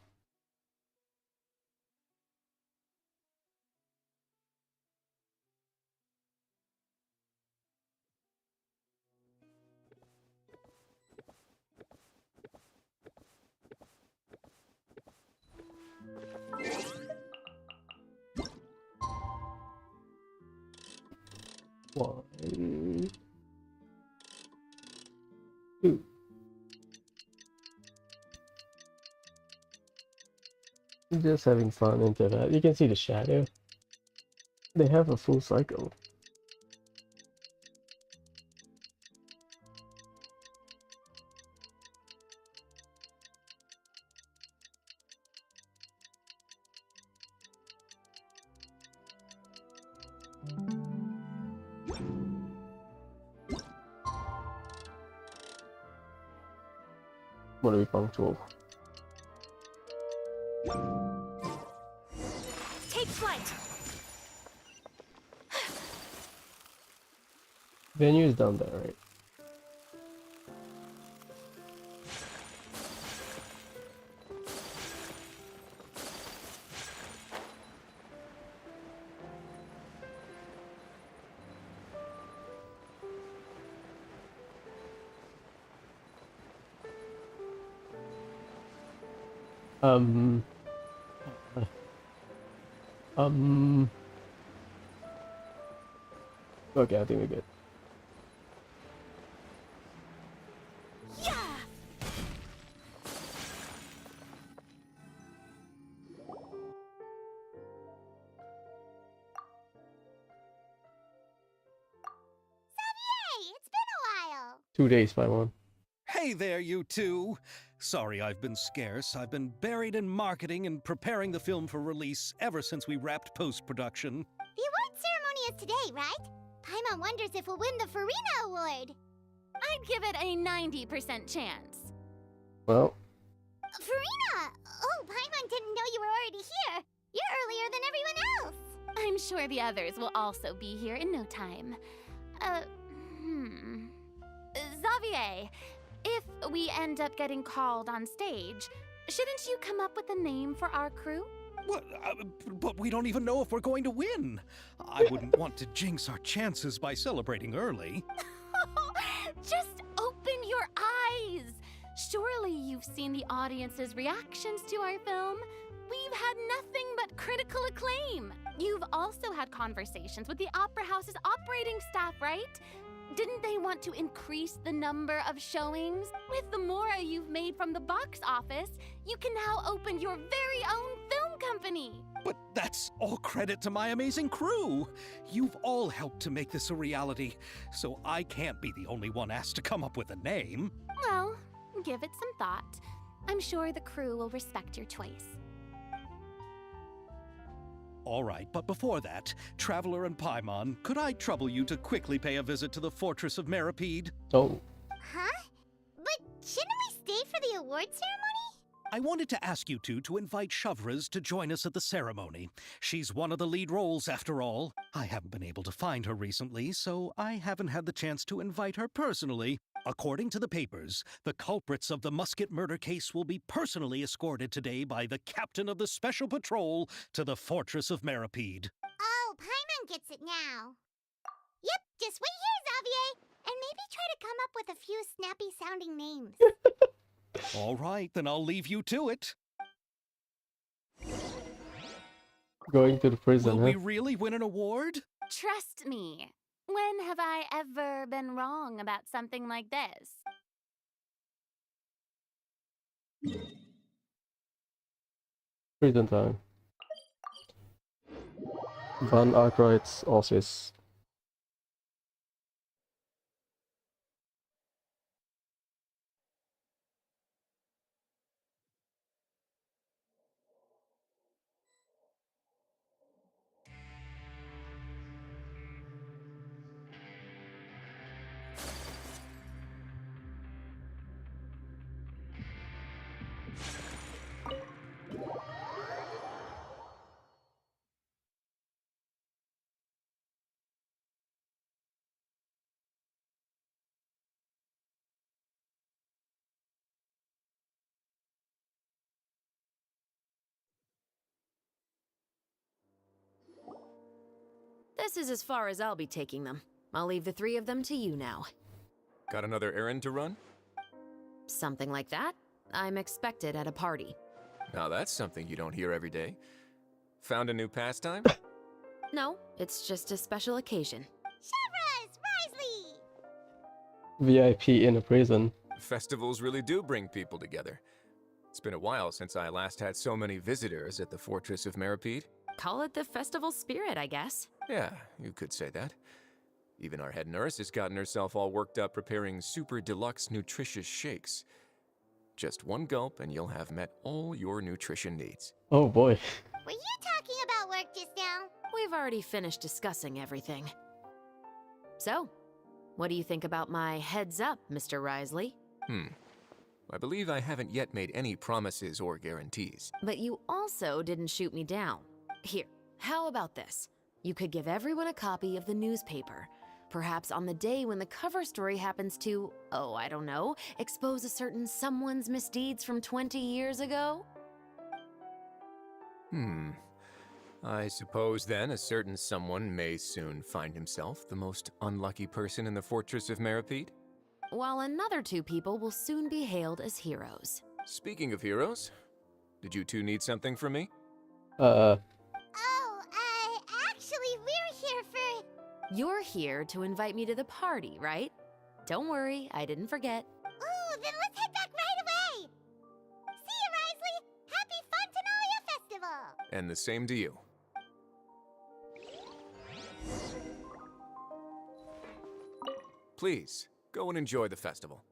One. Just having fun into that. You can see the shadow. They have a full cycle. Want to be punctual. Take flight. Venue is down there, right? Um. Okay, I think we're good. Hey, it's been a while. 2 days, Paimon. Hey there, you two! Sorry I've been scarce. I've been buried in marketing and preparing the film for release ever since we wrapped post-production. The award ceremony is today, right? Paimon wonders if we'll win the Farina Award. I'd give it a 90% chance. Well, Farina! Oh, Paimon didn't know you were already here. You're earlier than everyone else. I'm sure the others will also be here in no time. Xavier, if we end up getting called on stage, shouldn't you come up with a name for our crew? What? But we don't even know if we're going to win. I wouldn't want to jinx our chances by celebrating early. Just open your eyes! Surely you've seen the audience's reactions to our film. We've had nothing but critical acclaim. You've also had conversations with the Opera House's operating staff, right? Didn't they want to increase the number of showings? With the more you've made from the box office, you can now open your very own film company. But that's all credit to my amazing crew. You've all helped to make this a reality, so I can't be the only one asked to come up with a name. Well, give it some thought. I'm sure the crew will respect your choice. All right, but before that, Traveler and Paimon, could I trouble you to quickly pay a visit to the Fortress of Meripede? Oh. Huh? But shouldn't we stay for the award ceremony? I wanted to ask you two to invite Shavraz to join us at the ceremony. She's one of the lead roles, after all. I haven't been able to find her recently, so I haven't had the chance to invite her personally. According to the papers, the culprits of the Musket murder case will be personally escorted today by the captain of the Special Patrol to the Fortress of Meripede. Oh, Paimon gets it now. Yep, just wait here, Xavier, and maybe try to come up with a few snappy-sounding names. All right, then I'll leave you to it. Going to the prison, Will huh? we really win an award? Trust me. When have I ever been wrong about something like this? Prison time. Van Arkwright's office. This is as far as I'll be taking them. I'll leave the three of them to you now. Got another errand to run? Something like that. I'm expected at a party. Now that's something you don't hear every day. Found a new pastime? No, it's just a special occasion. Shavraz, Risley! VIP in a prison. Festivals really do bring people together. been a while since I last had so many visitors at the Fortress of Meripede. Call it the festival spirit, I guess. Yeah, you could say that. Even our head nurse has gotten herself all worked up preparing super deluxe nutritious shakes. Just one gulp and you'll have met all your nutrition needs. Oh boy. Were you talking about work just now? We've already finished discussing everything. So, what do you think about my heads up, Mr. Risley? I believe I haven't yet made any promises or guarantees. But you also didn't shoot me down. Here, how about this? You could give everyone a copy of the newspaper. Perhaps on the day when the cover story happens to, oh, I don't know, expose a certain someone's misdeeds from 20 years ago? I suppose then a certain someone may soon find himself the most unlucky person in the Fortress of Meripede? While another 2 people will soon be hailed as heroes. Speaking of heroes, did you two need something from me? Actually, we're here for... You're here to invite me to the party, right? Don't worry, I didn't forget. Ooh, then let's head back right away! See you, Risley! Happy Fontanalia Festival! And the same to you. Please, go and enjoy the festival.